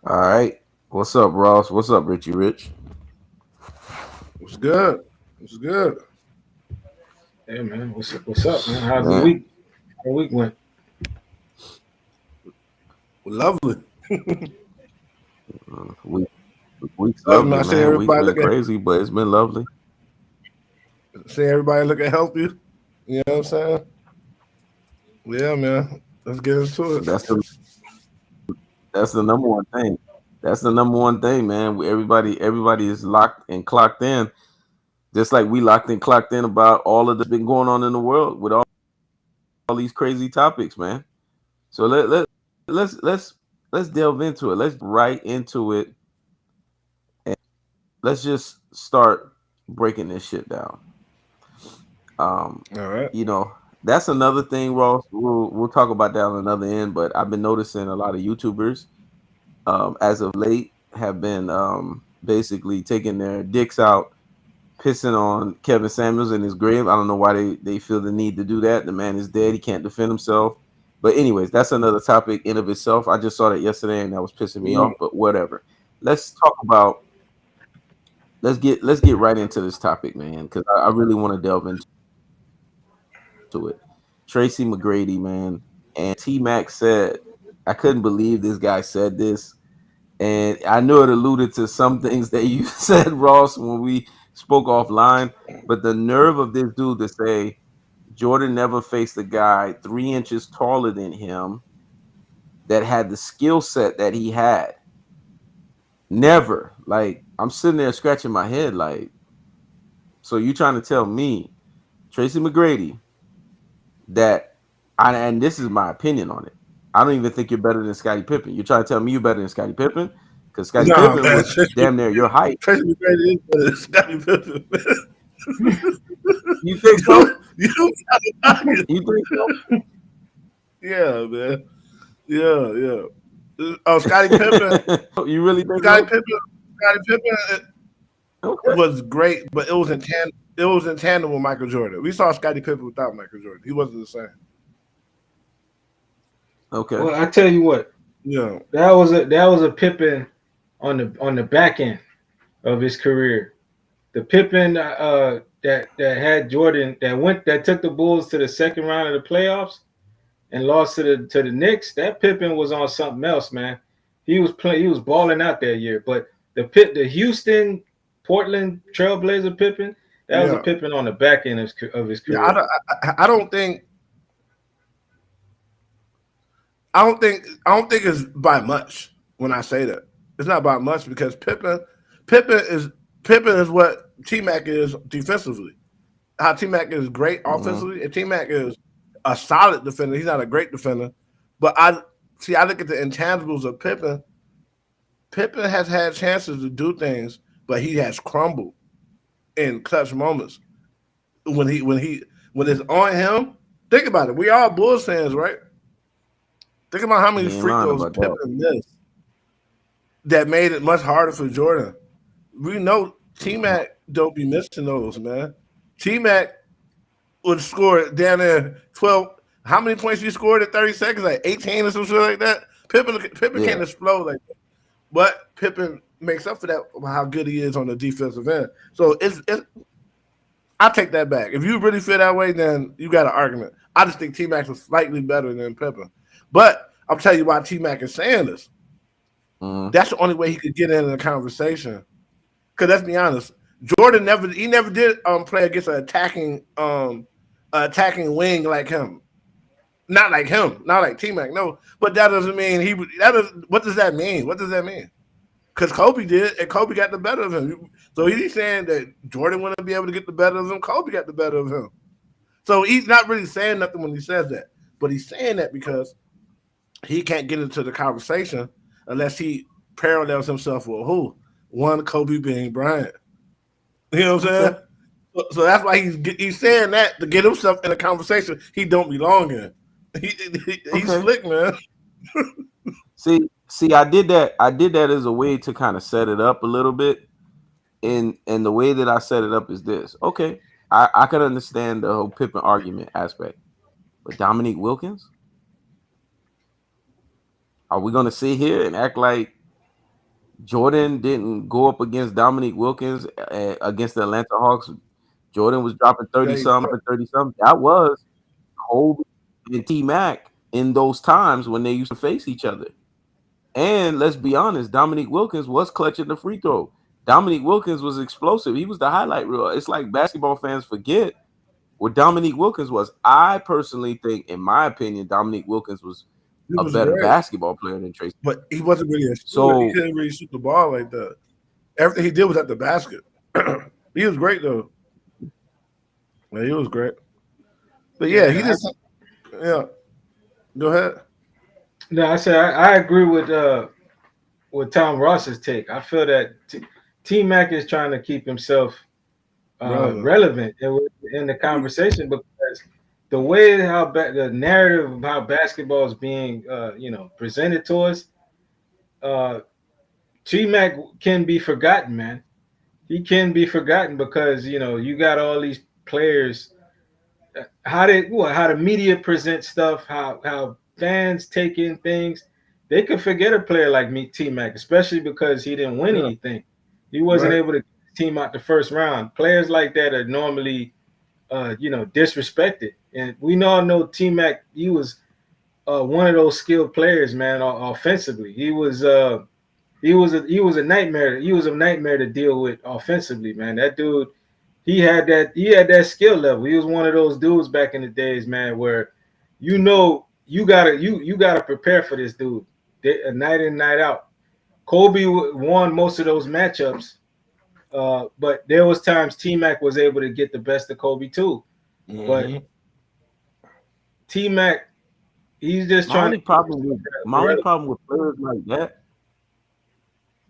All right. What's up, Ross? What's up, Richie Rich? What's good? What's good? Hey man, what's up, man? How's the Man, week? How the week went? Lovely. we week's Lovely, man. lovely, I see man. Week's everybody been looking, crazy, but it's been lovely. see everybody looking healthy. You know what I'm saying? Yeah, man. Let's get into it. That's the that's the number one thing. That's the number one thing, man. Everybody is locked and clocked in, just like we locked and clocked in about all of that's been going on in the world with all these crazy topics, man. So let's delve into it. Let's right into it, and let's just start breaking this shit down. Um, All right. you know, that's another thing, Ross. We'll talk about that on another end. But I've been noticing a lot of YouTubers, as of late, have been basically taking their dicks out, pissing on Kevin Samuels in his grave. I don't know why they feel the need to do that. The man is dead; he can't defend himself. But anyways, that's another topic in of itself. I just saw that yesterday, and that was pissing me Mm, off. But whatever. Let's talk about. Let's get right into this topic, man, because I really want to delve into it. Tracy McGrady, man, and T Mac said, I couldn't believe this guy said this, and I knew it alluded to some things that you said, Ross, when we spoke offline. But the nerve of this dude to say Jordan never faced a guy 3 inches taller than him that had the skill set that he had. Never. Like, I'm sitting there scratching my head, like, so you trying to tell me, Tracy McGrady, that and this is my opinion on it. I don't even think you're better than Scottie Pippen. You're trying to tell me you're better than Scottie Pippen because Scottie nah, Pippen man. was damn near your height. Tracy McGrady is better than Scottie Pippen. You think so? You gotta knock it. You think so? Yeah, man. Yeah, yeah. Oh, Scottie Pippen. You really think Scottie so? Pippen. Scottie Pippen Okay. was great, but it was in tandem. It was in tandem with Michael Jordan. We saw Scottie Pippen without Michael Jordan. He wasn't the same. Okay. Well, I tell you what, Yeah. that was a Pippen on the back end of his career. The Pippen that had Jordan that took the Bulls to the second round of the playoffs and lost to the Knicks. That Pippen was on something else, man. He was balling out that year. But the Houston, Portland Trailblazer Pippen, that was a Yeah. Pippen on the back end of his Yeah. I career. don't. I don't think. I don't think it's by much when I say that. It's not by much because Pippen is Pippen is what T Mac is defensively. How T Mac is great Mm-hmm. offensively, and T Mac is a solid defender. He's not a great defender, but I look at the intangibles of Pippen. Pippen has had chances to do things, but he has crumbled in clutch moments when it's on him. Think about it. We all Bulls fans, right? Think about how many He ain't free lying throws about that. Pippen missed that made it much harder for Jordan. We know T Mm-hmm. Mac don't be missing those, man. T Mac would score down there 12. How many points he scored in 30 seconds? Like 18 or some shit like that. Pippen Yeah. can't explode like that. But Pippen makes up for that how good he is on the defensive end. So it's I take that back. If you really feel that way, then you got an argument. I just think T Mac was slightly better than Pippen. But I'll tell you why T Mac is saying this. Mm-hmm. That's the only way he could get in the conversation. Because let's be honest, Jordan never did play against an attacking wing like him. Not like him, not like T Mac. No, but that doesn't mean he. That is what does that mean? What does that mean? Because Kobe did, and Kobe got the better of him. So he's saying that Jordan wouldn't be able to get the better of him. Kobe got the better of him. So he's not really saying nothing when he says that, but he's saying that because he can't get into the conversation unless he parallels himself with who? One Kobe being Bryant. You know what I'm Okay. saying? So that's why he's saying that to get himself in a conversation he don't belong in. He's Okay. slick, man. See, I did that. I did that as a way to kind of set it up a little bit. And the way that I set it up is this. Okay. I can understand the whole Pippen argument aspect. But Dominique Wilkins, are we gonna sit here and act like Jordan didn't go up against Dominique Wilkins against the Atlanta Hawks. Jordan was dropping 30 something, 30 something. That was Kobe and T Mac in those times when they used to face each other. And let's be honest, Dominique Wilkins was clutching the free throw. Dominique Wilkins was explosive. He was the highlight reel. It's like basketball fans forget what Dominique Wilkins was. I personally think, in my opinion, Dominique Wilkins was He a was better great, basketball player than Tracy. but he wasn't really a shooter. So He couldn't really shoot the ball like that. Everything he did was at the basket. He was great though. Yeah, he was great. But yeah, he just yeah. Go ahead. No, I said I agree with Tom Ross's take. I feel that T Mac is trying to keep himself relevant in the conversation because the way how the narrative of how basketball is being presented to us, T Mac can be forgotten, man. He can be forgotten because you got all these players. How the media present stuff, how fans take in things. They could forget a player like me, T Mac, especially because he didn't win anything. He wasn't able to get the team out the first round. Players like that are normally disrespected. And we all know T Mac, he was one of those skilled players, man, offensively. He was a nightmare. He was a nightmare to deal with offensively, man. That dude, he had that skill level. He was one of those dudes back in the days, man, where you gotta prepare for this dude night in, night out. Kobe won most of those matchups, but there was times T-Mac was able to get the best of Kobe too. Mm-hmm. But T-Mac, he's just my only problem with players like that.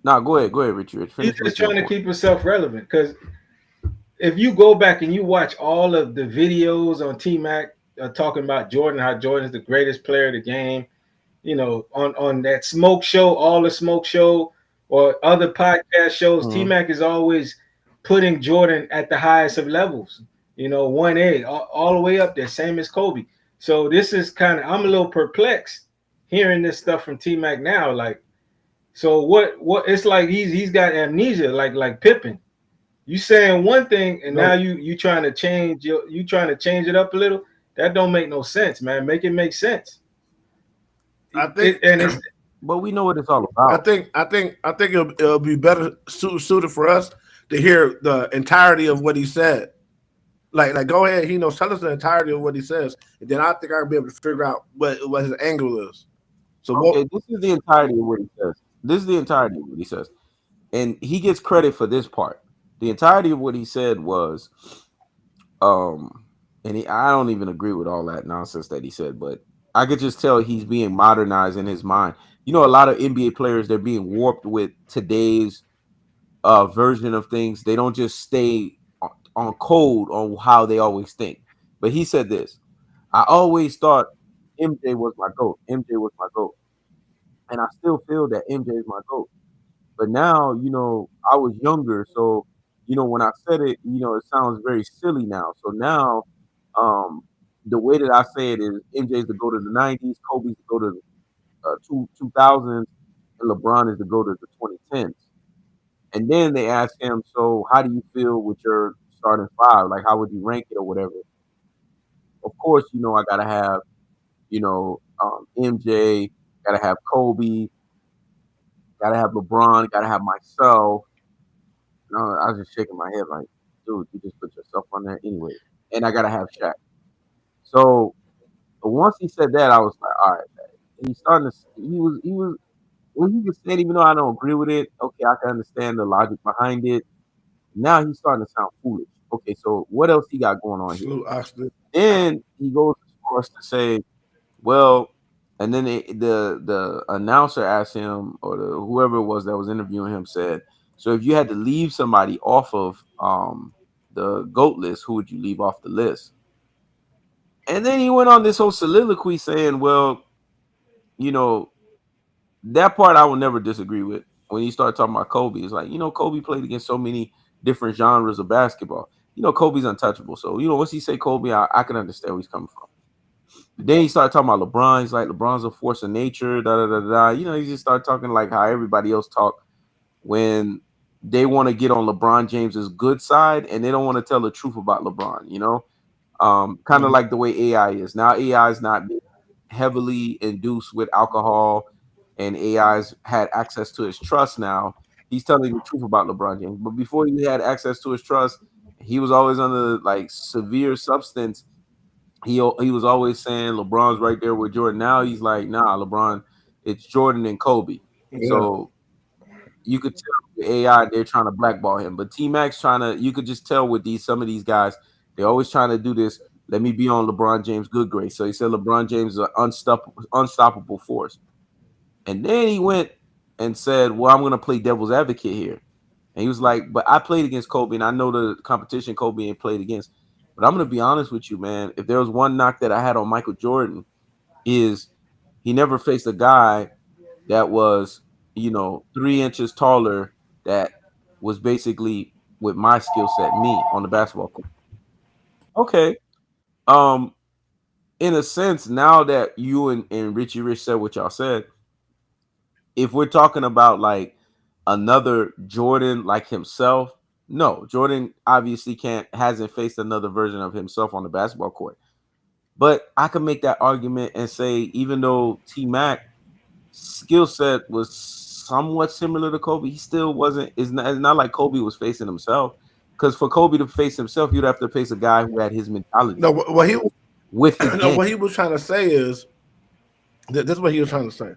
No, go ahead, Richard. He's just trying to keep himself relevant because if you go back and you watch all of the videos on T-Mac talking about Jordan, how Jordan's the greatest player of the game, on that Smoke Show, all the Smoke Show, or other podcast shows, T-Mac is always putting Jordan at the highest of levels, 1A, all the way up there, same as Kobe. So this is I'm a little perplexed hearing this stuff from T-Mac now. Like, so what it's like he's got amnesia, like Pippen. You saying one thing and now you trying to change it up a little. That don't make no sense, man. Make it make sense. I think, but we know what it's all about. I think it'll be better suited for us to hear the entirety of what he said. Like go ahead, tell us the entirety of what he says, and then I think I'll be able to figure out what his angle is. So this is the entirety of what he says. And he gets credit for this part. The entirety of what he said was, I don't even agree with all that nonsense that he said, but I could just tell he's being modernized in his mind. A lot of NBA players, they're being warped with today's version of things. They don't just stay on code on how they always think. But he said this: I always thought MJ was my GOAT. MJ was my GOAT. And I still feel that MJ is my GOAT. But now, I was younger. So, when I said it, it sounds very silly now. So now, the way that I say it is MJ's the GOAT of the 90s, Kobe's the GOAT of the 2000s, and LeBron is the GOAT of the 2010s. And then they ask him, so how do you feel with your starting five? Like, how would you rank it or whatever? Of course, I got to have, MJ, got to have Kobe, got to have LeBron, got to have myself. No, I was just shaking my head like, dude, you just put yourself on there anyway. And I got to have Shaq. So once he said that, I was like, all right, man. He was, when he was saying, even though I don't agree with it, okay, I can understand the logic behind it. Now he's starting to sound foolish. Okay, so what else he got going on here? Then he goes as far as to say, well, and then the announcer asked him, or whoever it was that was interviewing him said, so if you had to leave somebody off of the GOAT list, who would you leave off the list? And then he went on this whole soliloquy saying, well, that part I will never disagree with. When he started talking about Kobe, it's like, Kobe played against so many different genres of basketball. Kobe's untouchable. So, once he say Kobe, I can understand where he's coming from. But then he started talking about LeBron. He's like, LeBron's a force of nature, da da da da. He just started talking like how everybody else talk. when they want to get on LeBron James's good side and they don't want to tell the truth about LeBron, you know? Kind of like the way AI is. Now AI is not being heavily induced with alcohol and AI's had access to his trust now. He's telling the truth about LeBron James. But before he had access to his trust, he was always under like severe substance. He was always saying LeBron's right there with Jordan. Now he's like, nah, LeBron, it's Jordan and Kobe. Yeah. So you could tell with AI they're trying to blackball him. But T Mac's trying to, you could just tell with some of these guys, they're always trying to do this. Let me be on LeBron James' good grace. So he said LeBron James is an unstoppable force. And then he went and said, well, I'm going to play devil's advocate here. And he was like, but I played against Kobe, and I know the competition Kobe ain't played against. But I'm going to be honest with you, man. If there was one knock that I had on Michael Jordan, is he never faced a guy that was, 3 inches taller, that was basically with my skill set, me on the basketball court. Okay. In a sense, now that you and Richie Rich said what y'all said, if we're talking about like another Jordan like himself, no, Jordan obviously hasn't faced another version of himself on the basketball court. But I can make that argument and say, even though T Mac skill set was somewhat similar to Kobe, he still wasn't. It's not like Kobe was facing himself. Because for Kobe to face himself, you'd have to face a guy who had his mentality. No, what he with his game. What he was trying to say is this is what he was trying to say.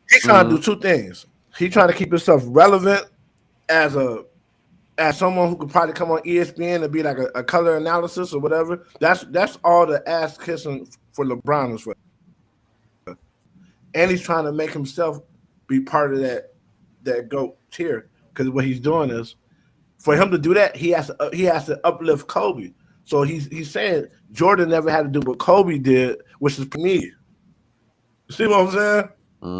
He's trying to do two things. He's trying to keep himself relevant as someone who could probably come on ESPN and be like a color analysis or whatever. That's all the ass kissing for LeBron is for. And he's trying to make himself be part of that GOAT tier, because what he's doing is, for him to do that, he has to uplift Kobe. So he's saying Jordan never had to do what Kobe did, which is me. See what I'm saying?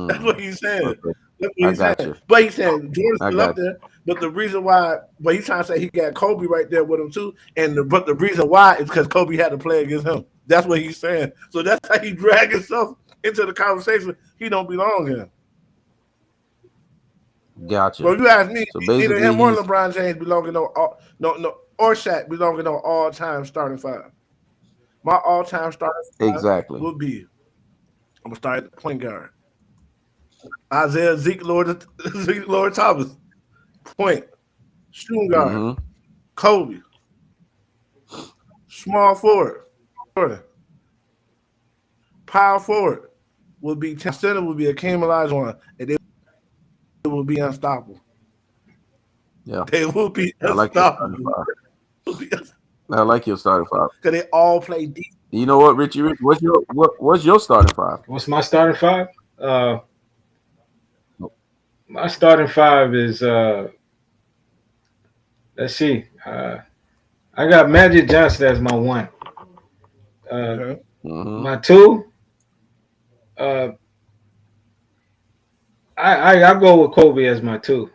That's what he's saying. Okay. That's what he's saying. But he's saying Jordan's still up there. But the reason why, but he's trying to say he got Kobe right there with him too. But the reason why is because Kobe had to play against him. That's what he's saying. So that's how he dragged himself into the conversation he don't belong in. Gotcha. Well, you ask me, so either him or LeBron James belong in or Shaq belong in all-time starting five. My all-time starting five would be, I'm gonna start at the point guard. Isaiah Zeke Lord Thomas. Point. Shooting guard. Kobe. Small forward. Power forward would be center would be Hakeem Olajuwon, and they will be unstoppable. Yeah, they will be unstoppable. I like your starting five because they all play deep. You know what, Richie? What's your starting five? What's my starting five? My starting five is let's see. I got Magic Johnson as my one. My two. I go with Kobe as my two.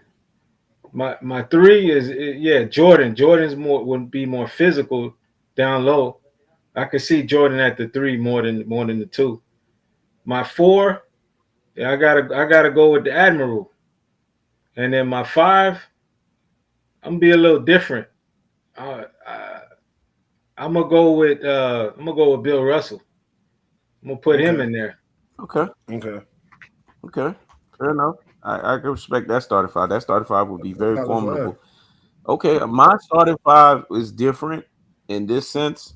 My three is Jordan. Jordan's would be more physical down low. I could see Jordan at the three more than the two. My four, I gotta go with the Admiral. And then my five, I'm gonna be a little different. I'm gonna go with Bill Russell. I'm gonna put him in there. Okay. Fair enough. I can respect that starting five. That starting five would be very formidable. Okay, my starting five is different in this sense.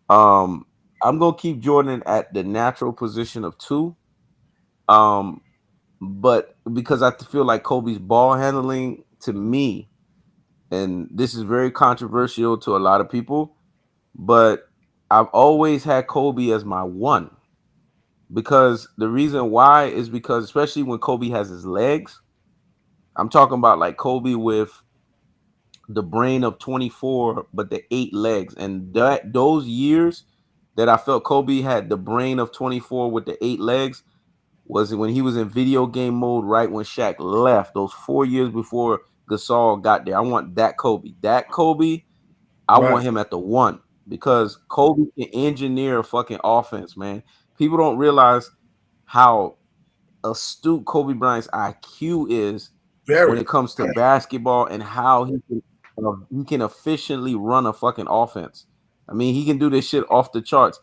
I'm gonna keep Jordan at the natural position of two. But because I feel like Kobe's ball handling, to me, and this is very controversial to a lot of people, but I've always had Kobe as my one. Because the reason why is because, especially when Kobe has his legs, I'm talking about like Kobe with the brain of 24, but the 8 legs. And those years that I felt Kobe had the brain of 24 with the 8 legs was when he was in video game mode, right when Shaq left, those 4 years before Gasol got there. I want that Kobe. I want him at the one, because Kobe can engineer a fucking offense, man. People don't realize how astute Kobe Bryant's IQ is when Very. it comes to basketball and how he can efficiently run a fucking offense. I mean, he can do this shit off the charts.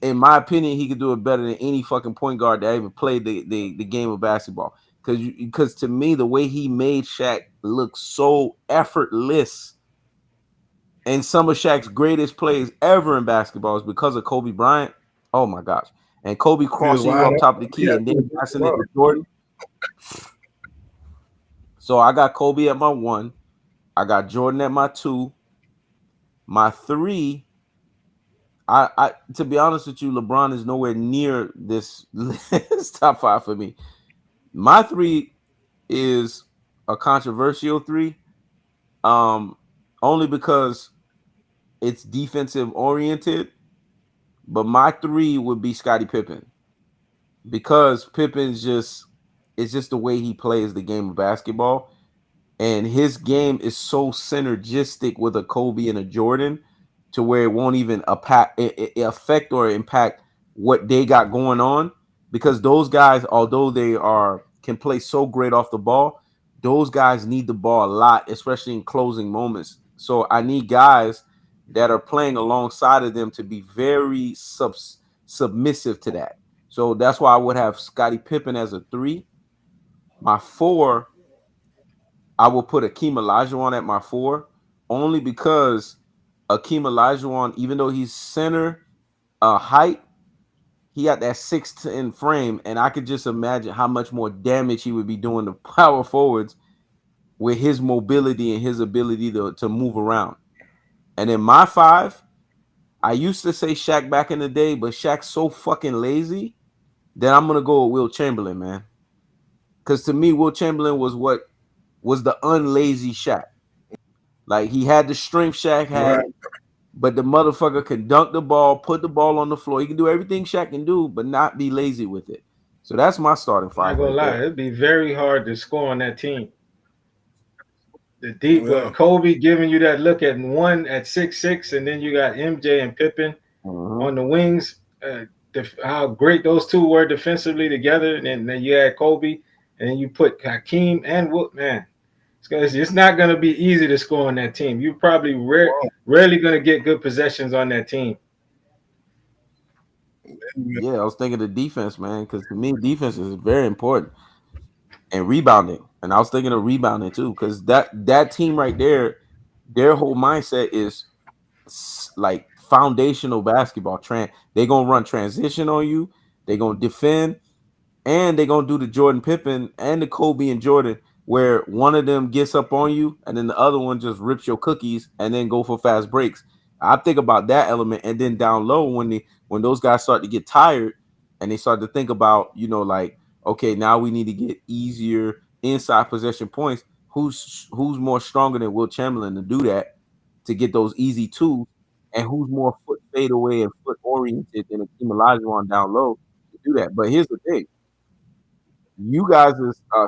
In my opinion, he could do it better than any fucking point guard that ever played the game of basketball. Because to me, the way he made Shaq look so effortless, and some of Shaq's greatest plays ever in basketball is because of Kobe Bryant. Oh my gosh! And Kobe crossing you up top of the key and then passing it to Jordan. So I got Kobe at my 1. I got Jordan at my 2. My 3. I to be honest with you, LeBron is nowhere near this top 5 for me. My 3 is a controversial 3, only because it's defensive oriented. But my 3 would be Scottie Pippen, because Pippen's it's just the way he plays the game of basketball, and his game is so synergistic with a Kobe and a Jordan, to where it won't even affect or impact what they got going on, because those guys, although they can play so great off the ball, those guys need the ball a lot, especially in closing moments. So I need guys that are playing alongside of them to be very submissive to that. So that's why I would have Scottie Pippen as a 3. My 4, I will put Akeem Olajuwon at my 4, only because Akeem Olajuwon, even though he's center height, he got that 6'10" frame, and I could just imagine how much more damage he would be doing to power forwards with his mobility and his ability to move around. And then my 5, I used to say Shaq back in the day, but Shaq's so fucking lazy that I'm gonna go with Will Chamberlain, man. Because to me, Will Chamberlain was the unlazy Shaq. Like, he had the strength Shaq had, right, but the motherfucker can dunk the ball, put the ball on the floor. He can do everything Shaq can do, but not be lazy with it. So that's my starting 5. I'm not gonna lie, it'd be very hard to score on that team. The deep with Kobe giving you that look at 1 at 6'6", and then you got MJ and Pippen on the wings. How great those two were defensively together, and then you had Kobe, and then you put Hakeem and Wood. Man, it's not going to be easy to score on that team. You're probably rarely going to get good possessions on that team. Yeah, I was thinking the defense, man, because to me, defense is very important, and rebounding. And I was thinking of rebounding too, because that team right there, their whole mindset is like foundational basketball. They're gonna run transition on you. They're gonna defend, and they're gonna do the Jordan Pippen and the Kobe and Jordan, where one of them gets up on you and then the other one just rips your cookies and then go for fast breaks. I think about that element, and then down low when those guys start to get tired and they start to think about, like, okay, now we need to get easier inside possession points. Who's more stronger than Will Chamberlain to do that, to get those easy 2s, and who's more foot fadeaway and foot oriented than Akeem Olajuwon down low to do that? But here's the thing: you guys'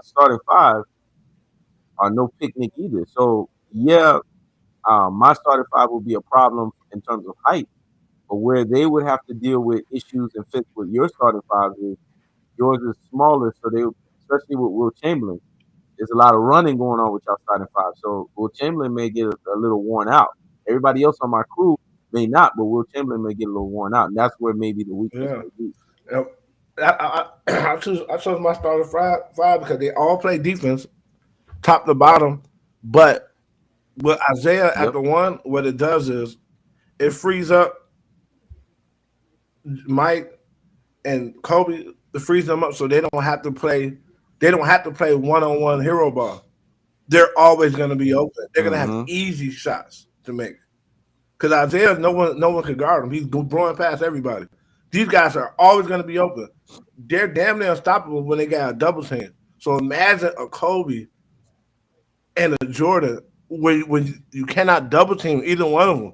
starting 5 are no picnic either. So yeah, my starting 5 will be a problem in terms of height, but where they would have to deal with issues and fits with your starting 5 is yours is smaller. So especially with Will Chamberlain, there's a lot of running going on with y'all starting 5. So Will Chamberlain may get a little worn out. Everybody else on my crew may not, but Will Chamberlain may get a little worn out, and that's where maybe the weakness may be. I chose my starting 5 because they all play defense, top to bottom. But with Isaiah at the 1, what it does is it frees up Mike and Kobe. It frees them up so they don't have to play. They don't have to play one-on-one hero ball. They're always going to be open. They're going to have easy shots to make. Because Isaiah, no one can guard him. He's blowing past everybody. These guys are always going to be open. They're damn near unstoppable when they got a double team. So imagine a Kobe and a Jordan when you cannot double team either one of them.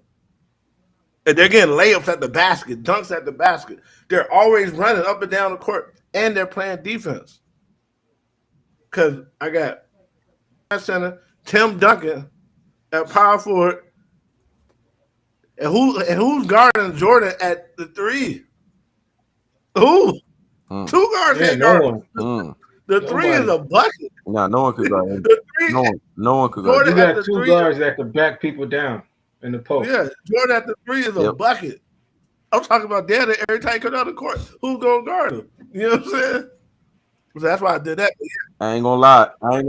And they're getting layups at the basket, dunks at the basket. They're always running up and down the court, and they're playing defense. Because I got center Tim Duncan at power forward, and who's guarding Jordan at the 3? Who? Two guards can't guard him. The three is a bucket. No, no one could guard him. No one could guard Jordan him. You at got the two three, guards that could back people down in the post. Yeah, Jordan at the three is a bucket. I'm talking about that every time he comes out of the court, who's gonna guard him? You know what I'm saying? So that's why I did that. I ain't gonna lie. I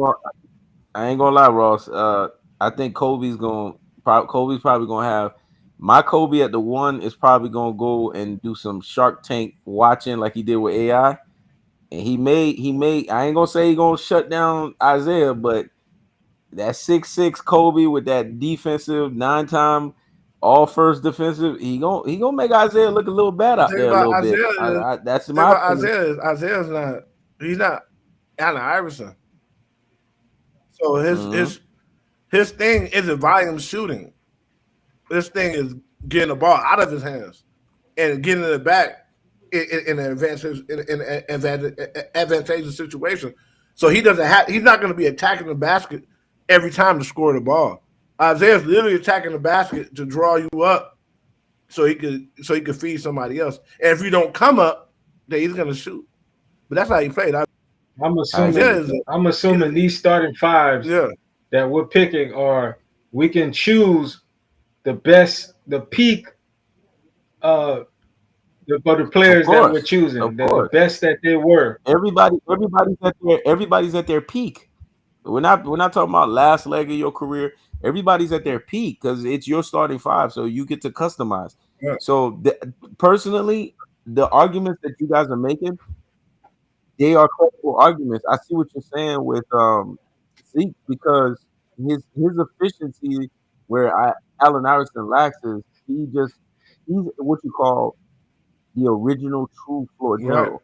ain't gonna lie, Ross. I think Kobe's probably gonna have my Kobe at the 1 is probably gonna go and do some Shark Tank watching like he did with AI. And he may I ain't gonna say he gonna shut down Isaiah, but that 6'6" Kobe with that defensive 9-time all first defensive, he gonna make Isaiah look a little bad out there a little bit. That's my opinion. Isaiah's not. He's not Allen Iverson. So his thing isn't volume shooting. This thing is getting the ball out of his hands and getting it back in an advantageous situation. So he's not going to be attacking the basket every time to score the ball. Isaiah's literally attacking the basket to draw you up so he could feed somebody else. And if you don't come up, then he's going to shoot. But that's how he played. I'm assuming these starting fives that we're picking we can choose the best, the peak for the players that we're choosing, the best that they were. Everybody's at their peak. We're not talking about last leg of your career. Everybody's at their peak because it's your starting five, so you get to customize. Yeah. So personally, the arguments that you guys are making, they are credible arguments. I see what you're saying with Zeke because his efficiency where Allen Iverson lacks is he's what you call the original true floor general.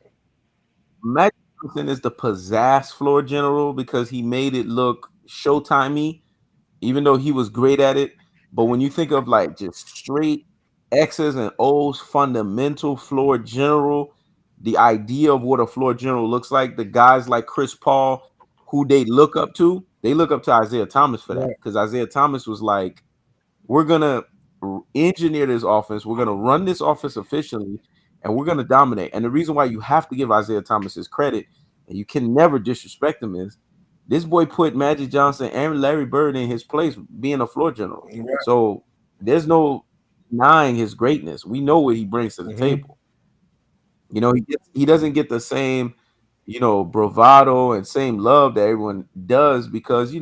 Magic Johnson is the pizzazz floor general because he made it look Showtime-y, even though he was great at it. But when you think of like just straight X's and O's fundamental floor general, the idea of what a floor general looks like, the guys like Chris Paul, who they look up to Isaiah Thomas for that. Because Isaiah Thomas was like, we're going to engineer this offense. We're going to run this offense efficiently, and we're going to dominate. And the reason why you have to give Isaiah Thomas his credit, and you can never disrespect him, is this boy put Magic Johnson and Larry Bird in his place being a floor general. Yeah. So there's no denying his greatness. We know what he brings to the table. You know, he doesn't get the same, bravado and same love that everyone does because,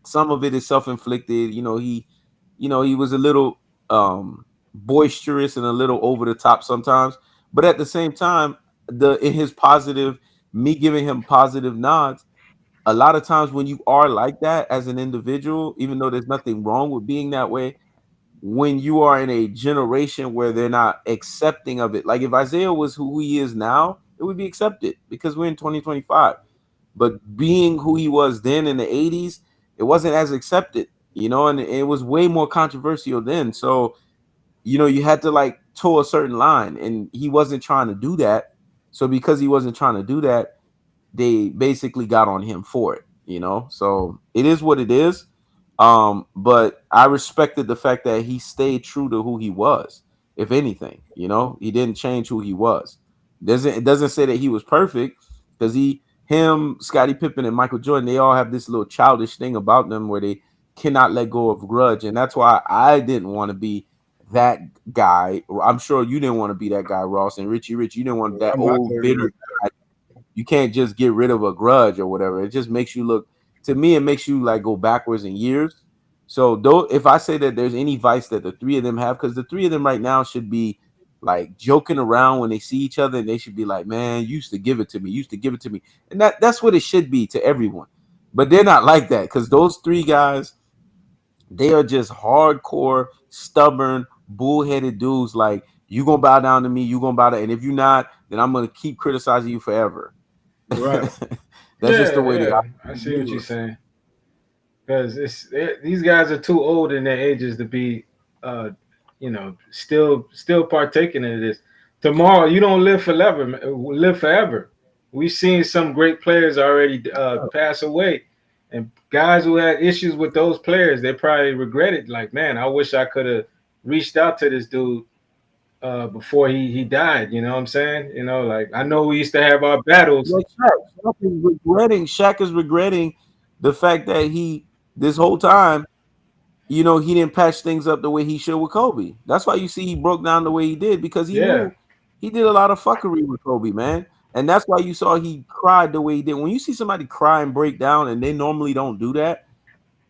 some of it is self-inflicted. He was a little boisterous and a little over the top sometimes. But at the same time, in his positive, me giving him positive nods, a lot of times when you are like that as an individual, even though there's nothing wrong with being that way, when you are in a generation where they're not accepting of it, like if Isaiah was who he is now, it would be accepted because we're in 2025. But being who he was then in the 80s, it wasn't as accepted, and it was way more controversial then. So, you had to like toe a certain line, and he wasn't trying to do that. So because he wasn't trying to do that, they basically got on him for it, So it is what it is. But I respected the fact that he stayed true to who he was. If anything, he didn't change who he was. It doesn't say that he was perfect because him, Scottie Pippen, and Michael Jordan, they all have this little childish thing about them where they cannot let go of grudge. And that's why I didn't want to be that guy. I'm sure you didn't want to be that guy, Ross, and Richie, you didn't want that old bitter guy. You can't just get rid of a grudge or whatever. It just makes you look, to me, it makes you like go backwards in years. So if I say that there's any vice that the three of them have, because the three of them right now should be like joking around when they see each other, and they should be like, man, you used to give it to me. And that's what it should be to everyone. But they're not like that because those three guys, they are just hardcore, stubborn, bullheaded dudes. Like, you going to bow down to me, you going to bow down. And if you're not, then I'm going to keep criticizing you forever. Right. That's just the way that I see what you're saying. Because these guys are too old in their ages to be, still partaking in this. Tomorrow, you don't live forever. We've seen some great players already pass away, and guys who had issues with those players, they probably regret it. Like, man, I wish I could have reached out to this dude before he died. You know what I'm saying? You know, like I know we used to have our battles. Like Shaq is regretting the fact that he this whole time, he didn't patch things up the way he should with Kobe. That's why you see he broke down the way he did, because he Yeah, knew he did a lot of fuckery with Kobe, man. And that's why you saw he cried the way he did. When you see somebody cry and break down, and they normally don't do that,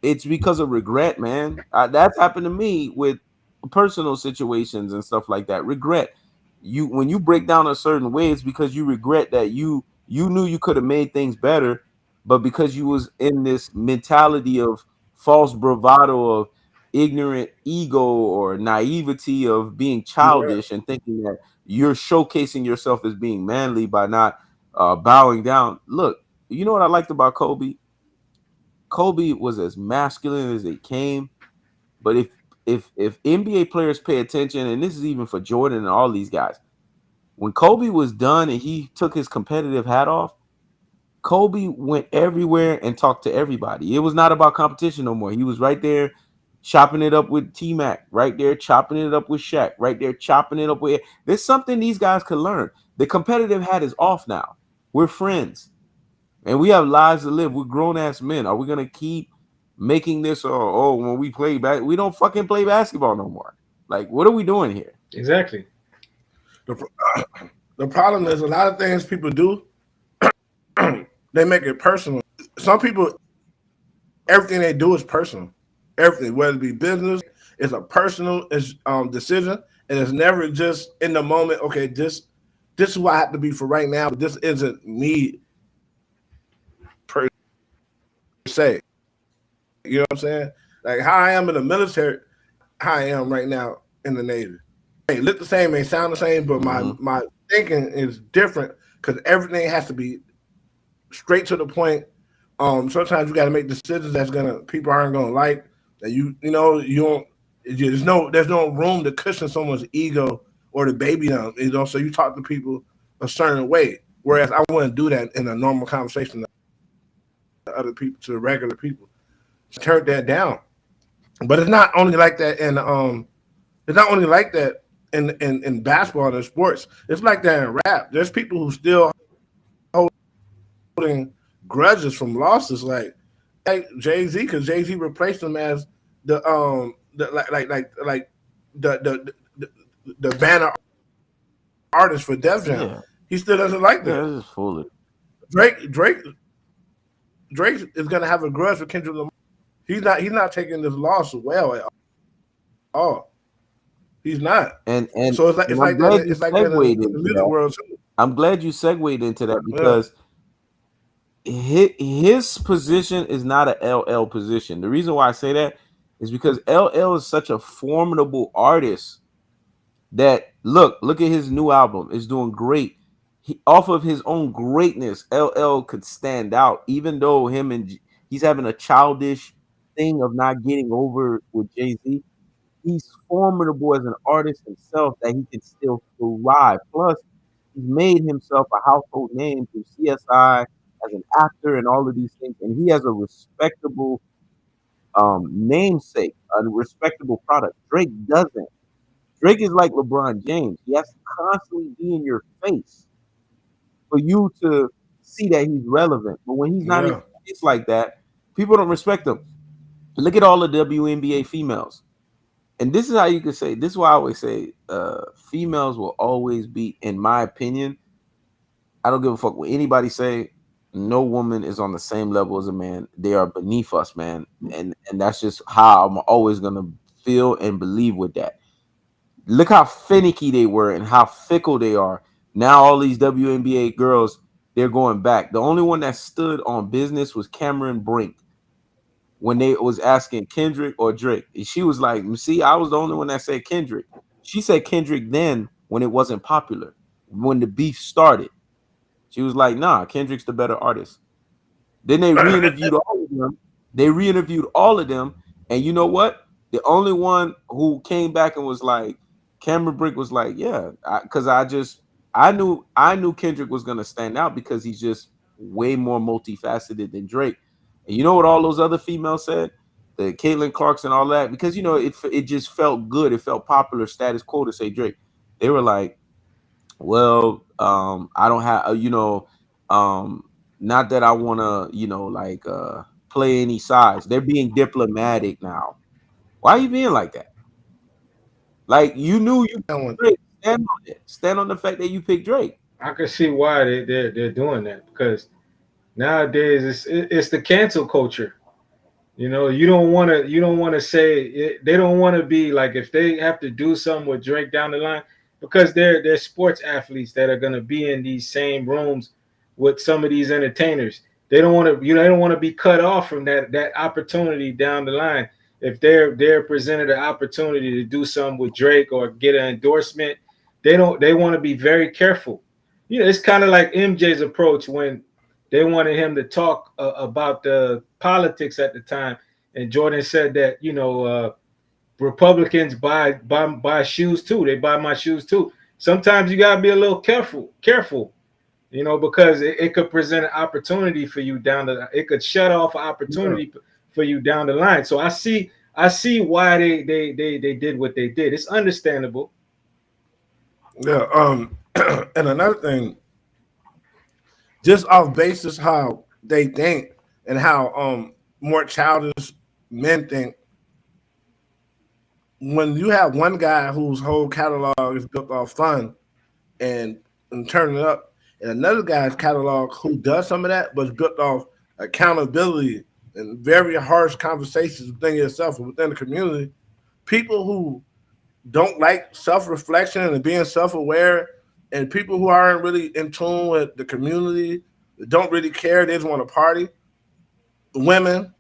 it's because of regret, man. That's happened to me with personal situations and stuff like that. Regret. When you break down a certain way, it's because you regret that you knew you could have made things better, but because you was in this mentality of false bravado, of ignorant ego, or naivety of being Yeah. childish and thinking that you're showcasing yourself as being manly by not bowing down. Look, you know what I liked about Kobe? Kobe was as masculine as they came. But if NBA players pay attention, and this is even for Jordan and all these guys, when Kobe was done and he took his competitive hat off, Kobe went everywhere and talked to everybody. It was not about competition no more. He was right there chopping it up with T Mac, right there chopping it up with Shaq, right there chopping it up with. There's something these guys could learn. The competitive hat is off now. We're friends. And we have lives to live. We're grown ass men. Are we gonna keep making this? Or when we play back, we don't fucking play basketball no more. Like, what are we doing here? exactly. The, the problem is a lot of things people do, they make it personal. Some people, everything they do is personal. Everything, whether it be business, it's a personal decision, and it's never just in the moment. Okay, this is what I have to be for right now, but this isn't me per se. You know what I'm saying? Like how I am in the military, how I am right now in the Navy. Hey, look the same, may sound the same, but my thinking is different because everything has to be straight to the point. Sometimes you got to make decisions that's gonna people aren't gonna like. That you don't. There's no room to cushion someone's ego or to baby them. So you talk to people a certain way. Whereas I wouldn't do that in a normal conversation to other people, to regular people. Turn that down. But it's not only like that it's not only like that in basketball and in sports. It's like that in rap. There's people who still holding grudges from losses, like Jay-Z, because Jay-Z replaced him as like the banner artist for Def Jam. Yeah, He still doesn't like yeah, that. this is foolish. Drake is gonna have a grudge for Kendrick Lamar. He's not taking this loss well at all. He's not. And So it's like and I'm glad you it's like that segued in the into music that. world too. I'm glad you segued into that, Yeah. because his position is not a LL position. The reason why I say that is because LL is such a formidable artist that look at his new album. It's doing great. Off of his own greatness, LL could stand out, even though he's having a childish thing of not getting over with Jay-Z. He's formidable as an artist himself that he can still thrive. Plus, he's made himself a household name through CSI as an actor and all of these things, and he has a respectable namesake, a respectable product. Drake doesn't. Drake is like LeBron James. He has to constantly be in your face for you to see that he's relevant. But when he's not in Yeah. your face like that, people don't respect him. Look at all the WNBA females. And this is how you can say, this is why I always say, females will always be, in my opinion, I don't give a fuck what anybody say. No woman is on the same level as a man. They are beneath us, man. And that's just how I'm always gonna feel and believe with that. Look how finicky they were and how fickle they are. Now all these WNBA girls, they're going back. The only one that stood on business was Cameron Brink when they was asking Kendrick or Drake. She was like, see, I was the only one that said Kendrick. She said Kendrick then when it wasn't popular, when the beef started. She was like, nah, Kendrick's the better artist. Then they re-interviewed all of them. They re-interviewed all of them. And you know what? The only one who came back and was like, Cameron Brick was like, yeah, because I knew Kendrick was gonna stand out because he's just way more multifaceted than Drake. And you know what all those other females said? The Caitlin Clarks and all that, because it just felt good. It felt popular, status quo to say Drake. They were like, well, I don't have, not that I want to, like play any sides. They're being diplomatic now. Why are you being like that? Like, you knew you picked Drake. Stand on it. Stand on the fact that you picked Drake. I can see why they're doing that, because nowadays it's the cancel culture. You know, you don't want to say it, they don't want to be like, if they have to do something with Drake down the line, because they're sports athletes that are going to be in these same rooms with some of these entertainers. They don't want to, they don't want to be cut off from that opportunity down the line. If they're presented an opportunity to do something with Drake or get an endorsement, they want to be very careful. You know, it's kind of like MJ's approach when they wanted him to talk about the politics at the time, and Jordan said that, Republicans buy shoes too. They buy my shoes too. Sometimes you gotta be a little careful, because it could present an opportunity for you it could shut off an opportunity for you down the line. So I see why they did what they did. It's understandable. Yeah. And another thing, just off basis how they think and how more childish men think. When you have one guy whose whole catalog is built off fun and turning it up, and another guy's catalog who does some of that but is built off accountability and very harsh conversations within yourself and within the community, people who don't like self-reflection and being self-aware, and people who aren't really in tune with the community, don't really care, they just want to party, women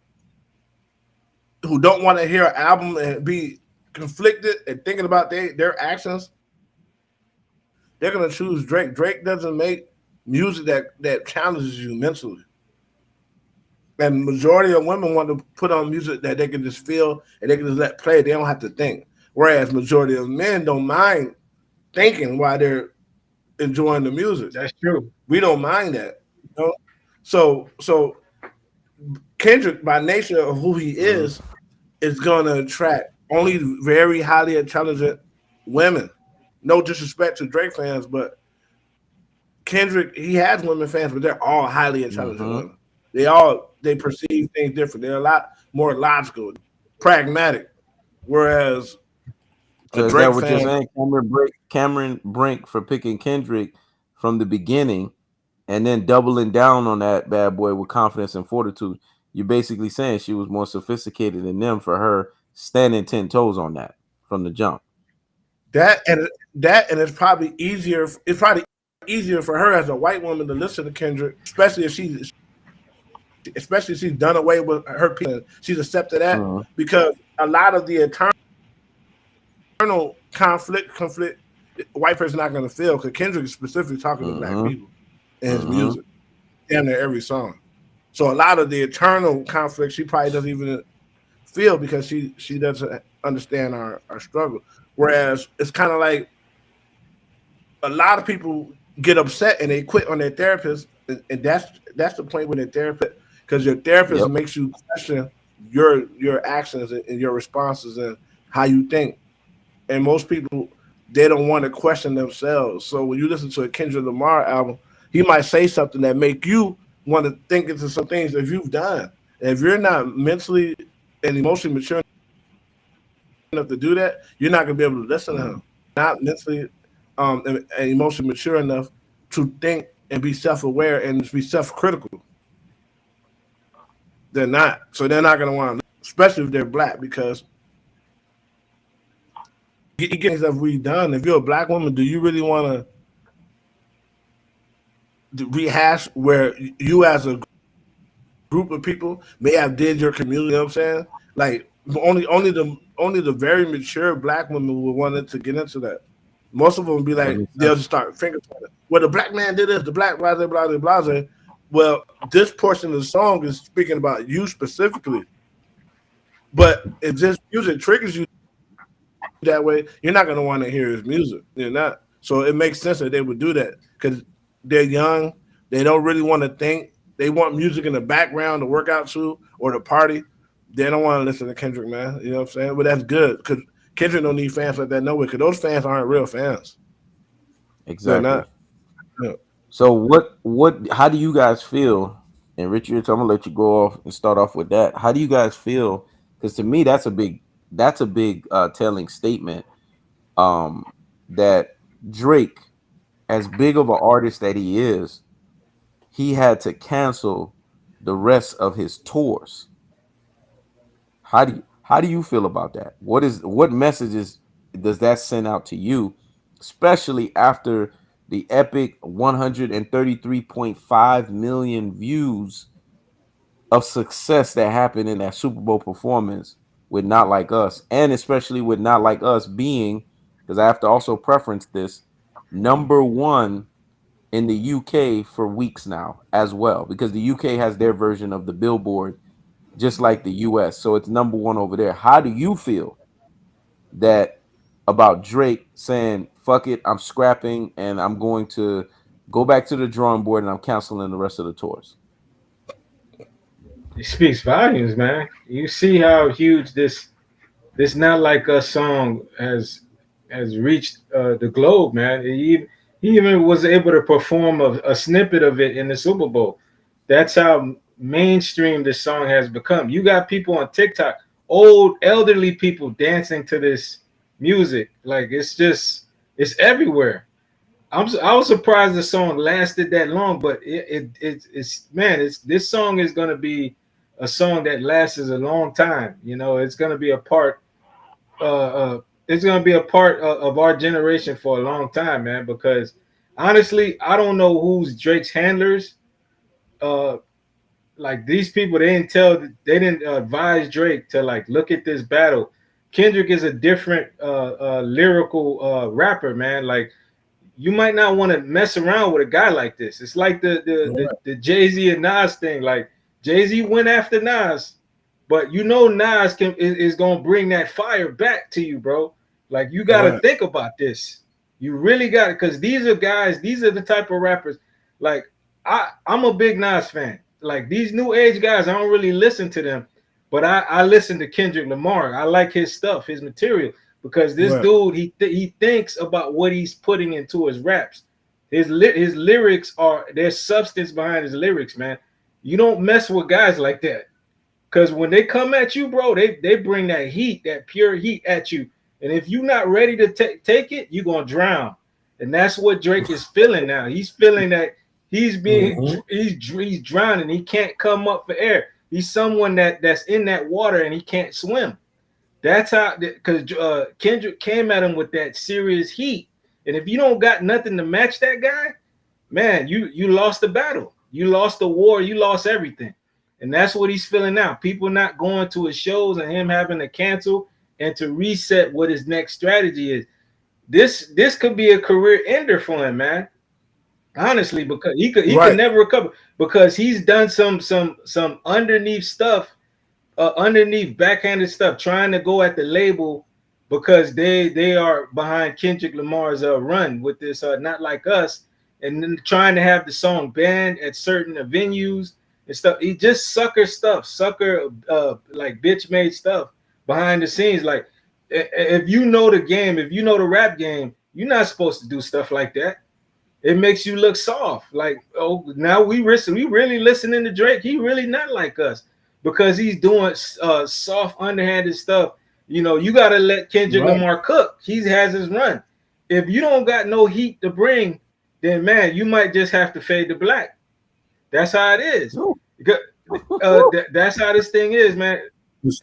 who don't want to hear an album and be conflicted and thinking about their actions, they're going to choose Drake. Drake doesn't make music that challenges you mentally. And majority of women want to put on music that they can just feel and they can just let play. They don't have to think. Whereas majority of men don't mind thinking while they're enjoying the music. That's true. We don't mind that. You know? So Kendrick, by nature of who he is going to attract only very highly intelligent women. No disrespect to Drake fans, but Kendrick, he has women fans, but they're all highly intelligent women. They perceive things different. They're a lot more logical, pragmatic. Whereas So is that what you're saying, Cameron Brink, for picking Kendrick from the beginning and then doubling down on that bad boy with confidence and fortitude? You're basically saying she was more sophisticated than them for her standing 10 toes on that from the jump. And it's probably easier. It's probably easier for her as a white woman to listen to Kendrick, especially if she's done away with her people. She's accepted that because a lot of the internal conflict, white person not going to feel, because Kendrick is specifically talking to black people in his music, damn near every song. So a lot of the internal conflict she probably doesn't even feel because she doesn't understand our struggle. Whereas it's kind of like a lot of people get upset and they quit on their therapist, and that's the point with their therapist, because your therapist makes you question your actions and your responses and how you think. And most people, they don't want to question themselves. So when you listen to a Kendrick Lamar album, he might say something that make you want to think into some things that you've done. And if you're not mentally and emotionally mature enough to do that, you're not going to be able to listen to him. Not mentally and emotionally mature enough to think and be self-aware and be self-critical. They're not. So they're not going to want to, especially if they're black, because you get stuff redone. If you're a black woman, do you really want to rehash where you as a group of people may have did your community? You know what I'm saying? Like only the very mature black women would want to get into that. Most of them would be like, they'll just start finger pointing. Well, the black man did this, the black blah blah blah blah. Well, this portion of the song is speaking about you specifically. But if this music triggers you that way, you're not going to want to hear his music. You're not. So it makes sense that they would do that because they're young. They don't really want to think. They want music in the background to work out to or to party. They don't want to listen to Kendrick, man. You know what I'm saying? But that's good because Kendrick don't need fans like that nowhere, because those fans aren't real fans. They're Exactly. not. No. So how do you guys feel? And Richard, I'm gonna let you go off and start off with that. How do you guys feel? Because to me, that's a big telling statement. Um, that Drake, as big of an artist that he is, he had to cancel the rest of his tours. How do you feel about that? What messages does that send out to you, especially after the epic 133.5 million views of success that happened in that Super Bowl performance with Not Like Us, and especially with Not Like Us being, because I have to also preference this, number one in the UK for weeks now as well, because the UK has their version of the Billboard just like the US. So it's number one over there. How do you feel that about Drake saying, fuck it, I'm scrapping and I'm going to go back to the drawing board and I'm canceling the rest of the tours? It speaks volumes, man. You see how huge this Not Like Us song has reached the globe, man. He even was able to perform a snippet of it in the Super Bowl. That's how mainstream this song has become. You got people on TikTok, old elderly people dancing to this music. Like it's everywhere. I was surprised the song lasted that long, but it's man, it's this song is gonna be a song that lasts a long time. You know, it's gonna be a part it's gonna be a part of our generation for a long time, man. Because honestly, I don't know who's Drake's handlers. Uh, like these people, they didn't advise Drake to like look at this battle. Kendrick is a different lyrical rapper, man. Like you might not want to mess around with a guy like this. It's like the Jay-Z and Nas thing. Like Jay-Z went after Nas, but you know Nas is gonna bring that fire back to you, bro. Like you got to think about this. You really got it, because these are guys. These are the type of rappers. Like I'm a big Nas fan. Like these new age guys, I don't really listen to them, but I listen to Kendrick Lamar. I like his stuff, his material, because this dude he thinks about what he's putting into his raps. His lyrics are, there's substance behind his lyrics, man. You don't mess with guys like that. Because when they come at you, bro, they bring that heat, that pure heat at you. And if you're not ready to take it, you're going to drown. And that's what Drake is feeling now. He's feeling that he's he's drowning. He can't come up for air. He's someone that's in that water and he can't swim. That's how, because Kendrick came at him with that serious heat. And if you don't got nothing to match that guy, man, you lost the battle. You lost the war. You lost everything. And that's what he's feeling now. People not going to his shows and him having to cancel and to reset what his next strategy is. This could be a career ender for him, man. Honestly, because he could never recover, because he's done some underneath stuff, underneath backhanded stuff, trying to go at the label because they are behind Kendrick Lamar's run with this Not Like Us, and then trying to have the song banned at certain venues and stuff. He just sucker like bitch made stuff behind the scenes. Like if you know the game, if you know the rap game, you're not supposed to do stuff like that. It makes you look soft. Like, oh, now we really listening to Drake. He really not like us because he's doing soft, underhanded stuff. You know, you got to let Kendrick Lamar cook. He has his run. If you don't got no heat to bring, then man, you might just have to fade to black. That's how it is. That's how this thing is, man.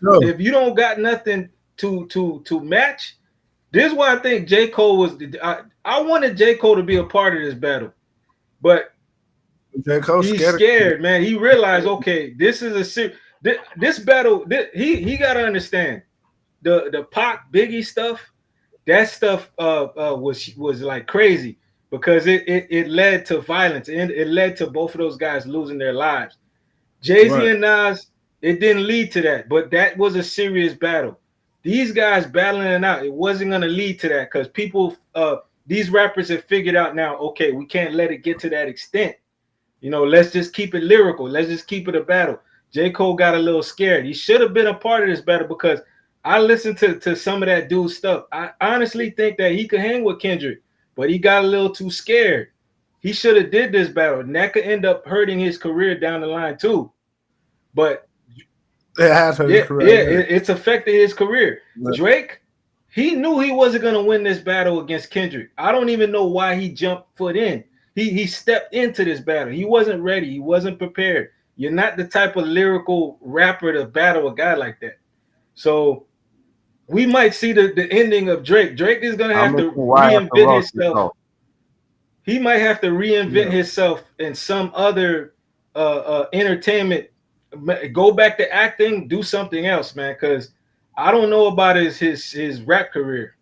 Sure. If you don't got nothing to match, this is why I think J. Cole was. I wanted J. Cole to be a part of this battle, but he's scared, man. He realized, okay, this is this battle. He got to understand the Pac Biggie stuff. That stuff was like crazy because it led to violence and it led to both of those guys losing their lives. Jay-Z and Nas, it didn't lead to that, but that was a serious battle. These guys battling it out, it wasn't going to lead to that because people, these rappers have figured out now, okay, we can't let it get to that extent. You know, let's just keep it lyrical. Let's just keep it a battle. J. Cole got a little scared. He should have been a part of this battle because I listened to some of that dude's stuff. I honestly think that he could hang with Kendrick but he got a little too scared. He should have did this battle, and that could end up hurting his career down the line too. But it has hurt his career. It's affected his career. Yeah. Drake, he knew he wasn't gonna win this battle against Kendrick. I don't even know why he jumped foot in. He stepped into this battle. He wasn't ready. He wasn't prepared. You're not the type of lyrical rapper to battle a guy like that. So we might see the ending of Drake. Drake is gonna have to reinvent himself. He might have to reinvent himself in some other entertainment. Go back to acting, do something else, man. Because I don't know about his rap career.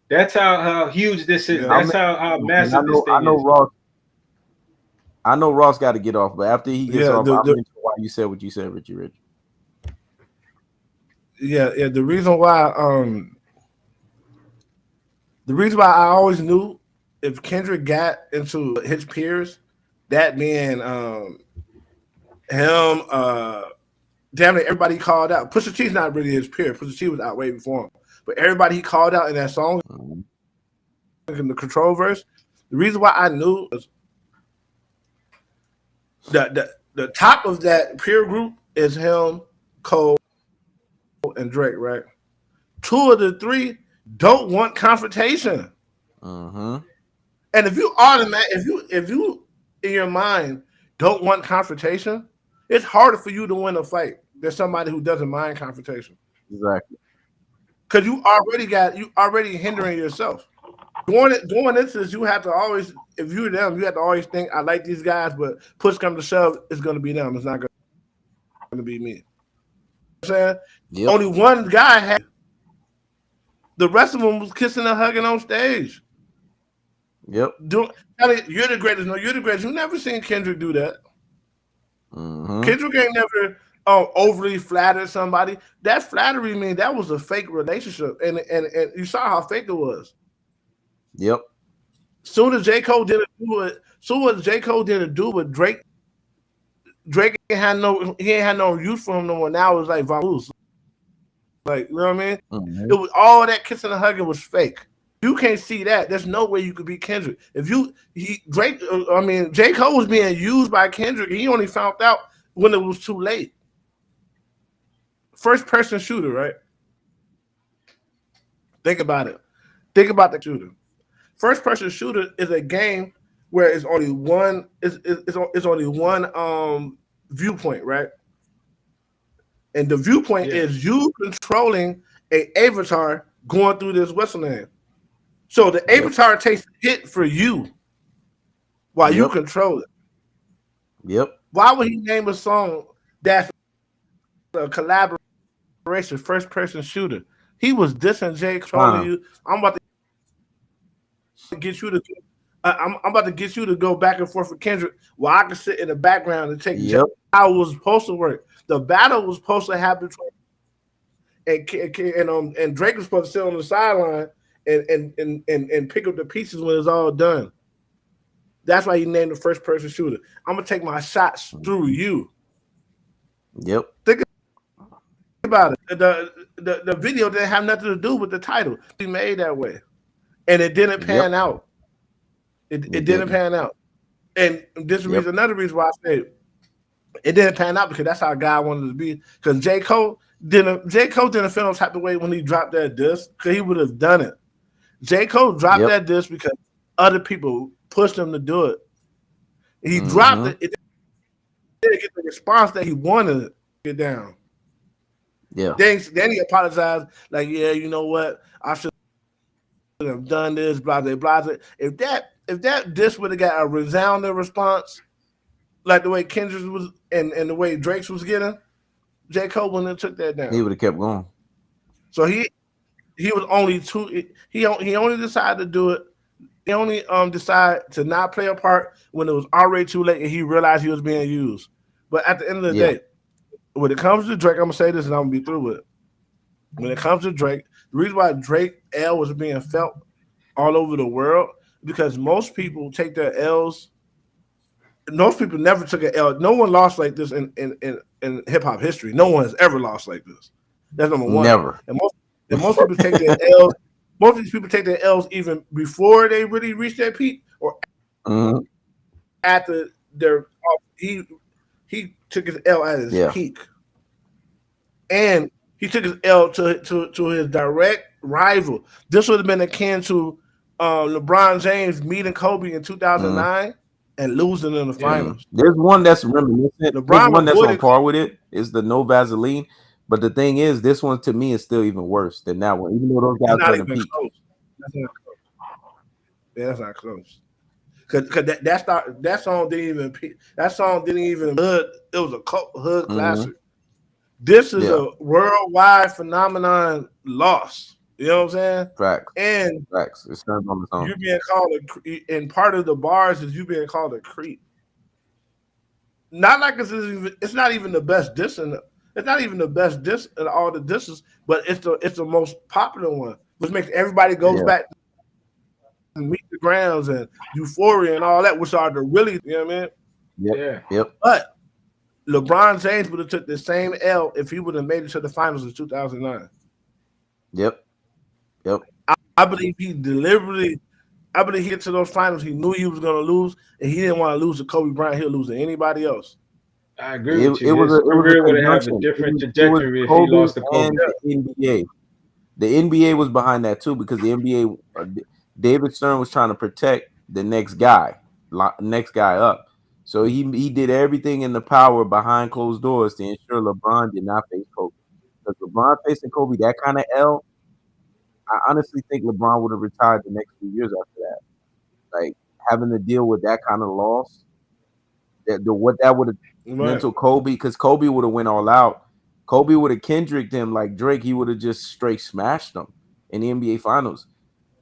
That's how huge this is. That's how massive this thing is. I know Ross got to get off, but after he gets off, I'll mention why you said what you said, Richie Rich. Yeah. The reason why I always knew if Kendrick got into his peers, that man, damn it, everybody called out. Pusha T's not really his peer. Pusha T was out way before him, but everybody he called out in that song, in the Control verse. The reason why I knew was the top of that peer group is him, Cole, and Drake, right? 2 of the 3 don't want confrontation. And if you in your mind don't want confrontation, it's harder for you to win a fight than somebody who doesn't mind confrontation. Exactly. Because you already hindering yourself. Going into this, you have to always, if you're them, you have to always think, I like these guys, but push come to shove, it's gonna be them. It's not gonna be me. You know what I'm saying? Yep. Only one guy had, the rest of them was kissing and hugging on stage. Yep. You're the greatest. No, you're the greatest. You never seen Kendrick do that. Kendrick ain't never overly flattered somebody. That flattery mean that was a fake relationship, and you saw how fake it was. Yep. Soon as J. Cole didn't do it, Drake ain't had no use for him no more. Now it was like vamoose. Like, you know what I mean? It was all that kissing and hugging was fake. You can't see that. There's no way you could beat Kendrick. J. Cole was being used by Kendrick. He only found out when it was too late. First person shooter, right? Think about it. Think about the shooter. First person shooter is a game where it's only one. It's only one viewpoint, right? And the viewpoint is you controlling an avatar going through this whistle name. So the avatar takes a hit for you while you control it. Yep. Why would he name a song that's a collaboration, first person shooter? He was dissing J. Cole. You. I'm about to get you to. I'm about to get you to go back and forth with Kendrick while I can sit in the background and take. How it was supposed to work. The battle was supposed to happen between and Drake was supposed to sit on the sideline and pick up the pieces when it's all done. That's why he named the first person shooter. I'm gonna take my shots through you. Yep. Think about it. The video didn't have nothing to do with the title. He made that way, and it didn't pan out. It didn't pan out, and this is another reason why I say it didn't pan out, because that's how God wanted it to be. Because J. Cole didn't feel no type of way when he dropped that disc, because he would have done it. J. Cole dropped that disc because other people pushed him to do it. He dropped it. It didn't get the response that he wanted to get down. Yeah. Then he apologized, like, yeah, you know what? I should have done this, blah, blah, blah. If that disc would have got a resounding response, like the way Kendrick was and the way Drake's was getting, J. Cole wouldn't have took that down. He would have kept going. So he was only two. He only decided to do it. He only decided to not play a part when it was already too late and he realized he was being used. But at the end of the day, when it comes to Drake, I'm gonna say this and I'm gonna be through with it. When it comes to Drake, the reason why Drake L was being felt all over the world because most people take their L's. Most people never took an L. No one lost like this in hip hop history. No one has ever lost like this. That's number one. Never. And most people take their L's. most of these people take their L's even before they really reach their peak or after their he took his L at his peak. And he took his L to his direct rival. This would have been akin to LeBron James meeting Kobe in 2009 and losing in the finals. There's one that's reminiscent. There's one that's on par with it. Is the no Vaseline. But the thing is, this one to me is still even worse than that one. Even though those guys are in the peak. That's not close. Yeah, that's not close. Cause that song didn't even peak. That song didn't even hood. It was a hood classic. This is a worldwide phenomenon loss. You know what I'm saying? Facts. And facts. It's on the song. You're being called and part of the bars is you being called a creep. Not like it's not even the best diss it's not even the best diss in all the disses, but it's the most popular one, which makes everybody goes back to Meet the Grounds and Euphoria and all that, which are the really, you know what I mean? Yep. But LeBron James would have took the same L if he would have made it to the finals in 2009. Yep. I believe he deliberately. I believe he get to those finals. He knew he was going to lose, and he didn't want to lose to Kobe Bryant. He'll lose to anybody else. I agree with you. His career would have a different trajectory if he lost to Kobe. And the NBA was behind that too, because the NBA, David Stern was trying to protect the next guy up. So he did everything in the power behind closed doors to ensure LeBron did not face Kobe. Because LeBron facing Kobe, that kind of L, I honestly think LeBron would have retired the next few years after that. Like having to deal with that kind of loss, what that would have meant to Kobe, because Kobe would have went all out. Kobe would have Kendricked him like Drake. He would have just straight smashed him in the NBA Finals.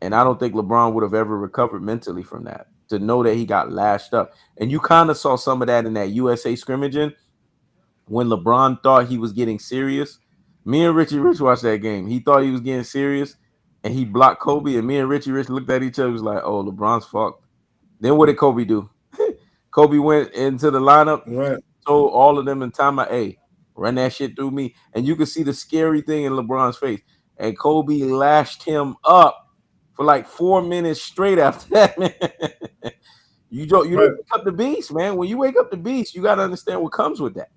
And I don't think LeBron would have ever recovered mentally from that, to know that he got lashed up. And you kind of saw some of that in that USA scrimmaging when LeBron thought he was getting serious. Me and Richie Rich watched that game. He thought he was getting serious, and he blocked Kobe. And me and Richie Rich looked at each other, was like, "Oh, LeBron's fucked." Then what did Kobe do? Kobe went into the lineup, told all of them in timeout, "Hey, run that shit through me." And you could see the scary thing in LeBron's face. And Kobe lashed him up for like 4 minutes straight after that, man. You don't wake up the beast, man. When you wake up the beast, you got to understand what comes with that.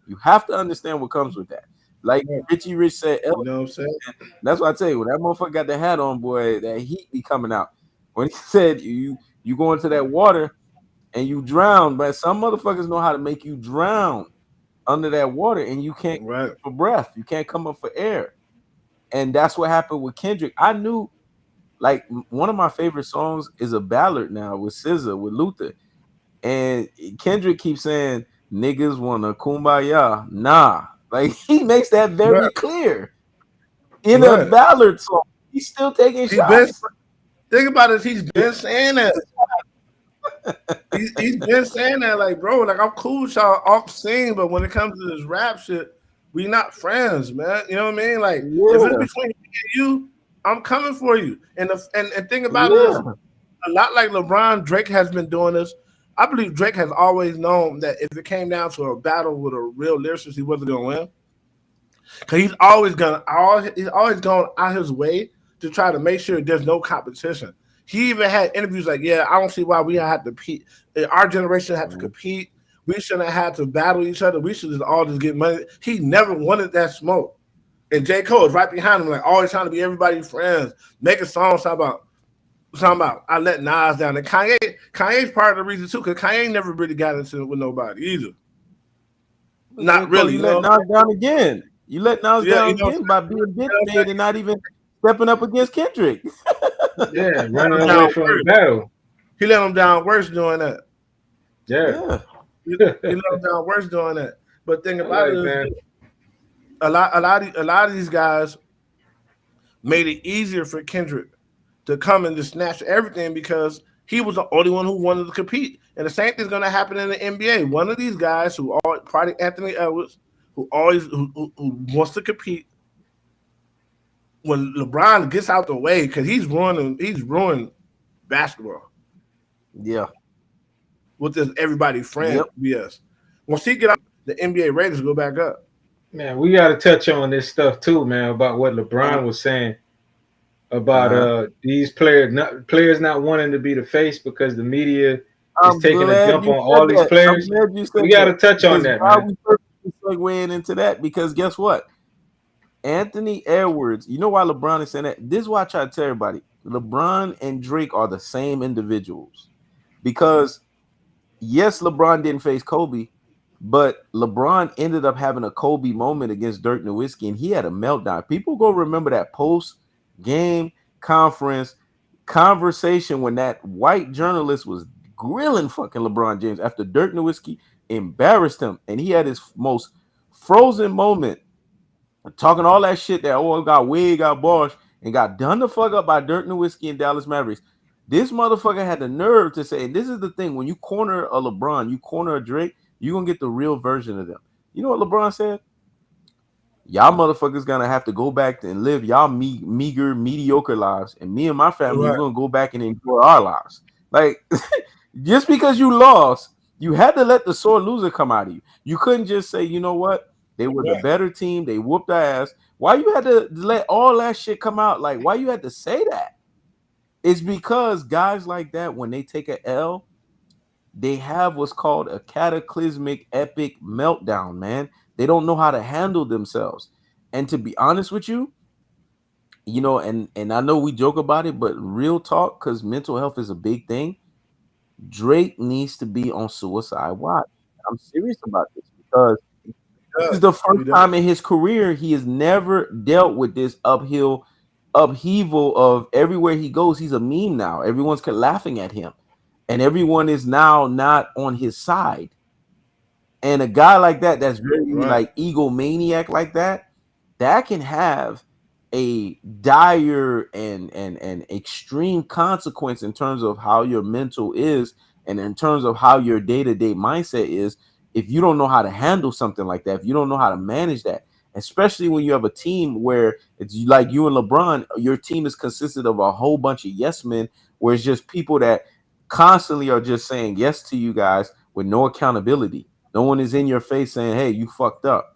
You have to understand what comes with that. Like Richie Rich said, you know what I'm saying? That's what I tell you. When that motherfucker got the hat on, boy, that heat be coming out. When he said you go into that water and you drown, but some motherfuckers know how to make you drown under that water, and you can't come up for breath. You can't come up for air. And that's what happened with Kendrick. I knew, like, one of my favorite songs is a ballad now with SZA, with Luther. And Kendrick keeps saying, niggas wanna kumbaya. Nah. Like, he makes that very clear. In a ballad song, he's still taking shots. Think about it. He's been saying that. he's been saying that, like, bro, like, I'm cool with y'all off scene, but when it comes to this rap shit, we not friends, man. You know what I mean? Like, if it's between me and you, I'm coming for you. And think about it is, a lot like LeBron, Drake has been doing this. I believe Drake has always known that if it came down to a battle with a real lyricist, he wasn't going to win. Because he's always gone out his way to try to make sure there's no competition. He even had interviews like, yeah, I don't see why we have to compete. Our generation had to compete. We shouldn't have to battle each other. We should all just get money. He never wanted that smoke. And J. Cole is right behind him, like always trying to be everybody's friends, making songs talking about I let Nas down. And Kanye's part of the reason too, because Kanye never really got into it with nobody either. Not really. You let Nas down again. You let Nas down again by being bitch and not even stepping up against Kendrick. Running away from the battle. He let him down worse doing that. Yeah. He let him down worse doing that. But think about it, man. A lot of these guys made it easier for Kendrick to come and just snatch everything because he was the only one who wanted to compete. And the same thing's going to happen in the NBA. One of these guys probably Anthony Edwards, who wants to compete, when LeBron gets out the way, because he's ruined basketball. Yeah. With this everybody friend BS. Once he get out, the NBA ratings go back up. Man, we got to touch on this stuff too, man, about what LeBron was saying about these players not wanting to be the face because the media is I'm taking a glad jump you on said all these that. I'm players. glad you We said got that to touch on because that, why man. we perfectly segueing into that? Because guess what? Anthony Edwards, you know why LeBron is saying that? This is why I try to tell everybody LeBron and Drake are the same individuals. Because yes, LeBron didn't face Kobe, but LeBron ended up having a Kobe moment against Dirk Nowitzki, and he had a meltdown. People go remember that post game conference conversation when that white journalist was grilling fucking LeBron James after Dirk Nowitzki embarrassed him, and he had his most frozen moment talking all that shit that got Wade, got Bosch, and got done the fuck up by Dirk Nowitzki and Dallas Mavericks. This motherfucker had the nerve to say, and this is the thing: when you corner a LeBron, you corner a Drake, you gonna get the real version of them. You know what LeBron said? Y'all motherfuckers gonna have to go back and live y'all meager, mediocre lives, and me and my family, Right. we're gonna go back and enjoy our lives. Like, just because you lost, you had to let the sore loser come out of you. You couldn't just say, you know what, they were the Right. better team, they whooped our ass. Why you had to let all that shit come out? Like, why you had to say that? It's because guys like that, when they take a L, they have what's called a cataclysmic epic meltdown, man. They don't know how to handle themselves. And to be honest with you, and I know we joke about it, but real talk, because mental health is a big thing. Drake needs to be on suicide watch. I'm serious about this because this is the first He does. time in his career he has never dealt with this upheaval of everywhere he goes. He's a meme now. Everyone's laughing at him, and everyone is now not on his side. And a guy like that, that's very Right. like egomaniac like that can have a dire and extreme consequence in terms of how your mental is and in terms of how your day-to-day mindset is if you don't know how to handle something like that, if you don't know how to manage that, especially when you have a team where it's like you and LeBron, your team is consisted of a whole bunch of yes men, where it's just people that constantly are just saying yes to you guys with no accountability. No one is in your face saying, hey, you fucked up,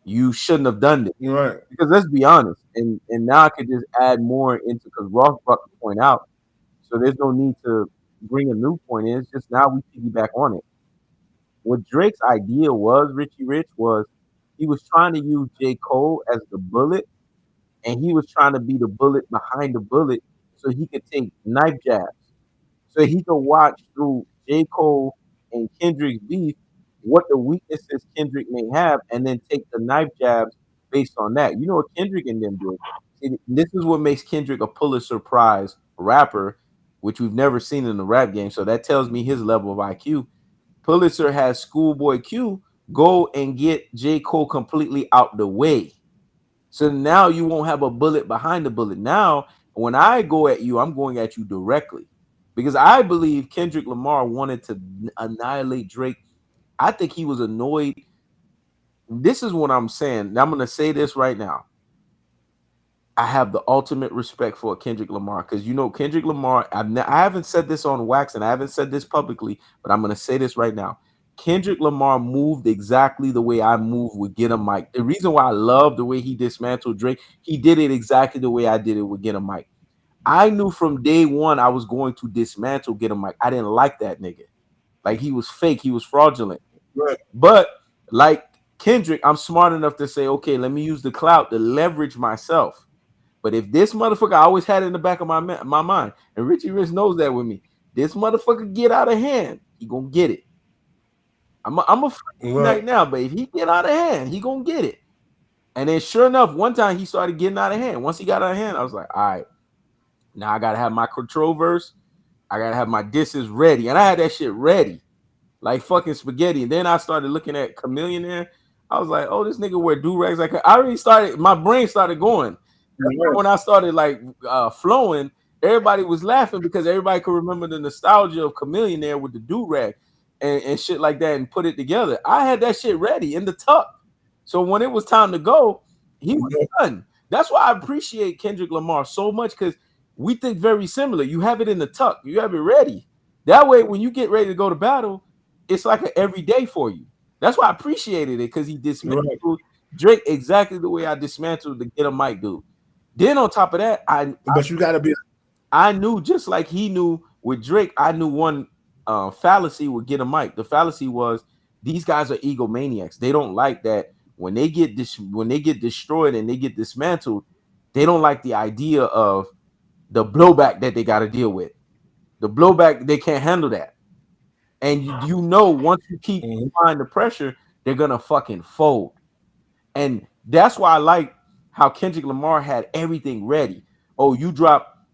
you shouldn't have done this. You're right. Because let's be honest, and now I could just add more into, because Ross brought the point out, so there's no need to bring a new point in. It's just now we piggyback on it. What Drake's idea was, Richie Rich, was he was trying to use J. Cole as the bullet, and he was trying to be the bullet behind the bullet so he could take knife jabs, so he could watch through J. Cole and Kendrick's beef what the weaknesses Kendrick may have, and then take the knife jabs based on that. You know what Kendrick and them did? See, this is what makes Kendrick a Pulitzer Prize rapper, which we've never seen in the rap game. So that tells me his level of IQ. Pulitzer has Schoolboy Q go and get J. Cole completely out the way. So now you won't have a bullet behind the bullet. Now, when I go at you, I'm going at you directly because I believe Kendrick Lamar wanted to annihilate Drake. I think he was annoyed. This is what I'm saying. I'm going to say this right now. I have the ultimate respect for Kendrick Lamar because Kendrick Lamar. I haven't said this on wax and I haven't said this publicly, but I'm going to say this right now. Kendrick Lamar moved exactly the way I move with Get 'Em Mike. The reason why I love the way he dismantled Drake, he did it exactly the way I did it with Get 'Em Mike. I knew from day one I was going to dismantle Get 'Em Mike. I didn't like that nigga. Like, he was fake, he was fraudulent. Right. But like Kendrick, I'm smart enough to say, okay, let me use the clout to leverage myself. But if this motherfucker, I always had it in the back of my mind, and Richie Rich knows that with me. This motherfucker get out of hand, he gonna get it. I'm a free Right. right now, but if he get out of hand, he gonna get it. And then sure enough, one time he started getting out of hand. Once he got out of hand, I was like, all right, now I gotta have my control verse. I gotta have my disses ready. And I had that shit ready, like fucking spaghetti. And then I started looking at Chameleon there. I was like, oh, this nigga wear do-rags. Like, I already started, my brain started going. Right. When I started like flowing, everybody was laughing because everybody could remember the nostalgia of Chameleon there with the do-rag and shit like that and put it together. I had that shit ready in the tuck. So when it was time to go, he was done. That's why I appreciate Kendrick Lamar so much, because we think very similar. You have it in the tuck, you have it ready. That way, when you get ready to go to battle, it's like an everyday for you. That's why I appreciated it, because he dismantled Drake exactly the way I dismantled the Get a Mic dude. Then on top of that, But you got to be. I knew, just like he knew with Drake, I knew one fallacy would get a mic. The fallacy was these guys are egomaniacs. They don't like that when they get destroyed and they get dismantled. They don't like the idea of the blowback that they got to deal with. The blowback, they can't handle that. And you know, once you keep applying the pressure, they're gonna fucking fold. And that's why I like how Kendrick Lamar had everything ready. Oh, you drop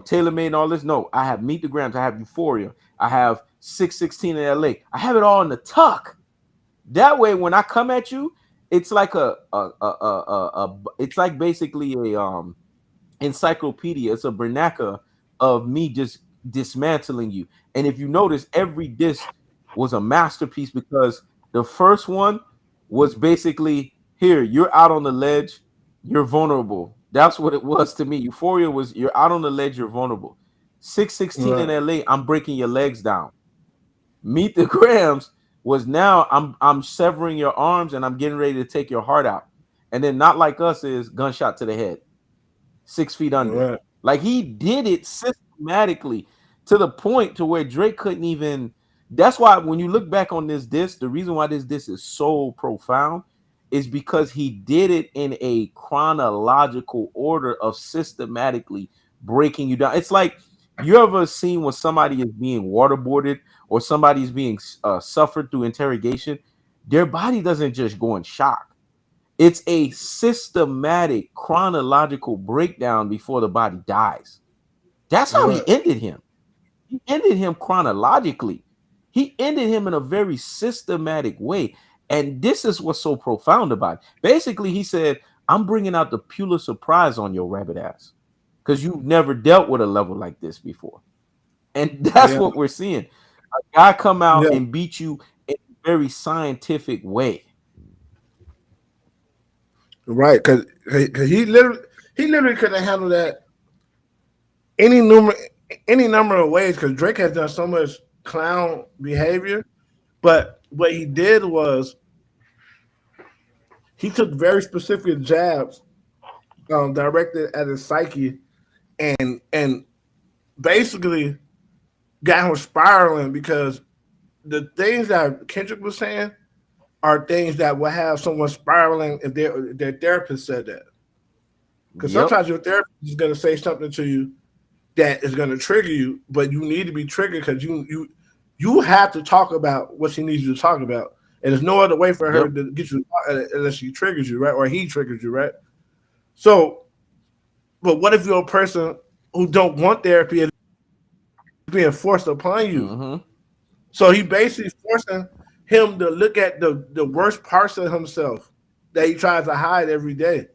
Taylor Made and all this. No, I have Meet the Grams, I have Euphoria, I have 616 in LA. I have it all in the tuck. That way, when I come at you, it's like it's like basically a encyclopedia. It's a vernacular of me just dismantling you. And if you notice, every disc was a masterpiece because the first one was basically, here, you're out on the ledge, you're vulnerable. That's what it was to me. Euphoria was, you're out on the ledge, you're vulnerable. 616 in LA, I'm breaking your legs down. Meet the Grams was, now I'm severing your arms and I'm getting ready to take your heart out. And then Not Like Us is gunshot to the head, 6 feet under. Right. Like, he did it systematically to the point to where Drake couldn't even. That's why when you look back on this disc, the reason why this disc is so profound is because he did it in a chronological order of systematically breaking you down. It's like, you ever seen when somebody is being waterboarded or somebody's being suffered through interrogation? Their body doesn't just go in shock. It's a systematic chronological breakdown before the body dies. That's how he ended him. He ended him chronologically. He ended him in a very systematic way. And this is what's so profound about it. Basically, he said, I'm bringing out the Pulitzer Prize on your rabbit ass because you've never dealt with a level like this before. And that's what we're seeing. A guy come out and beat you in a very scientific way. Right, because he literally could have handled that any number of ways. Because Drake has done so much clown behavior, but what he did was he took very specific jabs directed at his psyche, and basically got him spiraling. Because the things that Kendrick was saying are things that will have someone spiraling if their therapist said that. Because sometimes your therapist is going to say something to you that is going to trigger you, but you need to be triggered because you have to talk about what she needs you to talk about. And there's no other way for her to get you unless she triggers you, right? Or he triggers you, right? So, but what if you're a person who don't want therapy and it's being forced upon you? Mm-hmm. So he basically forcing him to look at the worst parts of himself that he tries to hide every day.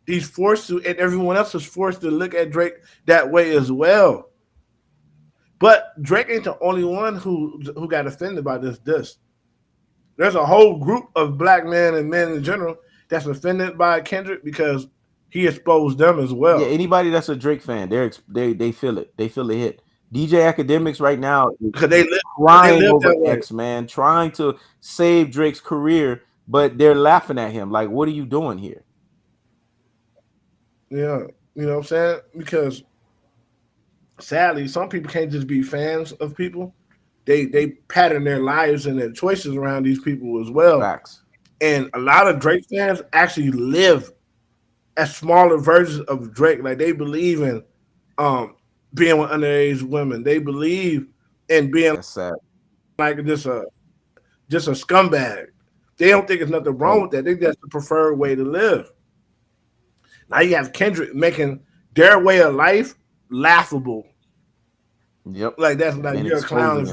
He's forced to, and everyone else is forced to look at Drake that way as well. But Drake ain't the only one who got offended by this disc. There's a whole group of black men and men in general that's offended by Kendrick because he exposed them as well. Yeah, anybody that's a Drake fan, they feel it. They feel the hit. DJ Academics right now because they crying over X, man, trying to save Drake's career, but they're laughing at him. Like, what are you doing here? Yeah, you know what I'm saying? Because sadly, some people can't just be fans of people. They pattern their lives and their choices around these people as well. Facts. And a lot of Drake fans actually live as smaller versions of Drake. Like, they believe in being with underage women. They believe in being like just a scumbag. They don't think there's nothing wrong with that. They think that's the preferred way to live. Now you have Kendrick making their way of life laughable. Yep. Like, that's like, you're a clown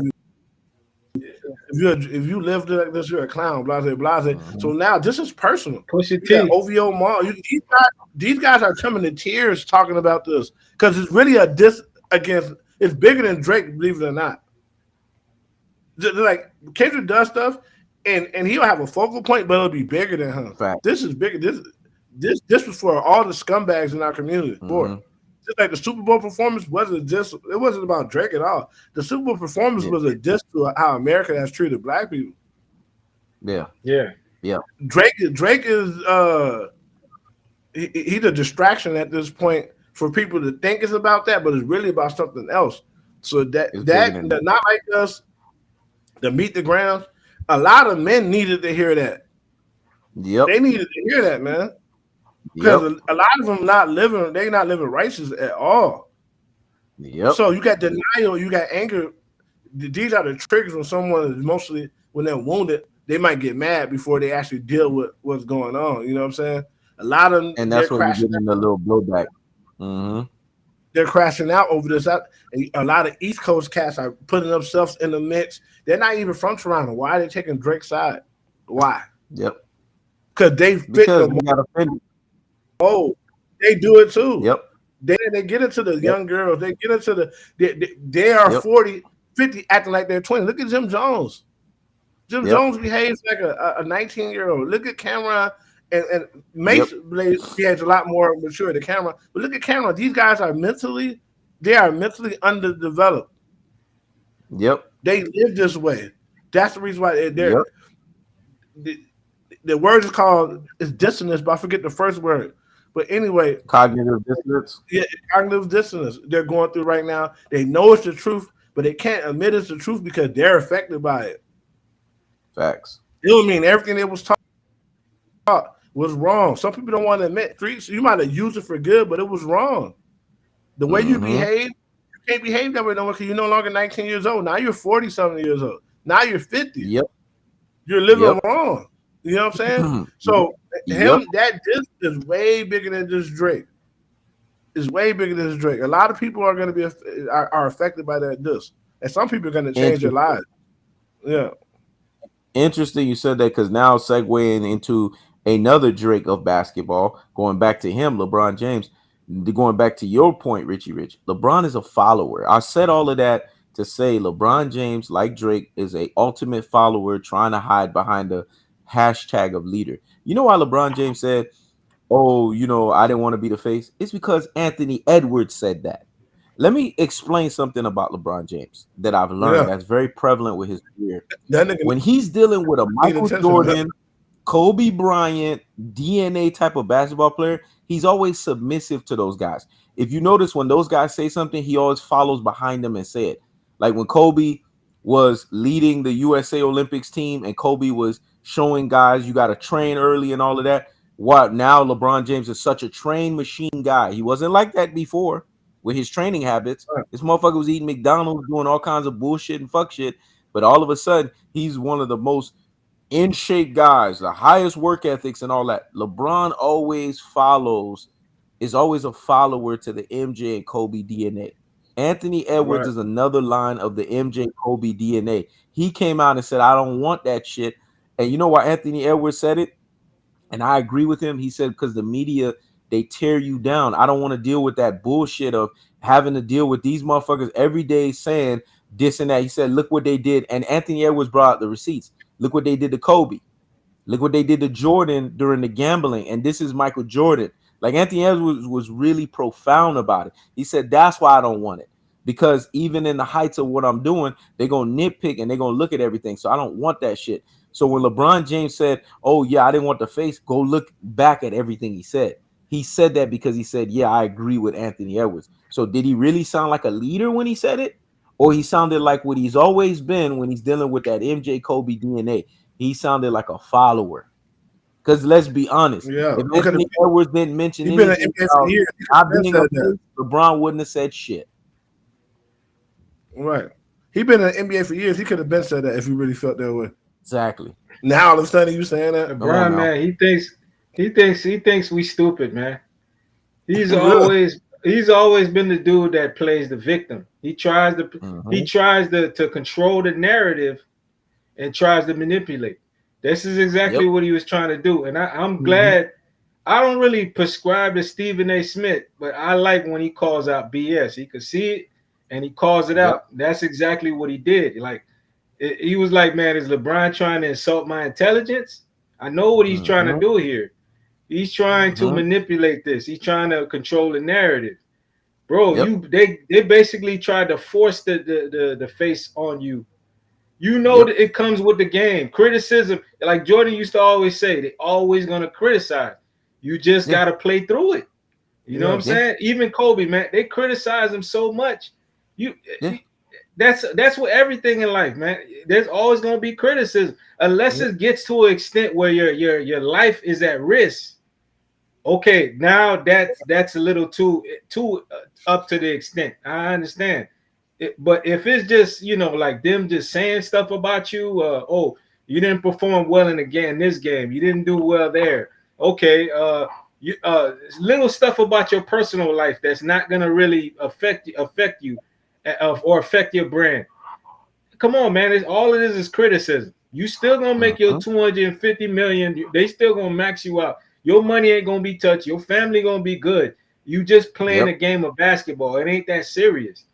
if you live like this, you're a clown. Blase. Mm-hmm. So now this is personal. Push your teeth. OVO Mall. These guys are coming to tears talking about this because it's really a diss against. It's bigger than Drake, believe it or not. Like, Kendrick does stuff, and he'll have a focal point, but it'll be bigger than him. Fact. This is bigger. This was for all the scumbags in our community. Mm-hmm. Just like the Super Bowl performance wasn't about Drake at all. The Super Bowl performance was a diss to how America has treated black people. Yeah. Drake is he's a distraction at this point for people to think it's about that, but it's really about something else. So not like us, the meet the grounds. A lot of men needed to hear that. Yep. They needed to hear that, man. Because a lot of them they're not living righteous at all. Yep. So you got denial, you got anger. These are the triggers when someone is mostly when they're wounded, they might get mad before they actually deal with what's going on. You know what I'm saying? A lot of them, and that's when you get in the little blowback. Mm-hmm. They're crashing out over this. A lot of East Coast cats are putting themselves in the mix. They're not even from Toronto. Why are they taking Drake's side? Why? Yep. Because they fit the oh, they do it too. Yep. They get into the young girls. They get into they are 40, 50 acting like they're 20. Look at Jim Jones. Jim Jones behaves like a 19-year-old. Look at Cameron and Mace behaves a lot more mature than Cameron. But look at Cameron. These guys are mentally underdeveloped. Yep. They live this way. That's the reason why they're the word is called is dissonance, but I forget the first word. But anyway, cognitive dissonance. Yeah, cognitive dissonance. They're going through right now. They know it's the truth, but they can't admit it's the truth because they're affected by it. Facts. It would mean everything that was taught was wrong. Some people don't want to admit. So you might have used it for good, but it was wrong. The way you behave, you can't behave that way no more because you're no longer 19 years old. Now you're 40-something years old. Now you're 50. Yep. You're living wrong. You know what I'm saying? So that disc is way bigger than just Drake. It's way bigger than just Drake. A lot of people are going to be are affected by that disc, and some people are going to change their lives. Yeah. Interesting you said that because now segueing into another Drake of basketball, going back to him, LeBron James, going back to your point, Richie Rich, LeBron is a follower. I said all of that to say LeBron James, like Drake, is a ultimate follower trying to hide behind the hashtag of leader. You know why LeBron James said, oh, I didn't want to be the face? It's because Anthony Edwards said that. Let me explain something about LeBron James that I've learned that's very prevalent with his career. When he's dealing with a Michael Jordan, Kobe Bryant, DNA type of basketball player, he's always submissive to those guys. If you notice, when those guys say something, he always follows behind them and say it. Like when Kobe was leading the USA Olympics team and Kobe was showing guys you got to train early and all of that. What now LeBron James is such a train machine guy. He wasn't like that before with his training habits. This motherfucker was eating McDonald's, doing all kinds of bullshit and fuck shit. But all of a sudden, he's one of the most in shape guys, the highest work ethics and all that. LeBron is always a follower to the MJ and Kobe DNA. Anthony Edwards is another line of the MJ Kobe DNA. He came out and said, I don't want that shit. And you know why Anthony Edwards said it? And I agree with him. He said, because the media, they tear you down. I don't want to deal with that bullshit of having to deal with these motherfuckers every day saying this and that. He said, look what they did. And Anthony Edwards brought out the receipts. Look what they did to Kobe. Look what they did to Jordan during the gambling. And this is Michael Jordan. Like Anthony Edwards was really profound about it. He said, that's why I don't want it. Because even in the heights of what I'm doing, they're going to nitpick and they're going to look at everything. So I don't want that shit. So when LeBron James said, oh, yeah, I didn't want the face, go look back at everything he said. He said that because he said, yeah, I agree with Anthony Edwards. So did he really sound like a leader when he said it? Or he sounded like what he's always been when he's dealing with that MJ Kobe DNA? He sounded like a follower. Because let's be honest, if Anthony Edwards didn't mention anything about being a face, LeBron wouldn't have said shit. Right. He's been in the NBA for years. He could have been said that if he really felt that way. Exactly. Now all of a sudden you saying that? LeBron, man, he thinks we stupid, man. He's always been the dude that plays the victim. He tries to control the narrative and tries to manipulate. This is exactly what he was trying to do. And I'm glad. I don't really prescribe to Stephen A. Smith, but I like when he calls out BS. He could see it and he calls it out. That's exactly what he did. Like he was like, man, is LeBron trying to insult my intelligence? I know what he's trying to do here. He's trying to manipulate this. He's trying to control the narrative. Bro, they basically tried to force the face on you. You know that it comes with the game. Criticism, like Jordan used to always say, they always gonna criticize. You just got to play through it. You know what I'm saying? Even Kobe, man, they criticize him so much. That's what everything in life, man. There's always gonna be criticism, unless it gets to an extent where your life is at risk. Okay, now that's a little too up to the extent. I understand, but if it's just like them just saying stuff about you, oh, you didn't perform well in this game, you didn't do well there. Okay, little stuff about your personal life that's not gonna really affect you or affect your brand. Come on, man. All it is criticism. You still gonna make your 250 million. They still gonna max you out. Your money ain't gonna be touched. Your family gonna be good. You just playing a game of basketball. It ain't that serious.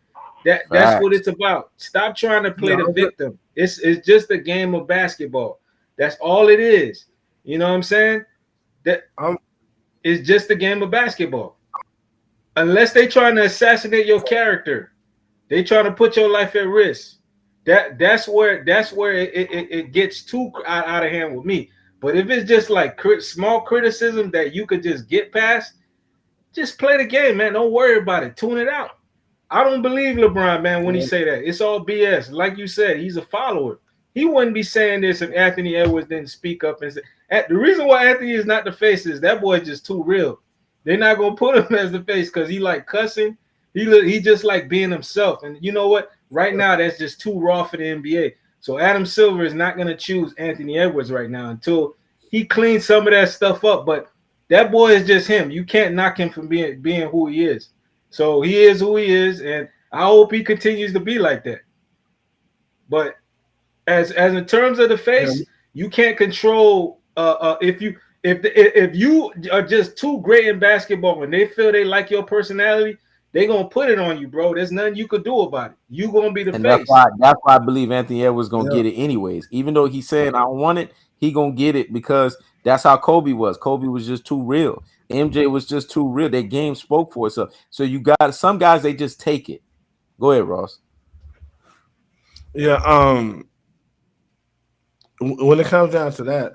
That's what it's about. Stop trying to play the victim. It's just a game of basketball. That's all it is. You know what I'm saying? It's just a game of basketball. Unless they trying to assassinate your character, they trying to put your life at risk. That's where it gets too out of hand with me. But if it's just like small criticism that you could just get past, just play the game, man. Don't worry about it. Tune it out. I don't believe LeBron, man, when he say that. It's all BS. Like you said, he's a follower. He wouldn't be saying this if Anthony Edwards didn't speak up and say. The reason why Anthony is not the face is that boy is just too real. They're not gonna put him as the face because he like cussing. He just like being himself. And you know what? Right now, that's just too raw for the NBA. So Adam Silver is not gonna choose Anthony Edwards right now until he cleans some of that stuff up. But that boy is just him. You can't knock him from being who he is. So he is who he is, and I hope he continues to be like that. But as in terms of the face, you can't control if you are just too great in basketball and they feel they like your personality, they're gonna put it on you, bro. There's nothing you could do about it. You gonna be the face. That's why I believe Anthony Edwards gonna get it anyways. Even though he said I don't want it, he gonna get it because that's how Kobe was. Kobe was just too real. MJ was just too real. Their game spoke for itself. So you got some guys, they just take it. Go ahead, Ross. Yeah. When it comes down to that,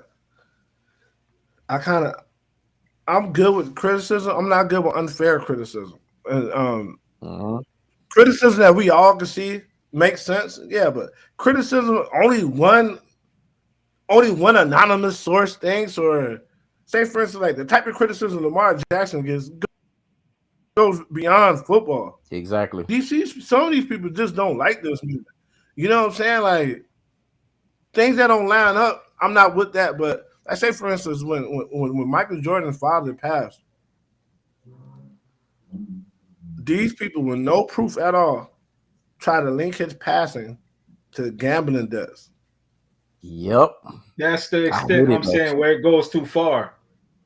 I'm good with criticism. I'm not good with unfair criticism. And criticism that we all can see makes sense. Yeah, but criticism only one anonymous source thinks, or say for instance, like the type of criticism Lamar Jackson gets goes beyond football. Exactly. Some of these people just don't like this music. You know what I'm saying? Like things that don't line up, I'm not with that. But I say, for instance, when Michael Jordan's father passed, these people with no proof at all try to link his passing to gambling debts. Yep. That's the extent I'm saying where it goes too far.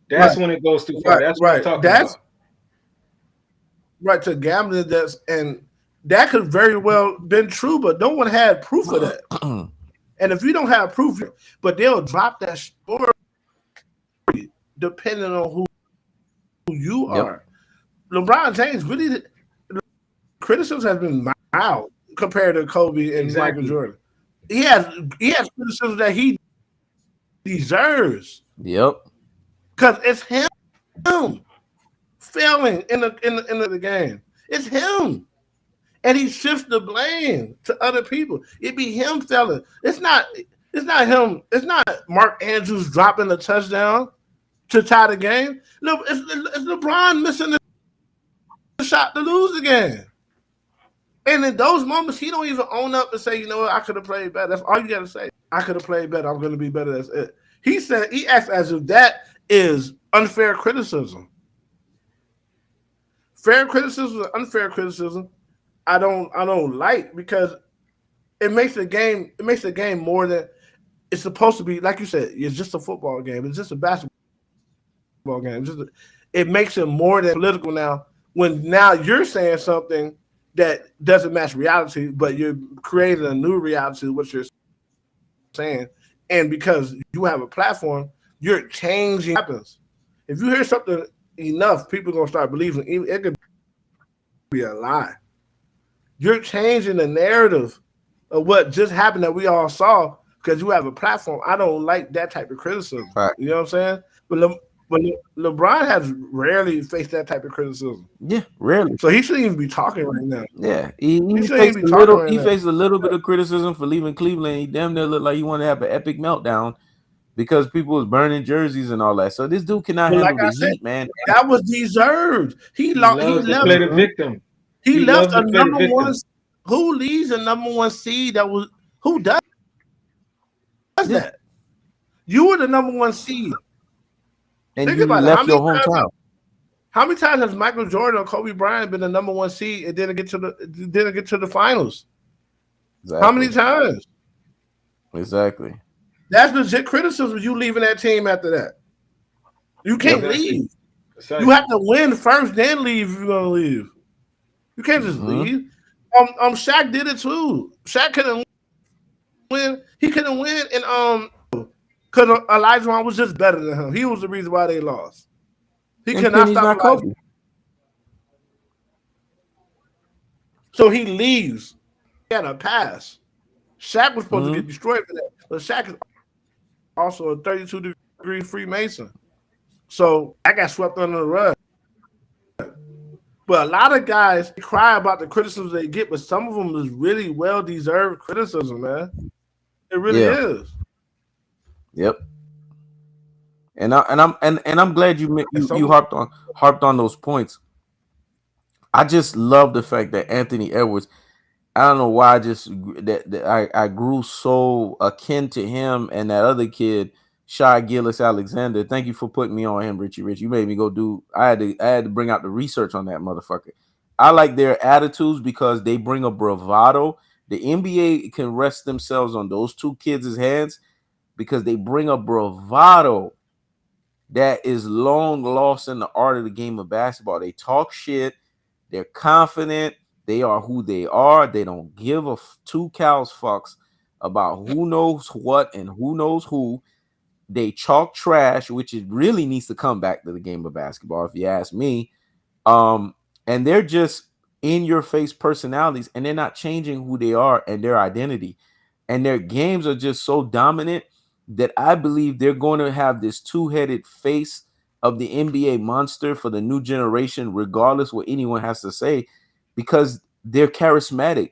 That's when it goes too far. That's what I'm talking about. Right, to gambling debts. And that could very well been true, but no one had proof of that. And if you don't have proof, but they'll drop that story depending on who you are. LeBron James really, criticism has been mild compared to Kobe and Michael Jordan. He has criticism that he deserves. Yep. Because it's him failing in the game. It's him. And he shifts the blame to other people. It be him failing. It's not him. It's not Mark Andrews dropping the touchdown to tie the game. No, it's LeBron missing the shot to lose the game. And in those moments, he don't even own up and say, you know what, I could have played better. That's all you got to say. I could have played better. I'm going to be better. That's it. He acts as if that is unfair criticism. Fair criticism, unfair criticism, I don't like, because it makes the game more than it's supposed to be. Like you said, it's just a football game. It's just a basketball game. It makes it more than political now. When now you're saying something that doesn't match reality, but you're creating a new reality of what you're saying. And because you have a platform, you're changing what happens. If you hear something enough, people are going to start believing. It could be a lie. You're changing the narrative of what just happened that we all saw because you have a platform. I don't like that type of criticism. Right. You know what I'm saying? But But LeBron has rarely faced that type of criticism. Yeah, rarely. So he shouldn't even be talking right now. Yeah, he shouldn't even be talking right now. He faced a little bit of criticism for leaving Cleveland. He damn near looked like he wanted to have an epic meltdown because people was burning jerseys and all that. So this dude cannot handle the heat, man. That was deserved. He loves left. To play the victim. He left a number one. Who leaves a number one seed? Who does that? You were the number one seed, and think you left your hometown. How many times has Michael Jordan or Kobe Bryant been the number one seed and didn't get to the finals? Exactly. How many times? Exactly. That's legit criticism. You leaving that team after that. You can't leave. You have to win first, then leave if you're gonna leave. You can't just leave. Shaq did it too. Shaq couldn't win. He couldn't win, and because Olajuwon was just better than him. He was the reason why they lost. He cannot stop Kobe. So he leaves. He had a pass. Shaq was supposed to get destroyed for that, but Shaq is also a 32-degree Freemason. So I got swept under the rug. But a lot of guys cry about the criticism they get, but some of them is really well-deserved criticism, man. It really is. Yep. And I'm glad you harped on those points. I just love the fact that Anthony Edwards, I don't know why I grew so akin to him and that other kid, SHAI-GILGEOUS. Thank you for putting me on him, Richie Rich. You made me go do. I had to bring out the research on that motherfucker. I like their attitudes because they bring a bravado. The NBA can rest themselves on those two kids' hands because they bring a bravado that is long lost in the art of the game of basketball. They talk shit. They're confident. They are who they are. They don't give a two cows fucks about who knows what and who knows who. They talk trash, which it really needs to come back to the game of basketball, if you ask me. And they're just in-your-face personalities, and they're not changing who they are and their identity. And their games are just so dominant that I believe they're going to have this two-headed face of the NBA monster for the new generation, regardless what anyone has to say, because they're charismatic.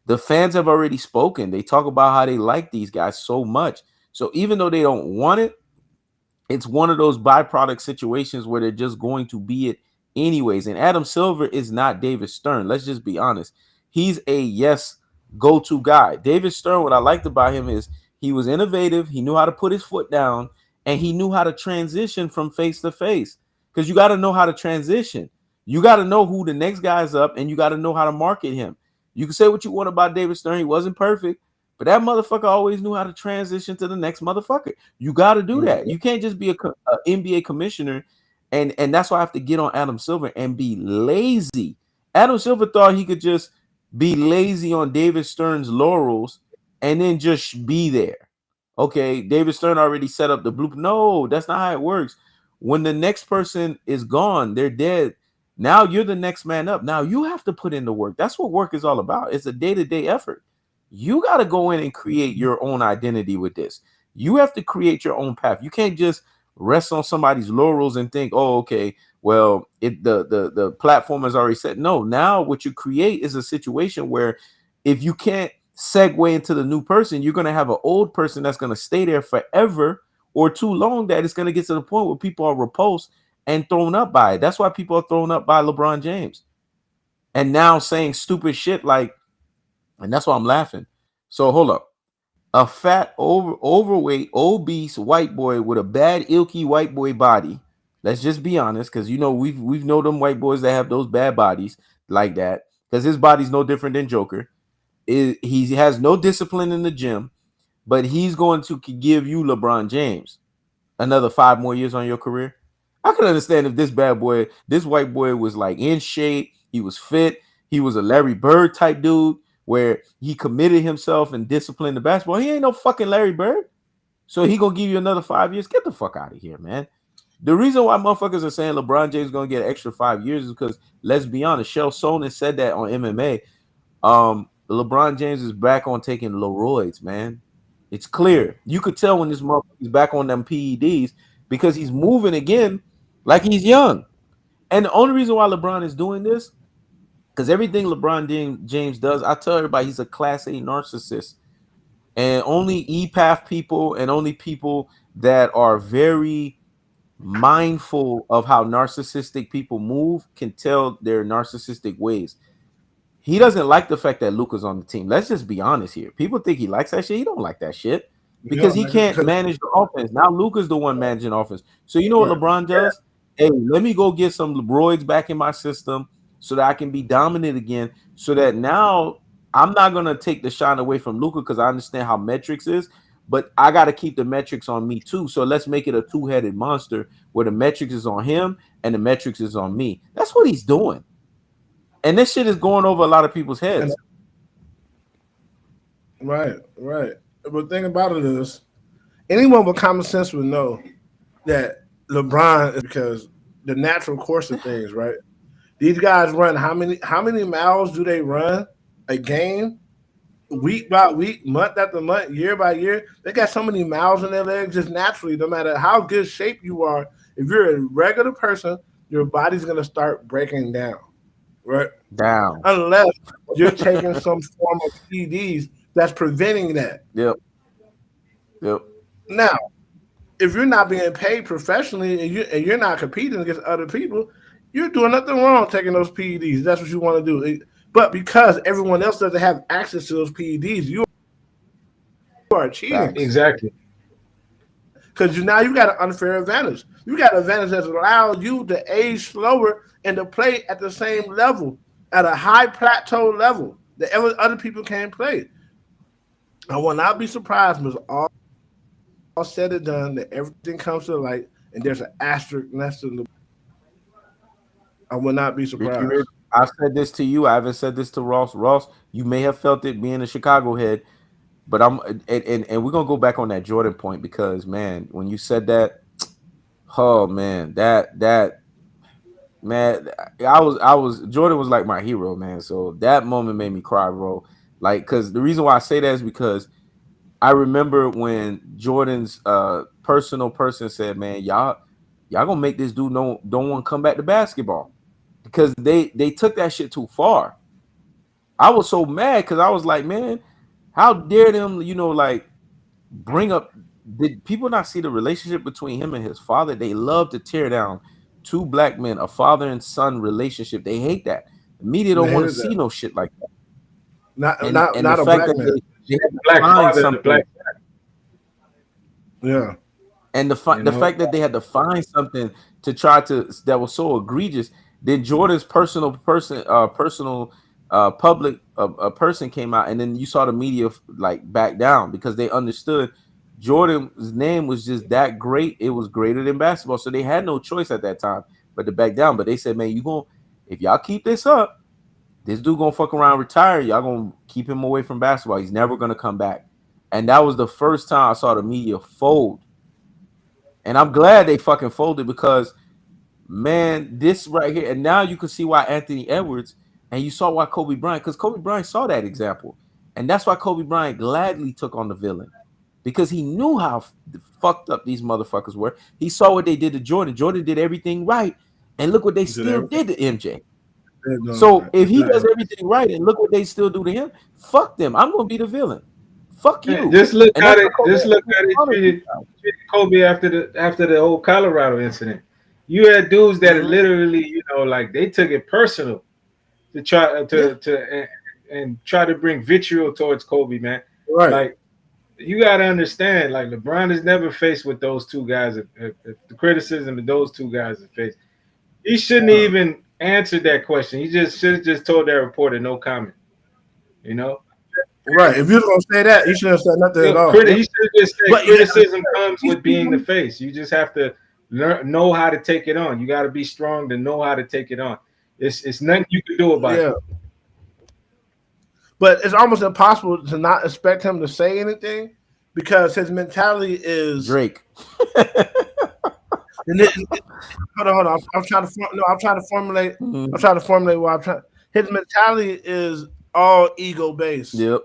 The fans have already spoken. They talk about how they like these guys so much. So even though they don't want it, it's one of those byproduct situations where they're just going to be it anyways. And Adam Silver is not David Stern. Let's just be honest. He's a go-to guy. David Stern, what I liked about him is he was innovative. He knew how to put his foot down, and he knew how to transition from face to face. Because you got to know how to transition. You got to know who the next guy's up, and you got to know how to market him. You can say what you want about David Stern. He wasn't perfect, but that motherfucker always knew how to transition to the next motherfucker. You got to do that. You can't just be a NBA commissioner, and that's why I have to get on Adam Silver and be lazy. Adam Silver thought he could just be lazy on David Stern's laurels and then just be there. Okay, David Stern already set up the blueprint. No, that's not how it works. When the next person is gone, they're dead. Now you're the next man up. Now you have to put in the work. That's what work is all about. It's a day-to-day effort. You got to go in and create your own identity with this. You have to create your own path. You can't just rest on somebody's laurels and think, oh, okay, well, the platform is already set. No, now what you create is a situation where if you can't segue into the new person, you're going to have an old person that's going to stay there forever or too long that it's going to get to the point where people are repulsed and thrown up by it. That's why people are thrown up by LeBron James. And now saying stupid shit like, and that's why I'm laughing. So hold up. A fat, overweight, obese white boy with a bad, ilky white boy body. Let's just be honest, because you know we've know them white boys that have those bad bodies like that, because his body's no different than Joker. He has no discipline in the gym, but he's going to give you LeBron James another 5 more years on your career. I could understand if this white boy was like in shape, he was fit, he was a Larry Bird type dude where he committed himself and disciplined the basketball. He ain't no fucking Larry Bird. So he gonna give you another 5 years. Get the fuck out of here, man. The reason why motherfuckers are saying LeBron James is gonna get an extra 5 years is because, let's be honest, Chael Sonnen said that on MMA. LeBron James is back on taking steroids, man. It's clear. You could tell when this motherfucker is back on them PEDs because he's moving again like he's young. And the only reason why LeBron is doing this, because everything LeBron James does, I tell everybody he's a class A narcissist. And only ePath people and only people that are very mindful of how narcissistic people move can tell their narcissistic ways. He doesn't like the fact that Luka's on the team. Let's just be honest here. People think he likes that shit. He don't like that shit because he can't manage the offense. Now Luka's the one managing offense. So you know what LeBron does? Hey, let me go get some LeBroids back in my system so that I can be dominant again. So that now I'm not gonna take the shine away from Luka because I understand how metrics is, but I got to keep the metrics on me too. So let's make it a two-headed monster where the metrics is on him and the metrics is on me. That's what he's doing. And this shit is going over a lot of people's heads. Right. But the thing about it is, anyone with common sense would know that LeBron is because the natural course of things, right? These guys run how many miles do they run a game? Week by week, month after month, year by year. They got so many miles in their legs just naturally, no matter how good shape you are. If you're a regular person, your body's going to start breaking down. Right down, unless you're taking some form of PEDs that's preventing that. Yep. Now, if you're not being paid professionally and you're not competing against other people, you're doing nothing wrong taking those PEDs. That's what you want to do. But because everyone else doesn't have access to those PEDs, you are cheating. Exactly. Because now you got an unfair advantage. You got an advantage that allows you to age slower and to play at the same level, at a high plateau level that other people can't play. I will not be surprised when it's all said and done that everything comes to light and there's an asterisk next to the. I will not be surprised. I've said this to you. I haven't said this to Ross. Ross, you may have felt it being a Chicago head. But and we're gonna go back on that Jordan point because man, when you said that, oh man, that man, I was Jordan was like my hero, man. So that moment made me cry, bro. Like, because the reason why I say that is because I remember when Jordan's personal person said, man, y'all gonna make this dude don't want to come back to basketball because they took that shit too far. I was so mad because I was like, man, how dare them, like bring up, did people not see the relationship between him and his father? They love to tear down two black men, a father and son relationship. They hate that. The media don't want to see no shit like that. Not a black man. They had to black find something. Black. Yeah. And the fact that they had to find something to try to that was so egregious. Then Jordan's personal public person came out, and then you saw the media like back down because they understood Jordan's name was just that great. It was greater than basketball, so they had no choice at that time but to back down. But they said, man, if y'all keep this up, this dude gonna fuck around, retire. Y'all gonna keep him away from basketball. He's never gonna come back. And that was the first time I saw the media fold. And I'm glad they fucking folded because, man, this right here, and now you can see why Anthony Edwards. And you saw why Kobe Bryant, because Kobe Bryant saw that example. And that's why Kobe Bryant gladly took on the villain. Because he knew how fucked up these motherfuckers were. He saw what they did to Jordan. Jordan did everything right. And look what they still did to MJ. So if he does everything right and look what they still do to him, fuck them. I'm going to be the villain. Fuck you. Just look at it. Just look at it. Treated Kobe after the whole Colorado incident. You had dudes that literally, like they took it personal. To try and try to bring vitriol towards Kobe, man. Right. Like you got to understand, like LeBron is never faced with those two guys. If the criticism that those two guys have faced, he shouldn't even answer that question. He should have just told that reporter no comment. Right. If you're gonna say that, he shouldn't have said nothing at all. He should have just said criticism comes with being the face. You just have to know how to take it on. You got to be strong to know how to take it on. It's nothing you can do about it. But it's almost impossible to not expect him to say anything because his mentality is Drake. Hold on. I'm trying to formulate. Mm-hmm. I'm trying to formulate what I'm trying. His mentality is all ego based. Yep.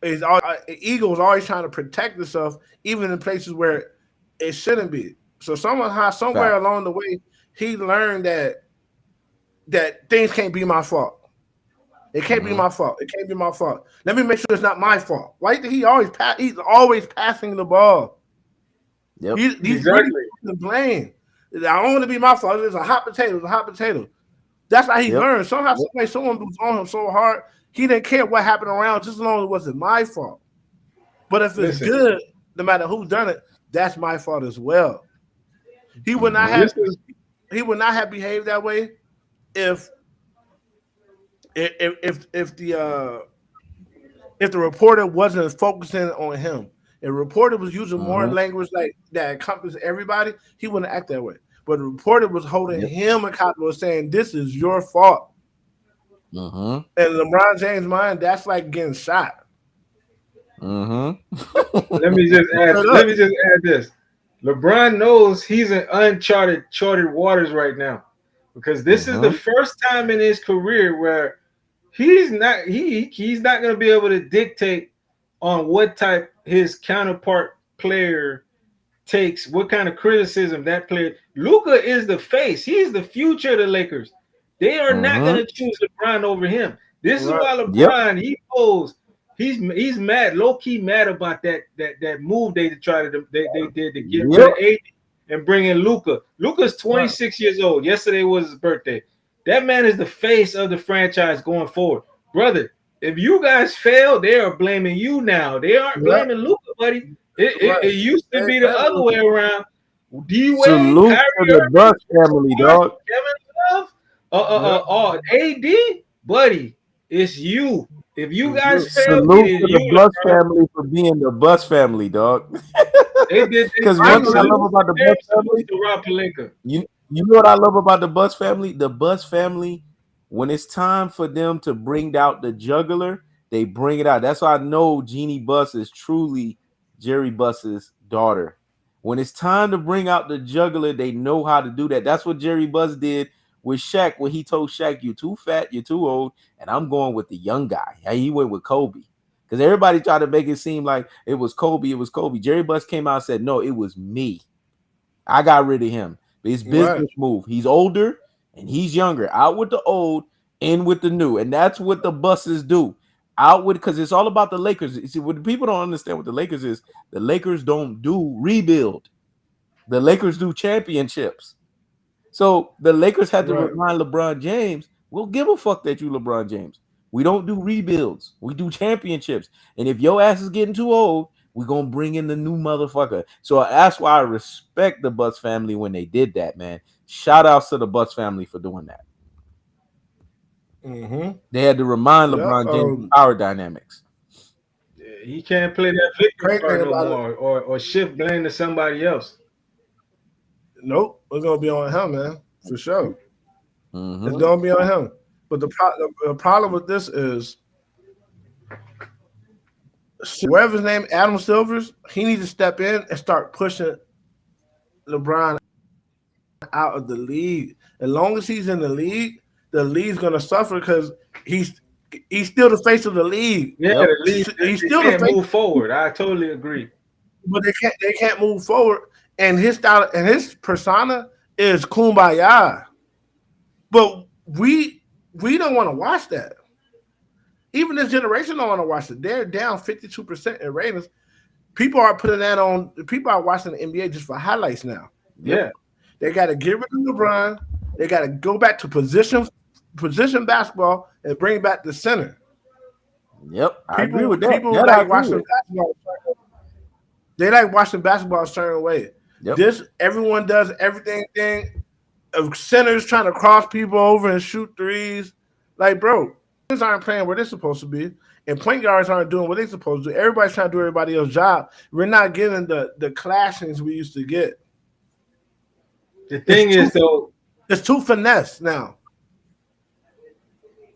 Ego is always trying to protect itself, even in places where it shouldn't be. So somewhere along the way, he learned that things can't be my fault. It can't be my fault. It can't be my fault. Let me make sure it's not my fault. Why do you think he's always passing the ball? Yep. He's really the blame. I don't want to be my fault. It's a hot potato. It's a hot potato. That's how he learned. Somehow, someone was on him so hard, he didn't care what happened around, just as long as it wasn't my fault. But if it's good, no matter who done it, that's my fault as well. He would not have. He would not have behaved that way if the reporter wasn't focusing on him. If the reporter was using more language like that encompassed everybody, he wouldn't act that way. But the reporter was holding him accountable, saying, "This is your fault." And in LeBron James' mind, that's like getting shot. Let me just add this. LeBron knows he's in uncharted waters right now, because this is the first time in his career where he's not going to be able to dictate on what type his counterpart player takes, what kind of criticism that player. Luka is the face. He's the future of the Lakers. They are not going to choose LeBron over him. This is why LeBron, he knows he's mad, low-key mad about that move they did to get rid of AD and bring in Luka. Luka's 26 years old. Yesterday was his birthday. That man is the face of the franchise going forward. Brother, if you guys fail, they are blaming you now. They aren't blaming Luka, buddy. It used to be the other way around. D-Wade, salute to the Buss family, dog. Kevin Love, AD, buddy, it's you. If you guys fail, salute to the Buss family for being the Buss family, dog. Because one thing I love about the Buss family, you know what I love about the Buss family? The Buss family, when it's time for them to bring out the juggler, they bring it out. That's why I know Jeannie Buss is truly Jerry Buss's daughter. When it's time to bring out the juggler, they know how to do that. That's what Jerry Buss did with Shaq when he told Shaq, "You're too fat, you're too old, and I'm going with the young guy." He went with Kobe. Because everybody tried to make it seem like it was Kobe. Jerry Buss came out and said, "No, it was me. I got rid of him." But it's business move. He's older and he's younger. Out with the old, in with the new. And that's what the Busses do. Out with, because it's all about the Lakers. You see, what people don't understand what the Lakers is, the Lakers don't do rebuild. The Lakers do championships. So the Lakers had to remind LeBron James, we'll give a fuck that you LeBron James. We don't do rebuilds. We do championships. And if your ass is getting too old, we're going to bring in the new motherfucker. So that's why I respect the Buss family when they did that, man. Shout outs to the Buss family for doing that. They had to remind LeBron James power dynamics. He can't play that victim card no more or shift blame to somebody else. Nope. It's going to be on him, man, for sure. It's going to be on him. But the problem with this is, whatever his name, Adam Silvers, he needs to step in and start pushing LeBron out of the league. As long as he's in the league's going to suffer because he's still the face of the league. Yeah, the league, he's still the face. Move forward. I totally agree. But they can't move forward, and his style and his persona is kumbaya. But we don't want to watch that. Even this generation don't want to watch it. They're down 52% in ratings. People are putting that on. People are watching the NBA just for highlights now. Yeah. They got to get rid of LeBron. They got to go back to position basketball and bring back the center. Yep. I agree with that. People like watching basketball. They like watching basketball a certain way. Yep. Everyone does everything of centers trying to cross people over and shoot threes. Like, bro, centers aren't playing where they're supposed to be, and point guards aren't doing what they're supposed to do. Everybody's trying to do everybody else's job. We're not getting the clashings we used to get. The thing is, though, it's too finesse now.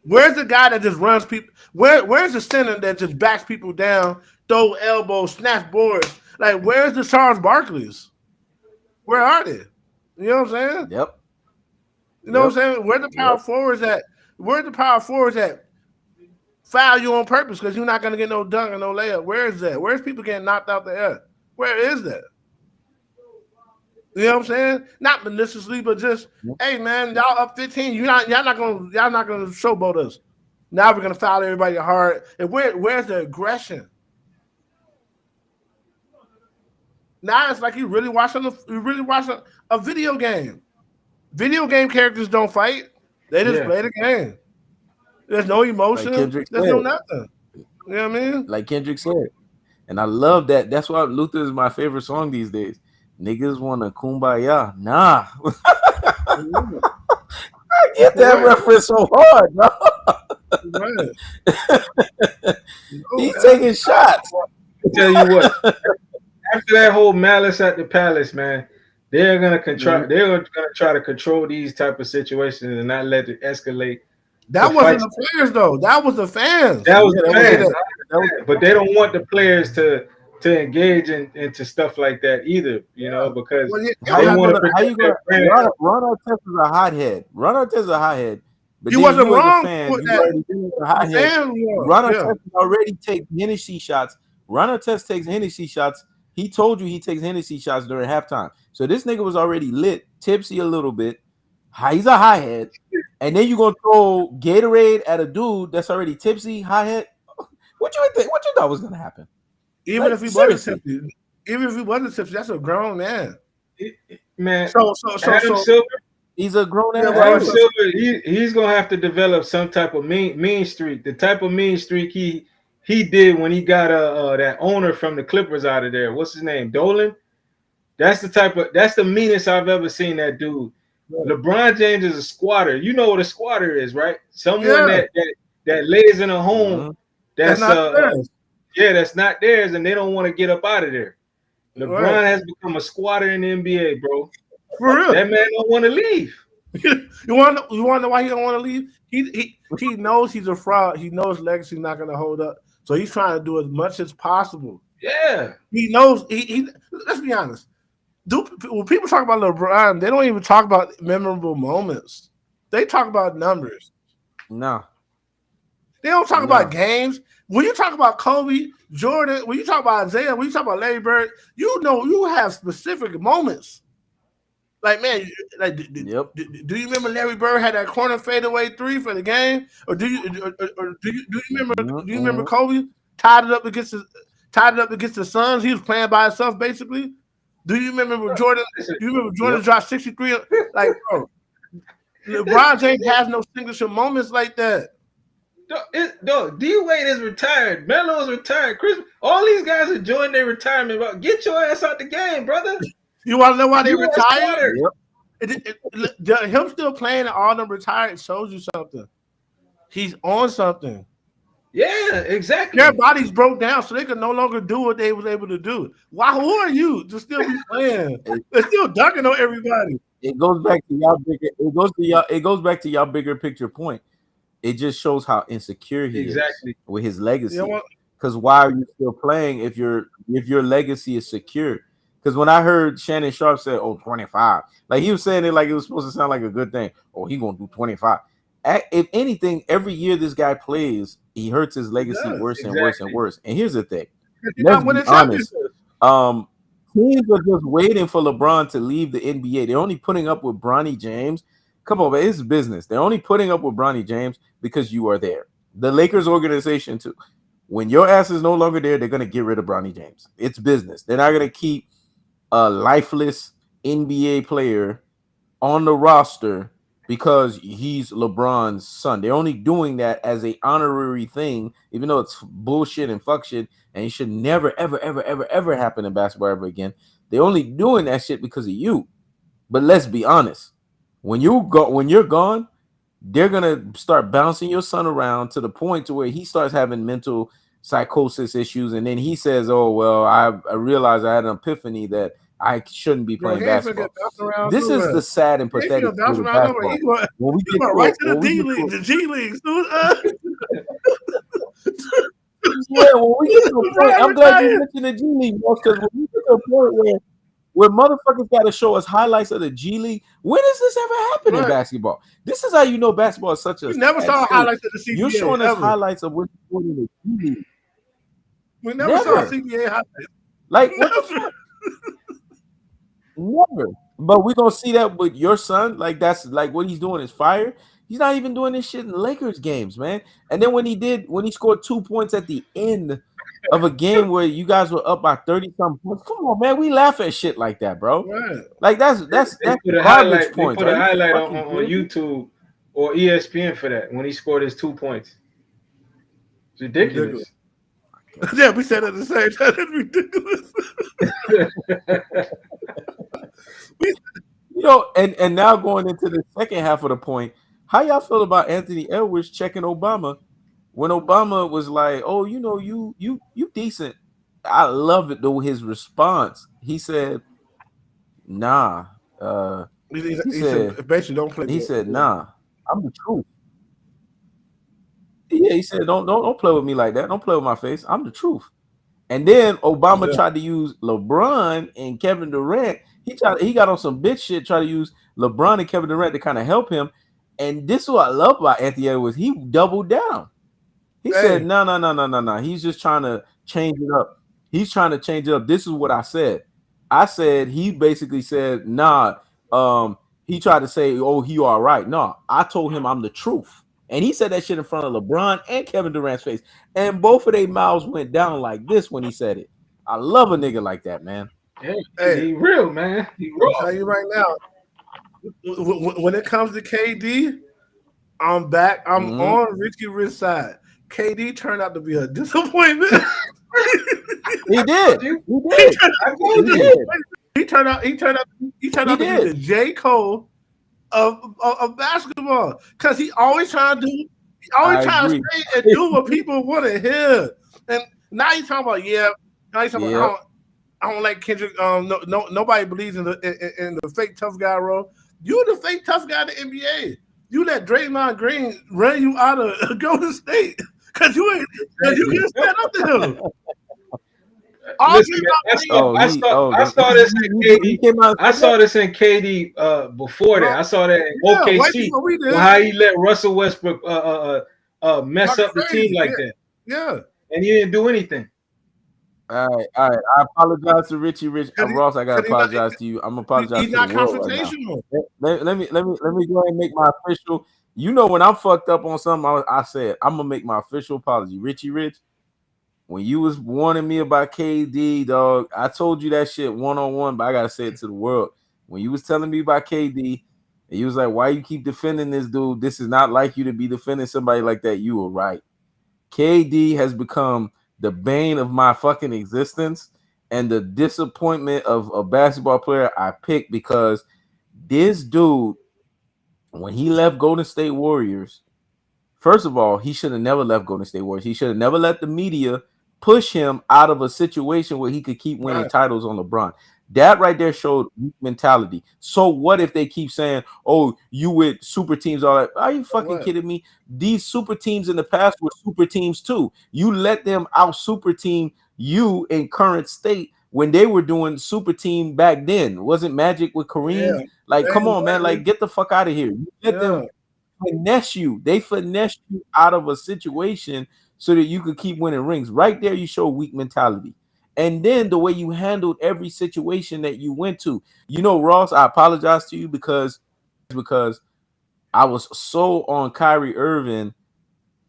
Where's the guy that just runs people? Where's the center that just backs people down, throw elbows, snatch boards? Like, where's the Charles Barkleys? Where are they? You know what I'm saying? Yep. You know what I'm saying? Where the power forwards at? Where the power forwards at? Foul you on purpose because you're not going to get no dunk or no layup. Where is that? Where's people getting knocked out the air? Where is that? You know what I'm saying? Not maliciously, but just, hey man, y'all up 15. Y'all not gonna showboat us. Now we're gonna foul everybody hard. And where's the aggression? Now it's like you really watching a video game. Video game characters don't fight. They just play the game. There's no emotion. There's no nothing. You know what I mean? Like Kendrick said. And I love that. That's why Luther is my favorite song these days. Niggas want to kumbaya. Nah. I get that reference so hard, bro. He's taking shots. I'll tell you what. After that whole malice at the palace, man, they're gonna control. They're gonna try to control these type of situations and not let it escalate. That wasn't the players, though. That was the fans. That was the fans. But they don't want the players to engage into stuff like that either, you know, because how you gonna Ron Artest is a hothead. Ron Artest is a hothead. But he wasn't wrong. Ron Artest already takes Hennessy shots. Ron Artest takes Hennessy shots. He told you he takes Hennessy shots during halftime. So this nigga was already lit, tipsy a little bit. He's a hothead. And then you're going to throw Gatorade at a dude that's already tipsy, hothead. What you think? What you thought was going to happen? Even if he wasn't tipsy, that's a grown man. Man, so Silver, he's a grown man. Adam Silver, he's going to have to develop some type of mean streak. The type of mean streak he did when he got that owner from the Clippers out of there. What's his name? Dolan. That's the meanest I've ever seen that dude. LeBron James is a squatter. You know what a squatter is, right? Someone that lays in a home that's not theirs, and they don't want to get up out of there. LeBron has become a squatter in the NBA, bro. For real, that man don't want to leave. You want to know why he don't want to leave? He knows he's a fraud. He knows legacy's not going to hold up, so he's trying to do as much as possible. Yeah, he knows. He let's be honest. When people talk about LeBron, they don't even talk about memorable moments. They talk about numbers. No. They don't talk about games. When you talk about Kobe, Jordan, when you talk about Isaiah, when you talk about Larry Bird, you know you have specific moments. Like, man, do you remember Larry Bird had that corner fadeaway 3 for the game? Or do you remember Kobe tied it up against the Suns? He was playing by himself basically. Do you remember Jordan? Do you remember Jordan dropped 63? Like, bro, LeBron James has no signature moments like that. D-Wade is retired. Melo is retired. Chris, all these guys enjoying their retirement. Bro. Get your ass out the game, brother. You want to know why they retired? Him still playing and all them retired shows you something. He's on something. Yeah, exactly. Their bodies broke down, so they could no longer do what they was able to do. Why? Who are you to still be playing? They're still dunking on everybody. It goes back to y'all bigger. It goes back to y'all bigger picture point. It just shows how insecure he is with his legacy. Because why are you still playing if your legacy is secure? Because when I heard Shannon Sharp say, 25, like he was saying it like it was supposed to sound like a good thing. Oh, he gonna do 25. If anything, every year this guy plays, he hurts his legacy worse and worse and worse. And here's the thing. Let's be honest. Teams are just waiting for LeBron to leave the NBA. They're only putting up with Bronny James. Come on, man, it's business. They're only putting up with Bronny James because you are there. The Lakers organization, too. When your ass is no longer there, they're going to get rid of Bronny James. It's business. They're not going to keep a lifeless NBA player on the roster because he's LeBron's son. They're only doing that as an honorary thing, even though it's bullshit and fuck shit, and it should never, ever, ever, ever, ever happen in basketball ever again. They're only doing that shit because of you. But let's be honest. When you're gone, they're gonna start bouncing your son around to the point to where he starts having mental psychosis issues, and then he says, "Oh well, I realized I had an epiphany that I shouldn't be playing basketball." This is the sad and pathetic thing of basketball. When we get right to the D League, the G League. Yeah, when we get to a point, I'm glad you mentioned the G League, because when we get to a point where motherfuckers got to show us highlights of the G League. When does this ever happen in basketball? This is how you know basketball is such a. We never saw highlights of the CBA. You're showing us highlights of what's going in the G League. We never saw CBA highlights. Like what the fuck? Never. But we're gonna see that with your son. Like that's like what he's doing is fire. He's not even doing this shit in Lakers games, man. And then when he scored 2 points at the end of a game where you guys were up by 30 something points. Come on, man. We laugh at shit like that, bro. Right. Like that's They put a garbage highlight. points. They put a highlight on kidding me? YouTube or ESPN for that when he scored his 2 points. It's ridiculous. Yeah, we said at the same time. That's ridiculous. You know, and now going into the second half of the point, how y'all feel about Anthony Edwards checking Obama when Obama was like, "Oh, you know, you decent." I love it though. His response, he said, "Nah." He said, basically, don't play. He said, "Nah, I'm the truth." Yeah, he said, "Don't play with me like that. Don't play with my face. I'm the truth." And then Obama tried to use LeBron and Kevin Durant. He got on some bitch shit, try to use LeBron and Kevin Durant to kind of help him. And this is what I love about Anthony Edwards. He doubled down. He said, no. He's just trying to change it up. He's trying to change it up. This is what I said. He basically said, nah. He tried to say, oh, he all right. No, I told him I'm the truth. And he said that shit in front of LeBron and Kevin Durant's face. And both of their mouths went down like this when he said it. I love a nigga like that, man. Hey, he real, man. He real. I'll tell you right now, when it comes to KD, I'm back. I'm on Richie Rich's side. KD turned out to be a disappointment. He did. He turned out to be the J. Cole of basketball, because he always trying to stay and do what people want to hear. And now he's talking about I don't like Kendrick. Nobody believes in the fake tough guy role. You the fake tough guy in the NBA. You let Draymond Green run you out of Golden State because you can stand up to him. I saw this in KD before that. I saw that in OKC. How he let Russell Westbrook mess up the team like that. Yeah, and he didn't do anything. All right. I apologize to Richie Rich. Ross, I gotta apologize to you. I'm gonna apologize to the world right now. Let me go ahead and make my official. You know, when I'm fucked up on something, I said I'm gonna make my official apology. Richie Rich, when you was warning me about KD, dog, I told you that shit one-on-one, but I gotta say it to the world. When you was telling me about KD, and you was like, why you keep defending this dude? This is not like you to be defending somebody like that. You were right. KD has become the bane of my fucking existence and the disappointment of a basketball player I picked, because this dude, when he left Golden State Warriors, first of all, he should have never left Golden State Warriors. He should have never let the media push him out of a situation where he could keep winning titles on LeBron. That right there showed weak mentality. So what if they keep saying, oh, you with super teams, all that? Are you fucking kidding me? These super teams in the past were super teams too. You let them out super team you in current state when they were doing super team back then. Wasn't Magic with Kareem? Yeah. Like, come on, man. Like, get the fuck out of here. You let them finesse you. They finesse you out of a situation so that you could keep winning rings. Right there, you show weak mentality. And then the way you handled every situation that you went to. You know, Ross, I apologize to you because I was so on Kyrie Irving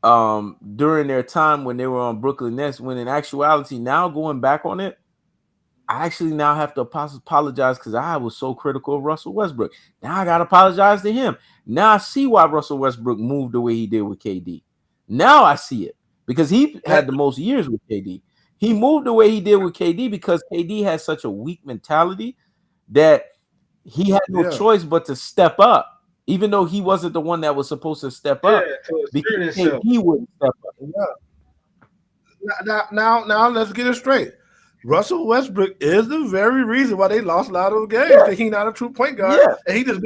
during their time when they were on Brooklyn Nets, when in actuality, now going back on it, I actually now have to apologize because I was so critical of Russell Westbrook. Now I got to apologize to him. Now I see why Russell Westbrook moved the way he did with KD. Now I see it because he had the most years with KD. He moved the way he did with KD because KD had such a weak mentality that he had no choice but to step up, even though he wasn't the one that was supposed to step up. Because KD wouldn't step up. Yeah. Now let's get it straight. Russell Westbrook is the very reason why they lost a lot of games. Yeah. He's not a true point guard, and he just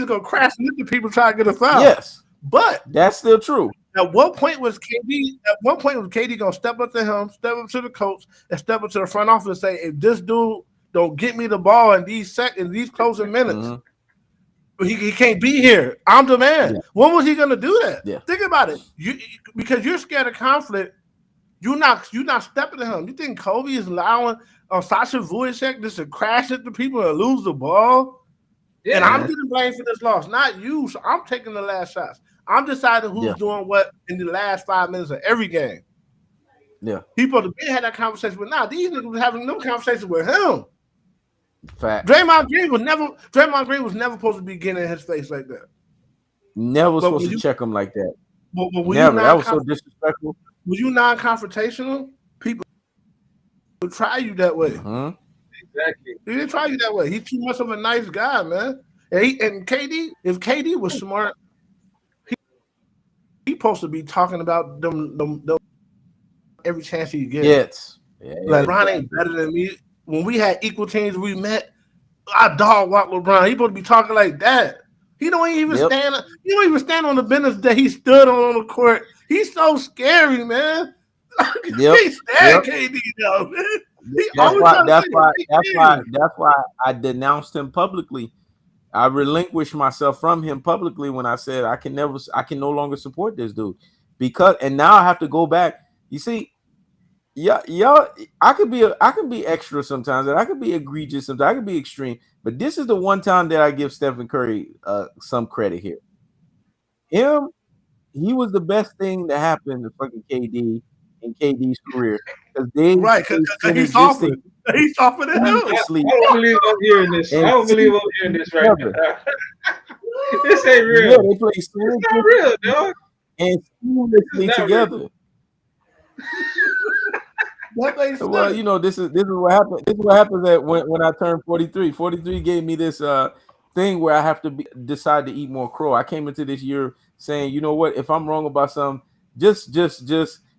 gonna crash into people trying to get a foul. Yes, but that's still true. At what point was KD gonna step up to him, step up to the coach, and step up to the front office and say, if this dude don't get me the ball in these closing minutes, he can't be here. I'm the man. Yeah. When was he gonna do that? Yeah. Think about it. Because you're scared of conflict. You're not stepping to him. You think Kobe is allowing Sasha Vujacic just to crash into people and lose the ball? Yeah. And I'm getting blamed for this loss, not you. So I'm taking the last shots. I'm deciding who's doing what in the last 5 minutes of every game. Yeah. People have had that conversation, but now these niggas was having no conversation with him. Fact. Draymond Green was never supposed to be getting in his face like that. Never supposed to check him like that. But never. That was so disrespectful. Was you non-confrontational? People will try you that way. Mm-hmm. Exactly. He didn't try you that way. He's too much of a nice guy, man. And KD, if KD was smart, he supposed to be talking about them every chance he gets. Yes. Like LeBron ain't better than me. When we had equal teams, we met. I dog walk LeBron. He supposed to be talking like that. He don't even stand. He don't even stand on the business that he stood on the court. He's so scary, man. He stand KD though, man. That's why I denounced him publicly. I relinquished myself from him publicly when I said I can no longer support this dude and now I have to go back. You see, y'all, I can be extra sometimes, and I can be egregious sometimes. I can be extreme, but this is the one time that I give Stephen Curry some credit here. He was the best thing that happened to fucking KD in KD's career because he's softer. He's softer than him. I don't believe I'm hearing this. I don't believe I'm hearing this right now. This ain't real. Yeah, they play it's not real, dog. And seamlessly together. Well, you know, this is what happened. This is what happens when I turned 43. 43 gave me this thing where I have to decide to eat more crow. I came into this year saying, you know what, if I'm wrong about something, just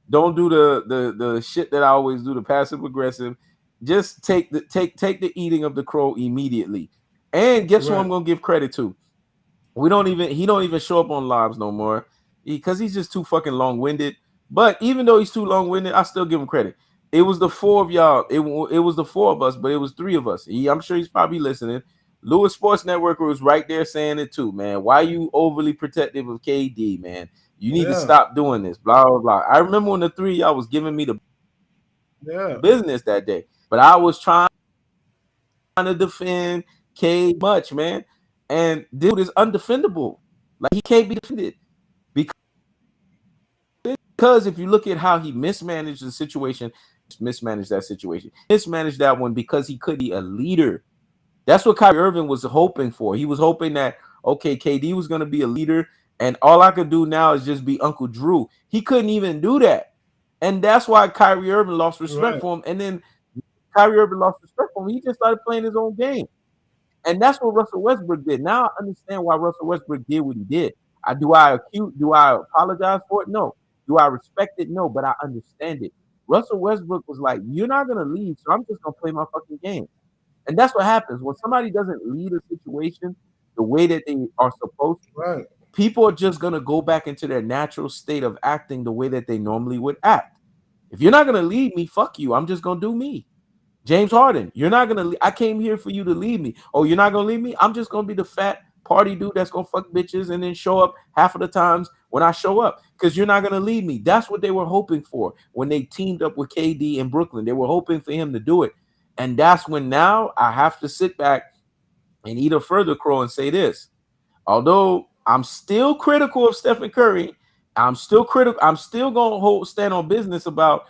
don't do the shit that I always do, the passive aggressive. Just take the eating of the crow immediately. And guess who I'm gonna give credit to? He don't even show up on lives no more because he's just too fucking long-winded. But even though he's too long-winded, I still give him credit. It was the four of y'all. It was the four of us, but it was three of us. I'm sure he's probably listening. Lewis Sports Network was right there saying it too, man. Why you overly protective of KD, man? You need to stop doing this, blah, blah, blah. I remember when the three of y'all was giving me the business that day, but I was trying to defend K much, man. And dude is undefendable. Like, he can't be defended. Because if you look at how he mismanaged the situation, mismanaged that one because he could be a leader. That's what Kyrie Irving was hoping for. He was hoping that, okay, KD was going to be a leader, and all I could do now is just be Uncle Drew. He couldn't even do that. And that's why Kyrie Irving lost respect for him. And then Kyrie Irving lost respect for him. He just started playing his own game. And that's what Russell Westbrook did. Now I understand why Russell Westbrook did what he did. Do I apologize for it? No. Do I respect it? No, but I understand it. Russell Westbrook was like, you're not going to lead, so I'm just going to play my fucking game. And that's what happens. When somebody doesn't lead a situation the way that they are supposed to, people are just going to go back into their natural state of acting the way that they normally would act. If you're not going to lead me, fuck you. I'm just going to do me. James Harden, you're not going to – I came here for you to lead me. Oh, you're not going to lead me? I'm just going to be the fat party dude that's going to fuck bitches and then show up half of the times when I show up because you're not going to lead me. That's what they were hoping for when they teamed up with KD in Brooklyn. They were hoping for him to do it. And that's when now I have to sit back and eat a further crow and say this. Although I'm still critical of Stephen Curry, I'm still going to stand on business about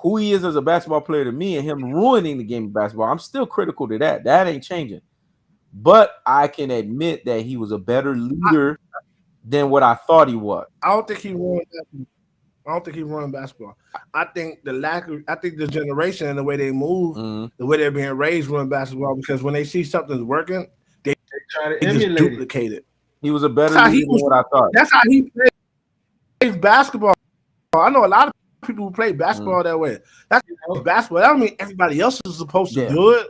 who he is as a basketball player to me and him ruining the game of basketball. I'm still critical to that. That ain't changing. But I can admit that he was a better leader than what I thought he was. I don't think he ruined basketball. I think the generation and the way they move, the way they're being raised ruined basketball because when they see something's working, they try to just duplicate it. He was a better leader than what I thought. That's how he plays basketball. I know a lot of people who play basketball that way. That's basketball. That don't mean everybody else is supposed to do it.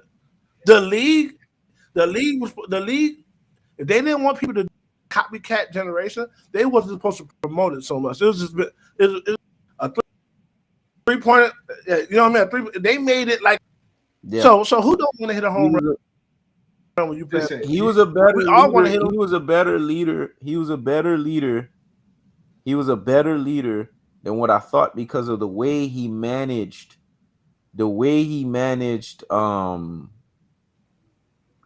The league, if they didn't want people to copycat generation, they wasn't supposed to promote it so much. It was just a three-pointer. You know what I mean? They made it like so who don't want to hit a home run when you play? He was a better. We all want to hit. He was a better leader. He was a better leader than what I thought because of the way he managed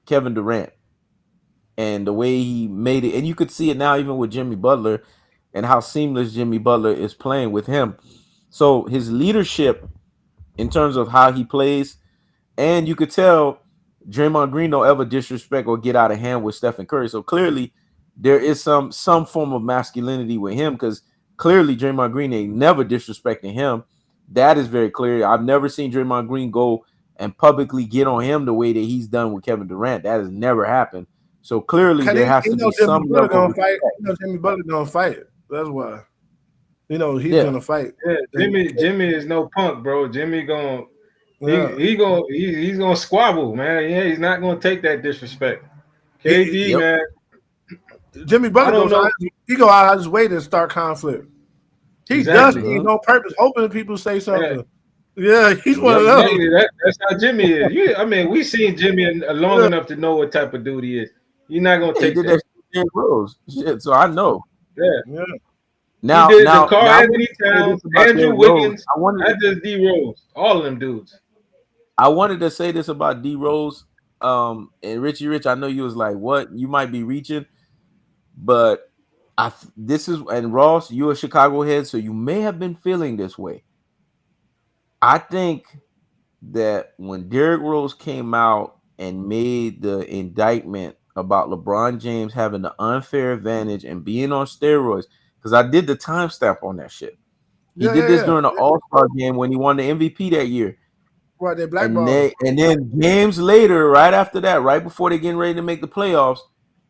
Kevin Durant and the way he made it. And you could see it now even with Jimmy Butler and how seamless Jimmy Butler is playing with him. So his leadership in terms of how he plays, and you could tell Draymond Green don't ever disrespect or get out of hand with Stephen Curry. So clearly there is some form of masculinity with him, because clearly Draymond Green ain't never disrespecting him. That is very clear. I've never seen Draymond Green go and publicly get on him the way that he's done with Kevin Durant. That has never happened. So clearly there has to be some level of fight. Jimmy Butler gonna fight. That's why. He's gonna fight. Yeah, Jimmy is no punk, bro. Jimmy gonna he's gonna squabble, man. Yeah, he's not gonna take that disrespect. KD, man. Jimmy Butler go out of his way to start conflict. He does things on purpose, hoping people say something. Yeah, he's one of those. That's how Jimmy is. I mean, we've seen Jimmy long enough to know what type of dude he is. You're not gonna take that. Shit, Rose. Shit, so I know. Yeah. Now, he did the Carl Anthony Towns, Andrew Wiggins, not just D Rose, all of them dudes. I wanted to say this about D Rose, and Richie Rich. I know you was like, "What? You might be reaching," but and Ross, you're a Chicago head, so you may have been feeling this way. I think that when Derrick Rose came out and made the indictment about LeBron James having the unfair advantage and being on steroids, because I did the timestamp on that shit. He did this during the All-Star game when he won the MVP that year. Right, they blackballed. And then games later, right after that, right before they're getting ready to make the playoffs,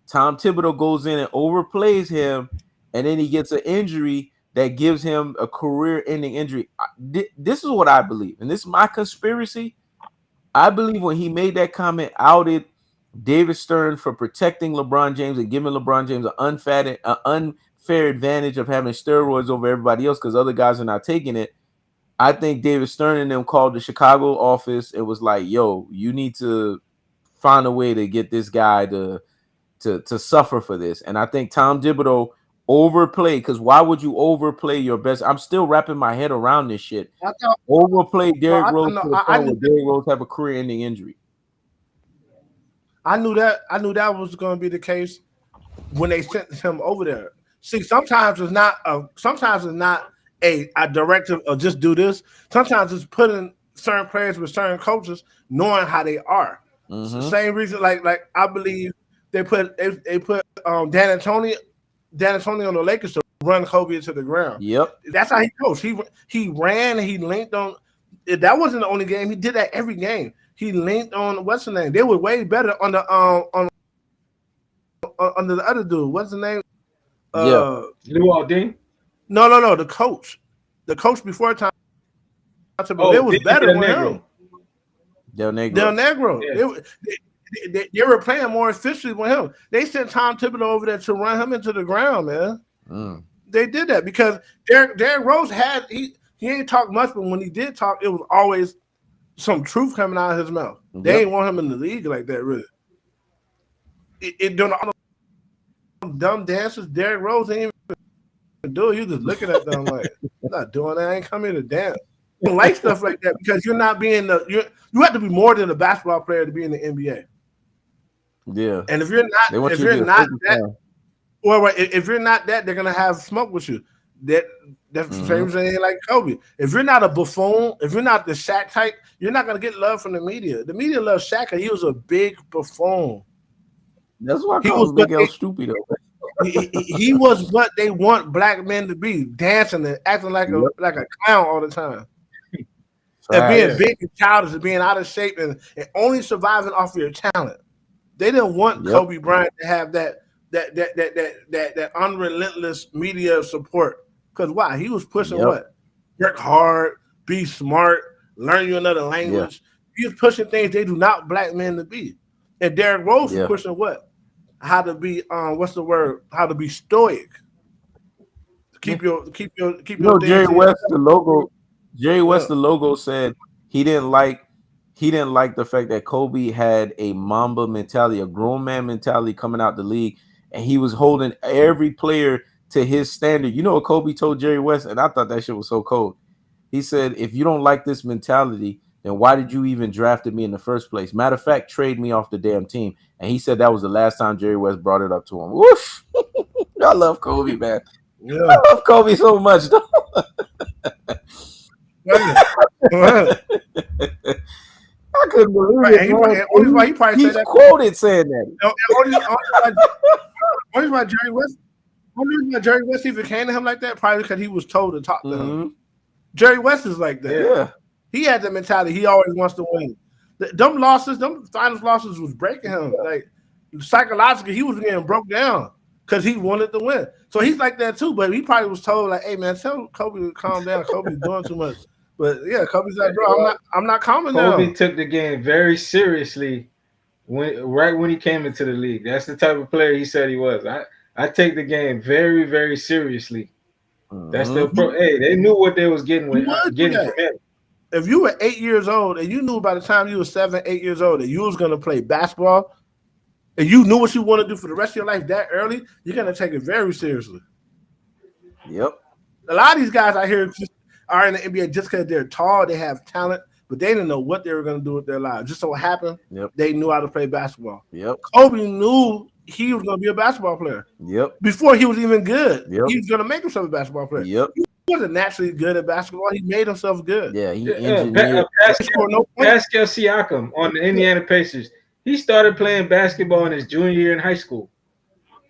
Tom Thibodeau goes in and overplays him, and then he gets an injury that gives him a career-ending injury. This is what I believe, and this is my conspiracy. I believe when he made that comment, outed David Stern for protecting LeBron James and giving LeBron James an unfair advantage of having steroids over everybody else because other guys are not taking it. I think David Stern and them called the Chicago office. It was like, yo, you need to find a way to get this guy to suffer for this. And I think Tom Thibodeau overplayed, because why would you overplay your best? I'm still wrapping my head around this shit. Overplay Derrick Rose to the point where Derrick Rose have a career-ending injury. I knew that was going to be the case when they sent him over there. See, sometimes it's not a directive of just do this. Sometimes it's putting certain players with certain coaches knowing how they are. Mm-hmm. Same reason, like I believe they put Dan Antonio on the Lakers to run Kobe into the ground. Yep, that's how he coached. He ran. He linked on. That wasn't the only game. He did that every game. He linked on what's the name? They were way better on the under the other dude. What's the name? Lou Aldine. No. The coach before time. It was better than him. Del Negro. Yeah. They were playing more efficiently with him. They sent Tom Thibodeau over there to run him into the ground, man. They did that because Derrick Rose he ain't talked much, but when he did talk, it was always some truth coming out of his mouth. Yep. They ain't want him in the league like that, really. It doing all the dumb dances. Derrick Rose ain't even do it. You just looking at them like, I'm not doing that. I ain't come here to dance. You don't like stuff like that because you're not being you have to be more than a basketball player to be in the NBA. Yeah. And if you're not that, they're gonna have smoke with you. That's the same thing like Kobe. If you're not a buffoon, if you're not the Shaq type, you're not gonna get love from the media. The media loves Shaq because he was a big buffoon. That's why he was Big L Stupido. He was what they want black men to be, dancing and acting like a clown all the time. And being big and childish and being out of shape and only surviving off your talent. They didn't want Kobe Bryant to have that unrelentless media support. Because why? He was pushing what? Work hard, be smart, learn you another language. He was pushing things they do not black men to be. And Derrick Rose was pushing what? How to be what's the word? How to be stoic. Keep your Jerry West, the logo said he didn't like the fact that Kobe had a Mamba mentality, a grown man mentality coming out the league, and he was holding every player to his standard. You know what Kobe told Jerry West, and I thought that shit was so cold. He said, if you don't like this mentality, then why did you even drafted me in the first place? Matter of fact, trade me off the damn team. And he said that was the last time Jerry West brought it up to him. Woof. I love Kobe, man. Yeah. I love Kobe so much, though. I couldn't believe it. He probably he's said that quoted saying that. Only why Jerry West even came to him like that, probably because he was told to talk to him. Jerry West is like that. Yeah. He had the mentality. He always wants to win. Them finals losses was breaking him. Like psychologically, he was getting broke down because he wanted to win. So he's like that too. But he probably was told like, "Hey man, tell Kobe to calm down. Kobe's doing too much." But yeah, Kobe's like, "Bro, I'm not calming down." Kobe took the game very seriously right when he came into the league. That's the type of player he said he was. I take the game very, very seriously. That's the hey, they knew what they was getting from him. If you were 8 years old and you knew by the time you were 7, 8 years old that you was gonna play basketball, and you knew what you want to do for the rest of your life that early, you're gonna take it very seriously. Yep. A lot of these guys out here are in the NBA just because they're tall, they have talent, but they didn't know what they were gonna do with their lives. Just so happened, they knew how to play basketball. Yep. Kobe knew he was gonna be a basketball player. Yep. Before he was even good, he was gonna make himself a basketball player. Yep. He wasn't naturally good at basketball. He made himself good. Yeah, he engineered. Pascal Siakam on the Indiana Pacers. He started playing basketball in his junior year in high school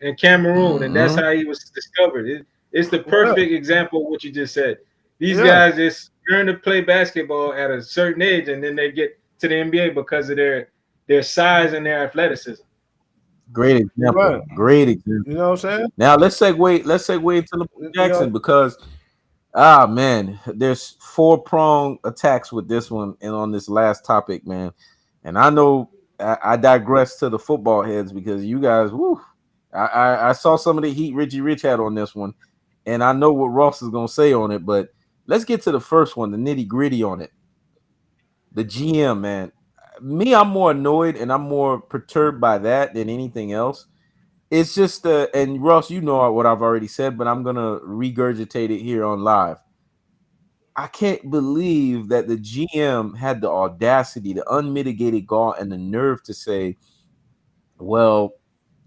in Cameroon, and that's how he was discovered. It's the perfect example of what you just said. These guys just learn to play basketball at a certain age, and then they get to the NBA because of their size and their athleticism. Great example. Right. Great example. You know what I'm saying? Now let's segue into Lamar Jackson because man, there's 4-pronged attacks with this one and on this last topic, man. And I know I digress to the football heads because you guys, I saw some of the heat Richie Rich had on this one, and I know what Ross is gonna say on it, but let's get to the first one, the nitty-gritty on it. The GM, man. Me, I'm more annoyed and I'm more perturbed by that than anything else. It's just and Ross, you know what I've already said, but I'm gonna regurgitate it here on live. I can't believe that the GM had the audacity, the unmitigated gall, and the nerve to say, well,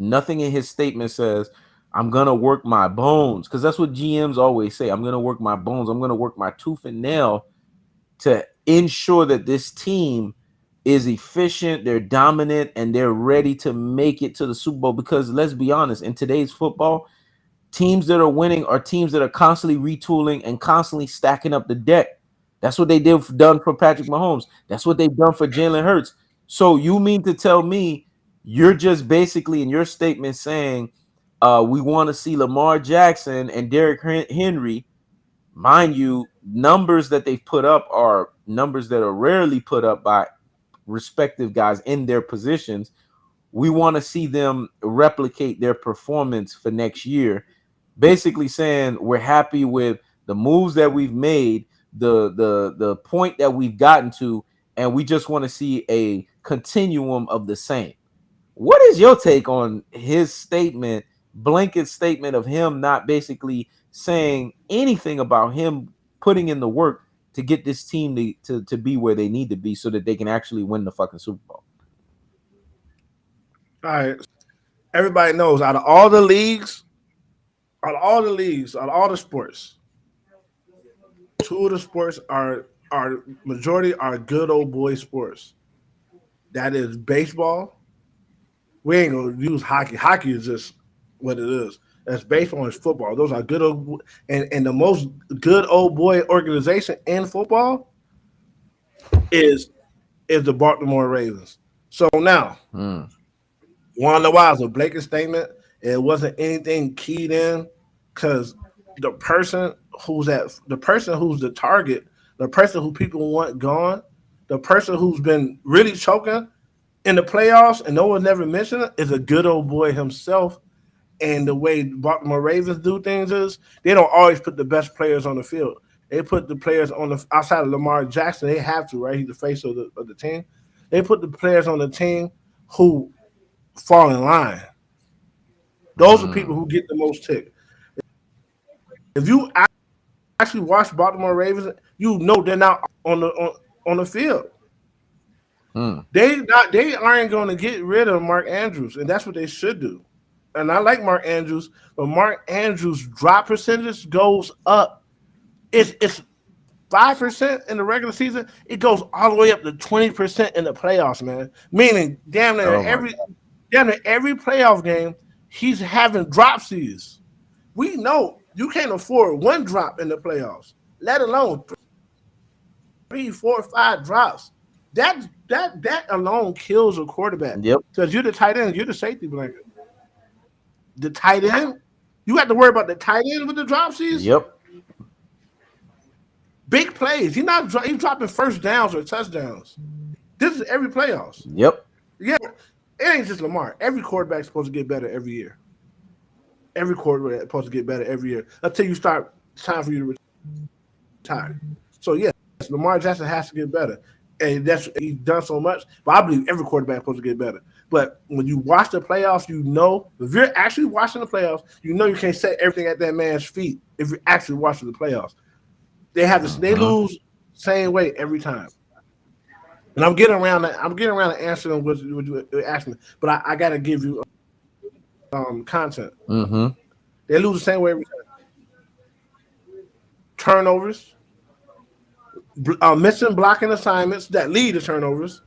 nothing in his statement says I'm gonna work my bones, because that's what GMs always say. I'm gonna work my bones, I'm gonna work my tooth and nail to ensure that this team is efficient, they're dominant, and they're ready to make it to the Super Bowl. Because let's be honest, in today's football, teams that are winning are teams that are constantly retooling and constantly stacking up the deck. That's what done for Patrick Mahomes. That's what they've done for Jalen Hurts. So you mean to tell me you're just basically in your statement saying we want to see Lamar Jackson and Derrick Henry, mind you, numbers that they've put up are numbers that are rarely put up by respective guys in their positions. We want to see them replicate their performance for next year, basically saying we're happy with the moves that we've made, the point that we've gotten to, and we just want to see a continuum of the same. What is your take on his statement, blanket statement of him not basically saying anything about him putting in the work to get this team to be where they need to be so that they can actually win the fucking Super Bowl? All right. Everybody knows out of all the leagues, out of all the sports, 2 of the sports are majority are good old boy sports. That is baseball. We ain't gonna use hockey. Hockey is just what it is. That's baseball and football. Those are good old and the most good old boy organization in football is the Baltimore Ravens. So now, wonder why it was a blanket statement. It wasn't anything keyed in because the person who's the target, the person who people want gone, the person who's been really choking in the playoffs and no one never mentioned it is a good old boy himself. And the way Baltimore Ravens do things is they don't always put the best players on the field. They put the players on the outside of Lamar Jackson. They have to, right? He's the face of the team. They put the players on the team who fall in line. Those are people who get the most tick. If you actually watch Baltimore Ravens, you know they're not on the field. They aren't going to get rid of Mark Andrews, and that's what they should do. And I like Mark Andrews, but Mark Andrews' drop percentage goes up. It's 5% in the regular season. It goes all the way up to 20% in the playoffs, man. Meaning, damn near every playoff game, he's having dropsies. We know you can't afford one drop in the playoffs, let alone 3, 4, 5 drops. That alone kills a quarterback. Yep. Because you're the tight end, you're the safety blanket. The tight end, you have to worry about the tight end with the dropsies. Yep. Big plays. He's dropping first downs or touchdowns. This is every playoffs. Yep. Yeah, it ain't just Lamar. Every quarterback's supposed to get better every year. Every quarterback is supposed to get better every year until you start. It's time for you to retire. So yes, Lamar Jackson has to get better, and he's done so much. But I believe every quarterback is supposed to get better. But when you watch the playoffs, you know if you're actually watching the playoffs, you know you can't set everything at that man's feet. If you're actually watching the playoffs, they lose same way every time. And I'm getting around to answering what you asked me, but I got to give you content. Mm-hmm. They lose the same way every time. Turnovers, missing blocking assignments that lead to turnovers.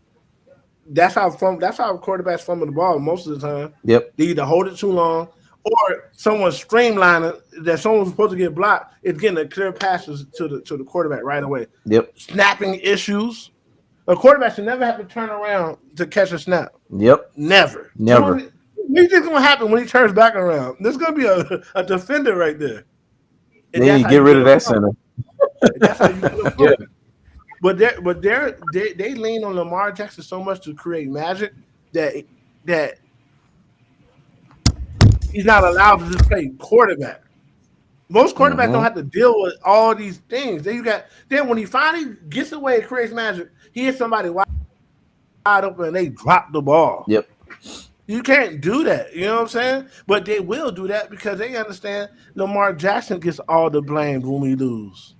That's how quarterbacks fumble the ball most of the time. Yep. They either hold it too long, or someone streamlining that someone's supposed to get blocked is getting a clear passes to the quarterback right away. Yep. Snapping issues. A quarterback should never have to turn around to catch a snap. Yep. Never. Never. What do you think is going to happen when he turns back around? There's going to be a defender right there. And then you get rid of that center. That's how you get But they lean on Lamar Jackson so much to create magic that he's not allowed to just play quarterback. Most quarterbacks don't have to deal with all these things. Then when he finally gets away and creates magic, he hits somebody wide open and they drop the ball. Yep. You can't do that. You know what I'm saying? But they will do that because they understand Lamar Jackson gets all the blame when we lose.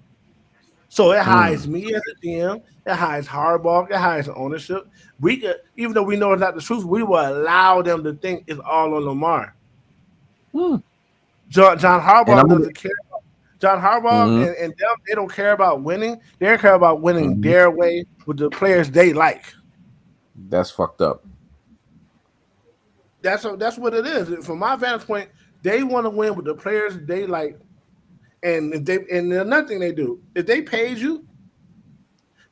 So it hides me as a DM. It hides Harbaugh. It hides ownership. Even though we know it's not the truth, we will allow them to think it's all on Lamar. John Harbaugh doesn't care. John Harbaugh and them, they don't care about winning. They care about winning their way with the players they like. That's fucked up. That's what it is. From my vantage point, they want to win with the players they like. And another thing they do, if they paid you,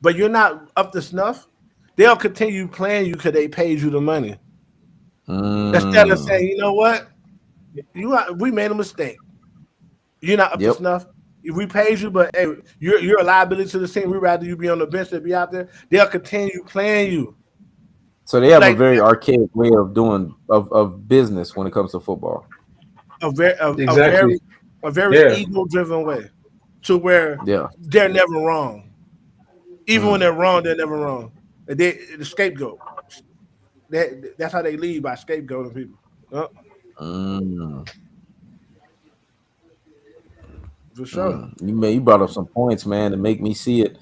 but you're not up to snuff, they'll continue playing you because they paid you the money. Instead of saying, you know what, we made a mistake. You're not up to snuff. If we paid you, but hey, you're a liability to the team. We'd rather you be on the bench than be out there. They'll continue playing you. So they have a very archaic way of doing of business when it comes to football. A very ego-driven way, to where they're never wrong. Even when they're wrong, they're never wrong. The scapegoat. That's how they lead, by scapegoating people. For sure. You brought up some points, man, to make me see it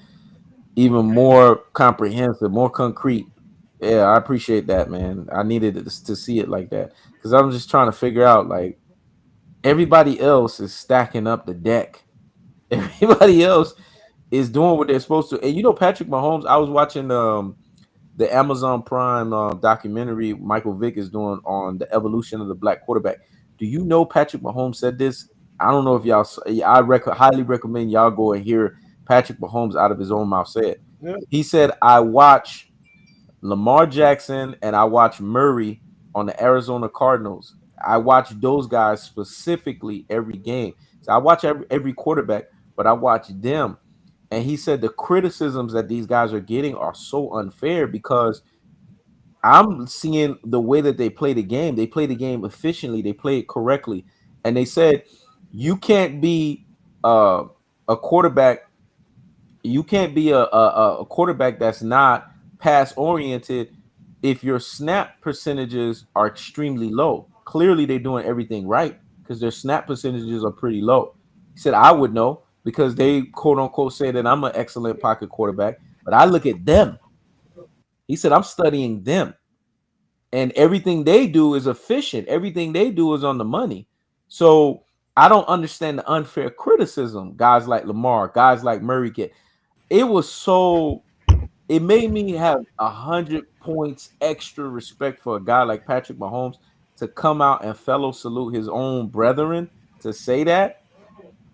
even more comprehensive, more concrete. Yeah, I appreciate that, man. I needed to see it like that because I'm just trying to figure out, like, everybody else is stacking up the deck. Everybody else is doing what they're supposed to. And you know, Patrick Mahomes, I was watching the Amazon Prime documentary Michael Vick is doing on the evolution of the black quarterback. Do you know Patrick Mahomes said this? I don't know if y'all. Highly recommend y'all go and hear Patrick Mahomes out of his own mouth say it. Yeah. He said, I watch Lamar Jackson and I watch Murray on the Arizona Cardinals. I watch those guys specifically every game. So I watch every quarterback, but I watch them. And he said the criticisms that these guys are getting are so unfair because I'm seeing the way that they play the game. They play the game efficiently. They play it correctly. And they said, you can't be a quarterback. You can't be a quarterback that's not pass oriented if your snap percentages are extremely low. Clearly, they're doing everything right because their snap percentages are pretty low. He said, I would know because they quote unquote say that I'm an excellent pocket quarterback, but I look at them. He said, I'm studying them. And everything they do is efficient. Everything they do is on the money. So I don't understand the unfair criticism guys like Lamar, guys like Murray get. It was so, it made me have 100 points extra respect for a guy like Patrick Mahomes to come out and fellow salute his own brethren to say that,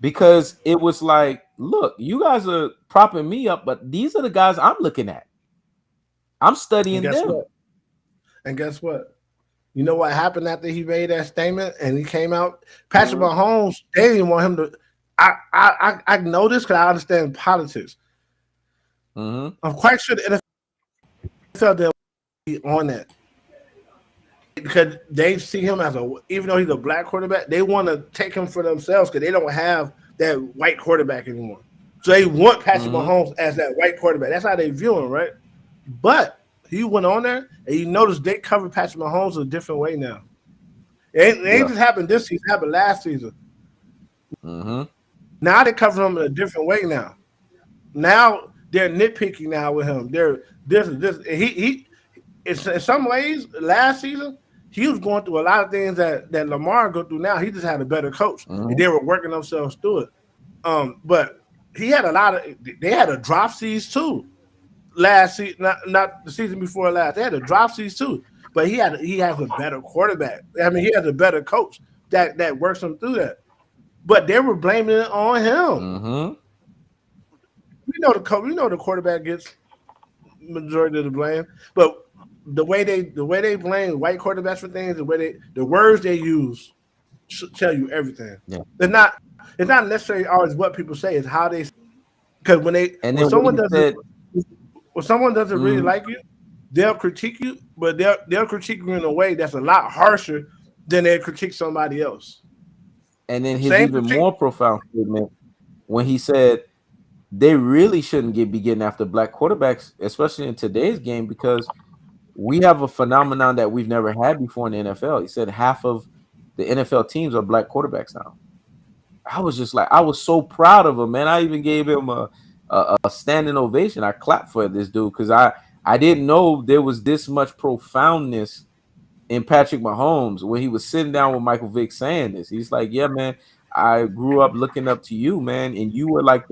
because it was like, look, you guys are propping me up, but these are the guys I'm looking at. I'm studying them. And guess what? You know what happened after he made that statement and he came out? Patrick Mahomes, they didn't want him to. I know this because I understand politics. I'm quite sure the NFL they'll be on that because they see him as even though he's a black quarterback, they want to take him for themselves because they don't have that white quarterback anymore. So they want Patrick Mahomes as that white quarterback. That's how they view him, right? But he went on there and you notice they covered Patrick Mahomes a different way now. It ain't just happened this season, it happened last season. Now they cover him in a different way now. Now they're nitpicking now with him. They're this. He in some ways last season he was going through a lot of things that Lamar go through now. He just had a better coach. And they were working themselves through it. But he had they had a drop season too. Last season, not the season before last. They had a drop season too. But he has a better quarterback. I mean, he has a better coach that works him through that. But they were blaming it on him. We know the quarterback gets majority of the blame, but the way they blame white quarterbacks for things, the words they use should tell you everything. Yeah. It's not necessarily always what people say, it's how they, because when someone doesn't really like you, they'll critique you, but they'll critique you in a way that's a lot harsher than they critique somebody else. And then his even more profound statement when he said they really shouldn't be getting after black quarterbacks, especially in today's game, because we have a phenomenon that we've never had before in the NFL. He said half of the NFL teams are black quarterbacks now. I was just like, I was so proud of him, man. I even gave him a standing ovation. I clapped for this dude because I didn't know there was this much profoundness in Patrick Mahomes when he was sitting down with Michael Vick saying this. He's like, yeah, man, I grew up looking up to you, man. And you were like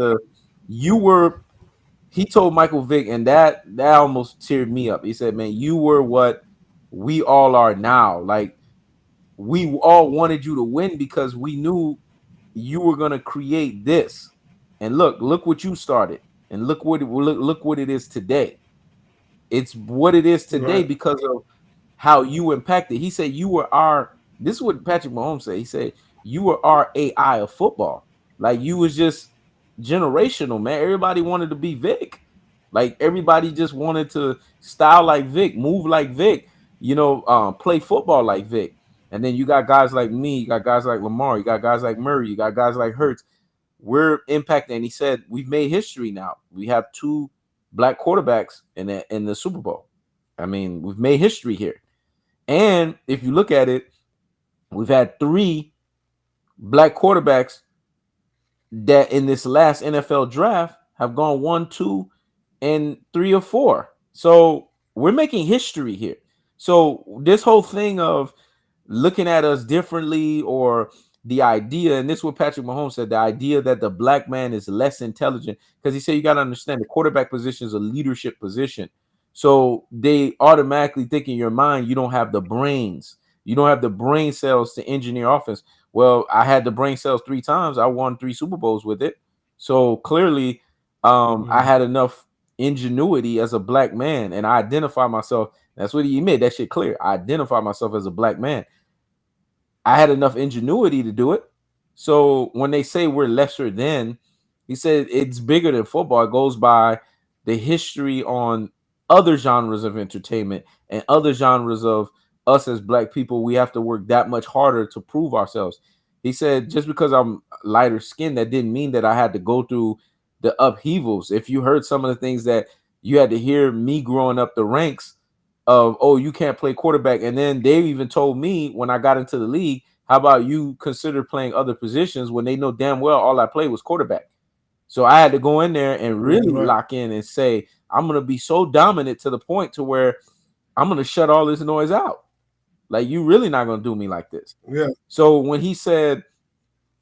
he told Michael Vick, and that almost teared me up. He said, man, you were what we all are now. Like, we all wanted you to win because we knew you were going to create this. And look what you started. And look what it is today. It's what it is today because of how you impacted. He said this is what Patrick Mahomes said. He said, you were our AI of football. Like, you was just generational, man. Everybody wanted to be Vic. Like, everybody just wanted to style like Vic, move like Vic, play football like Vic. And then you got guys like me, you got guys like Lamar, you got guys like Murray, you got guys like Hurts. We're impacting. And he said, we've made history now. We have 2 black quarterbacks in the Super Bowl. I mean, we've made history here. And if you look at it, we've had 3 black quarterbacks that in this last NFL draft have gone 1, 2, and 3 or 4. So we're making history here. So this whole thing of looking at us differently, or the idea, and this is what Patrick Mahomes said, the idea that the black man is less intelligent, because he said you got to understand the quarterback position is a leadership position. So they automatically think in your mind you don't have the brains. You don't have the brain cells to engineer offense. Well, I had the brain cells 3 times. I won 3 Super Bowls with it. So clearly I had enough ingenuity as a black man, and I identify myself. That's what he made that shit clear. I identify myself as a black man. I had enough ingenuity to do it. So when they say we're lesser than, he said it's bigger than football. It goes by the history on other genres of entertainment and other genres of us as black people. We have to work that much harder to prove ourselves. He said, just because I'm lighter skinned, that didn't mean that I had to go through the upheavals. If you heard some of the things that you had to hear me growing up the ranks of, oh, you can't play quarterback. And then they even told me when I got into the league how about you consider playing other positions when they know damn well all I played was quarterback? So I had to go in there and really lock in and say, I'm going to be so dominant to the point to where I'm going to shut all this noise out. Like, you really not going to do me like this. Yeah. So when he said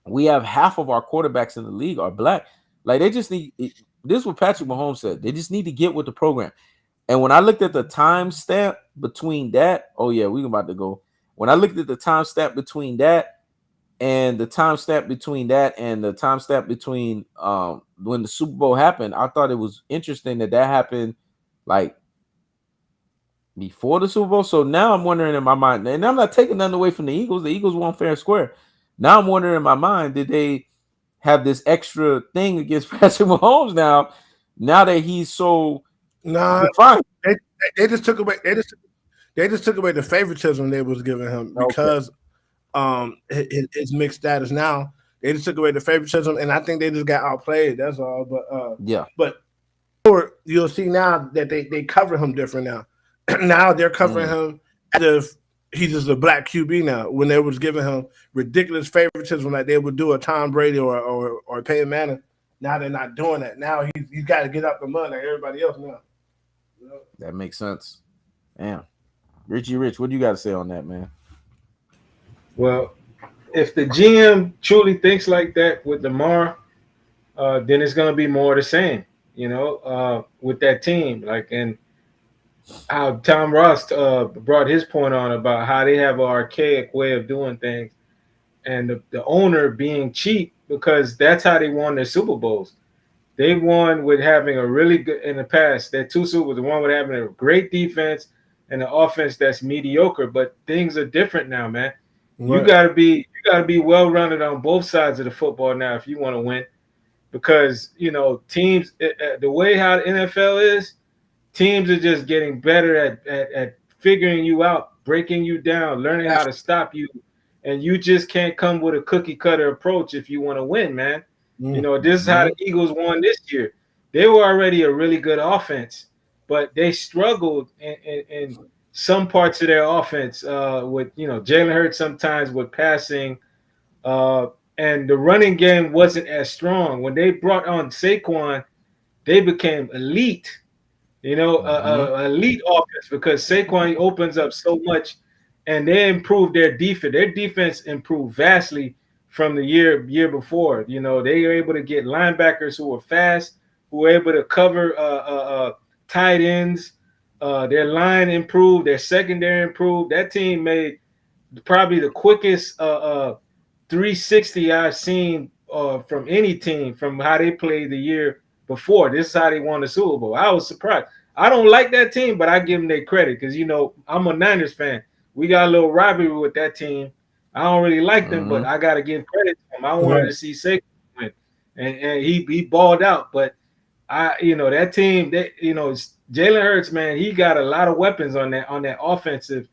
we have half of our quarterbacks in the league are black, like, they just need, this is what Patrick Mahomes said, they just need to get with the program. And when I looked at the time stamp between that, oh yeah, we're about to go. When I looked at the time stamp between that and the time stamp between that and the time stamp between when the Super Bowl happened, I thought it was interesting that happened like before the Super Bowl. So now I'm wondering in my mind, and I'm not taking nothing away from the Eagles. The Eagles won fair and square. Now I'm wondering in my mind, did they have this extra thing against Patrick Mahomes now that he's so fine? They just took away the favoritism they was giving him because his mixed status. Now they just took away the favoritism, and I think they just got outplayed. That's all. But you'll see now that they cover him different now. Now they're covering him as if he's just a black QB now. When they was giving him ridiculous favoritism like they would do a Tom Brady or Peyton Manning, now they're not doing that. Now he's got to get up the mud like everybody else now. That makes sense. Damn. Richie Rich, what do you got to say on that, man? Well, if the GM truly thinks like that with Lamar, then it's going to be more the same, with that team. Like, and how Tom Ross brought his point on about how they have an archaic way of doing things, and the owner being cheap because that's how they won their Super Bowls. They won with having a really good, in the past, their two Super Bowls, the one with having a great defense and an offense that's mediocre, but things are different now, man. Right. You gotta be well rounded on both sides of the football now if you want to win, because teams, the way how the NFL is, teams are just getting better at figuring you out, breaking you down, learning how to stop you, and you just can't come with a cookie cutter approach if you want to win, man. This is how the Eagles won this year. They were already a really good offense, but they struggled in some parts of their offense with Jalen Hurts sometimes with passing, and the running game wasn't as strong. When they brought on Saquon, they became elite, elite offense because Saquon opens up so much, and they improved their defense. Their defense improved vastly from the year before. They were able to get linebackers who were fast, who were able to cover tight ends. Their line improved, their secondary improved. That team made probably the quickest 360 I've seen from any team from how they played the year before. This is how they won the Super Bowl. I was surprised. I don't like that team, but I give them their credit because, I'm a Niners fan. We got a little rivalry with that team. I don't really like them, but I got to give credit to them. I wanted to see Saquon win, and he balled out. But that team, Jalen Hurts, man, he got a lot of weapons on that offensive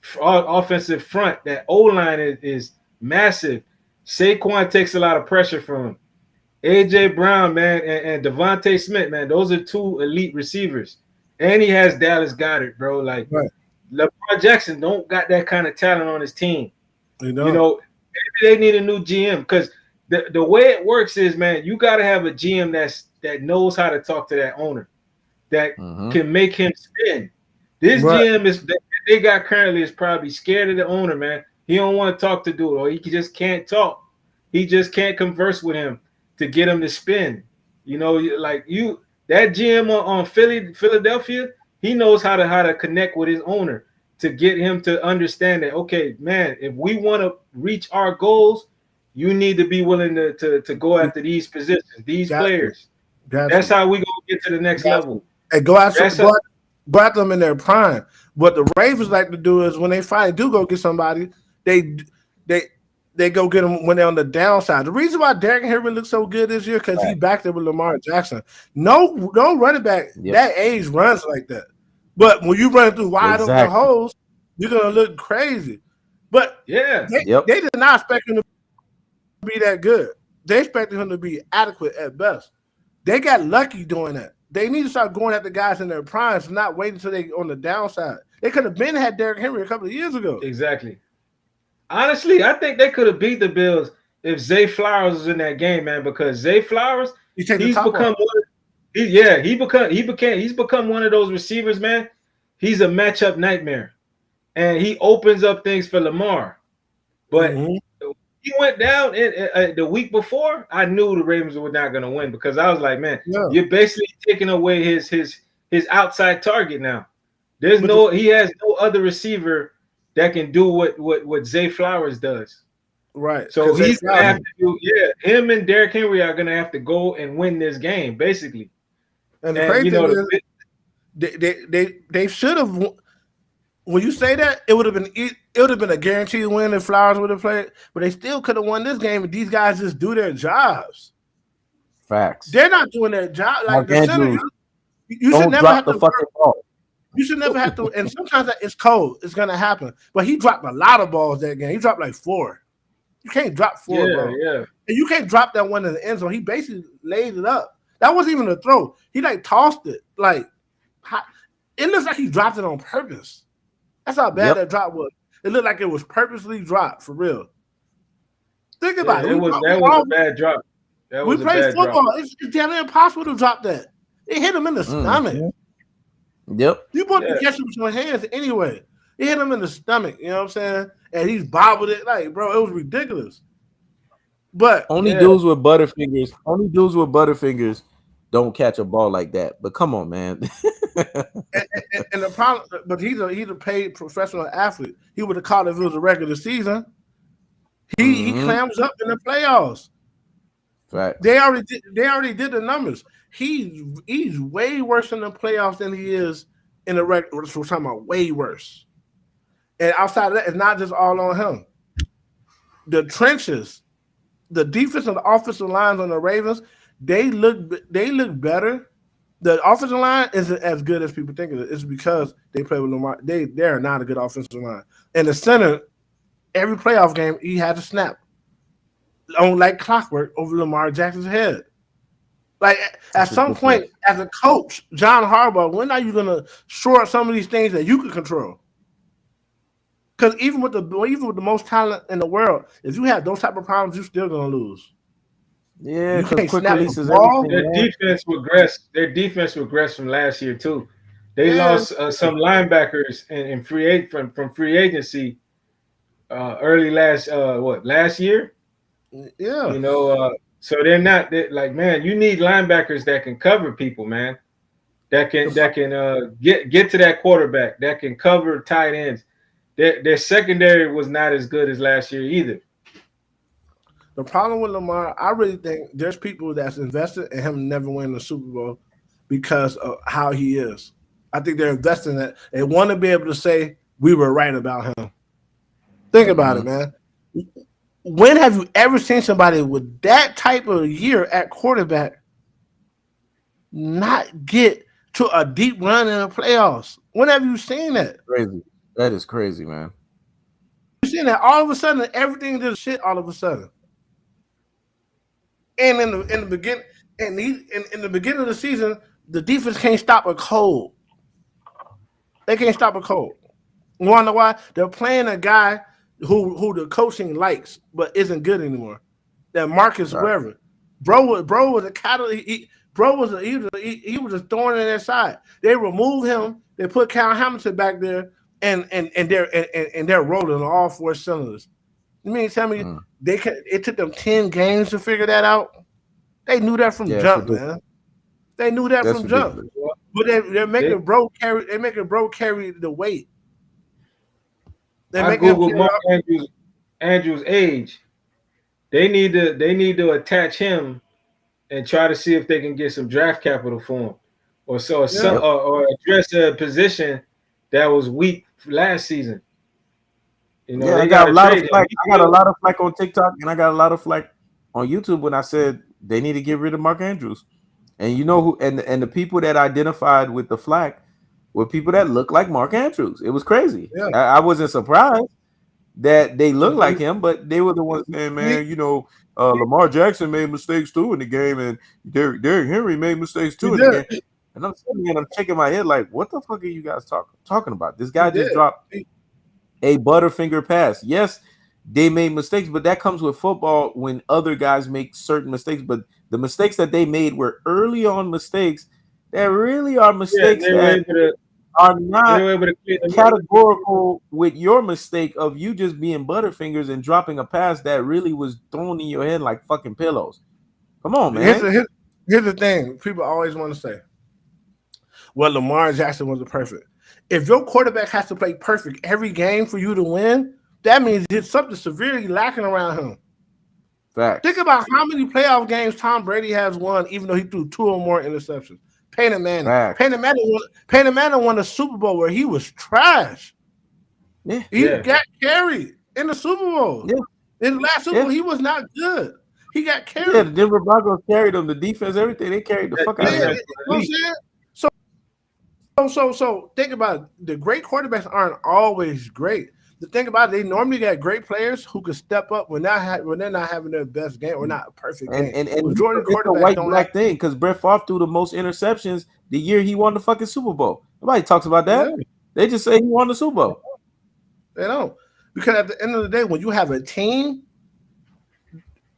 front. That O-line is massive. Saquon takes a lot of pressure from him. AJ Brown, man, and Devontae Smith, man, those are two elite receivers. And he has Dallas Goedert, bro. Like, Lamar Jackson don't got that kind of talent on his team. Maybe they need a new GM because the way it works is, man, you got to have a GM that knows how to talk to that owner, that can make him spin. This GM that they got currently is probably scared of the owner, man. He don't want to talk to dude, or he just can't talk. He just can't converse with him to get him to spin. That GM on Philadelphia, he knows how to connect with his owner to get him to understand that, okay, man, if we want to reach our goals, you need to be willing to go after these positions, these players. That's how we gonna get to the next level. And go after them in their prime. What the Ravens like to do is when they finally do go get somebody, they go get them when they're on the downside. The reason why Derrick Henry looks so good this year because he backed it with Lamar Jackson. No running back that age runs like that. But when you run through wide open holes, you're gonna look crazy. But they did not expect him to be that good. They expected him to be adequate at best. They got lucky doing that. They need to start going at the guys in their primes, not waiting until they on the downside. They could have had Derrick Henry a couple of years ago. Exactly. Honestly, I think they could have beat the Bills if Zay Flowers was in that game, man. Because Zay Flowers, You take the he's top become off. one. He's become one of those receivers, man. He's a matchup nightmare, and he opens up things for Lamar. But he went down in the week before. I knew the Ravens were not going to win because I was like, man, you're basically taking away his outside target now. He has no other receiver that can do what Zay Flowers does. Right. So he's gonna have to do, him and Derrick Henry are gonna have to go and win this game, basically. And the crazy thing is, they should have. When you say that, it would have been a guaranteed win if Flowers would have played, but they still could have won this game if these guys just do their jobs. Facts. They're not doing their job. Like the center, you don't should never drop have the to fucking ball. You should never have to. And sometimes it's cold. It's gonna happen. But he dropped a lot of balls that game. He dropped like 4. You can't drop 4 balls. Yeah. And you can't drop that one in the end zone. He basically laid it up. That wasn't even a throw. He like tossed it. Like it looks like he dropped it on purpose. That's how bad that drop was. It looked like it was purposely dropped for real. Think about it. That was a bad drop. We played football. It's damn near impossible to drop that. It hit him in the stomach. Yep. You put the catch with your hands anyway. It hit him in the stomach. You know what I'm saying? And he's bobbled it. Like, bro, it was ridiculous. But only dudes with butterfingers don't catch a ball like that. But come on, man. and the problem, but he's a paid professional athlete. He would have caught it if it was a regular season. He clams up in the playoffs. Right. They already did the numbers. He's way worse in the playoffs than he is in the regular. We're talking about way worse. And outside of that, it's not just all on him. The trenches, the defense and the offensive lines on the Ravens, they look better. The offensive line isn't as good as people think it is. It's because they play with Lamar. They're not a good offensive line. And the center, every playoff game, he had to snap on like clockwork over Lamar Jackson's head. Like at some point, as a coach, John Harbaugh, when are you gonna shore up some of these things that you can control? Because even with the most talent in the world, if you have those type of problems, you're still gonna lose. Yeah, because quick releases everything. Their defense regressed from last year too. They lost some linebackers from free agency early last year. Yeah, so they're not like, man, you need linebackers that can cover people, man. That can get to that quarterback, that can cover tight ends. Their secondary was not as good as last year either. The problem with Lamar, I really think there's people that's invested in him never winning the Super Bowl because of how he is. I think they're investing in that. They want to be able to say, we were right about him. Think about it, man. When have you ever seen somebody with that type of year at quarterback not get to a deep run in the playoffs? When have you seen that? Crazy. That is crazy, man. You've seen that all of a sudden, everything did shit all of a sudden. And in the beginning, in the beginning of the season, the defense can't stop a cold. They can't stop a cold. You wanna know why? They're playing a guy who the coaching likes but isn't good anymore. That Marcus Wherever. Bro was a catalyst. He was a thorn in their side. They removed him. They put Cal Hamilton back there, and they're rolling on all 4 cylinders. You mean tell me it took them 10 games to figure that out? They knew that from jump, man. They knew that from jump. But they're making bro carry. They're making bro carry the weight. I googled Mark Andrews' age. They need to attach him and try to see if they can get some draft capital for him, or address a position that was weak last season. I got a lot of flack. I got a lot of flack on TikTok, and I got a lot of flack on YouTube when I said they need to get rid of Mark Andrews. And you know who? And the people that identified with the flack were people that look like Mark Andrews. It was crazy. Yeah. I wasn't surprised that they looked like him, but they were the ones saying, "Man, Lamar Jackson made mistakes too in the game, and Derrick Henry made mistakes too in the game." And I'm sitting here and I'm shaking my head like, "What the fuck are you guys talking about? This guy just dropped a butterfinger pass. Yes, they made mistakes, but that comes with football when other guys make certain mistakes. But the mistakes that they made were early on mistakes that really are mistakes they were that able to are they not were able to clear the categorical with your mistake of you just being butterfingers and dropping a pass that really was thrown in your head like fucking pillows. Come on, man. Here's the thing. People always want to say, well, Lamar Jackson wasn't perfect. If your quarterback has to play perfect every game for you to win, that means there's something severely lacking around him. Facts. Think about how many playoff games Tom Brady has won, even though he threw 2 or more interceptions. Peyton Manning. Facts. Peyton Manning won a Super Bowl where he was trash. Yeah. He got carried in the Super Bowl. Yeah. In the last Super Bowl, he was not good. He got carried. Yeah, the Denver Broncos carried him. The defense, everything, they carried the fuck out of him. You know what I'm saying? So think about it. The great quarterbacks aren't always great. The thing about it, they normally got great players who can step up when they're not having their best game or not a perfect game. And Jordan it's a white black thing because Brett Favre threw the most interceptions the year he won the fucking Super Bowl. Nobody talks about that. Yeah. They just say he won the Super Bowl. They don't. Because at the end of the day, when you have a team,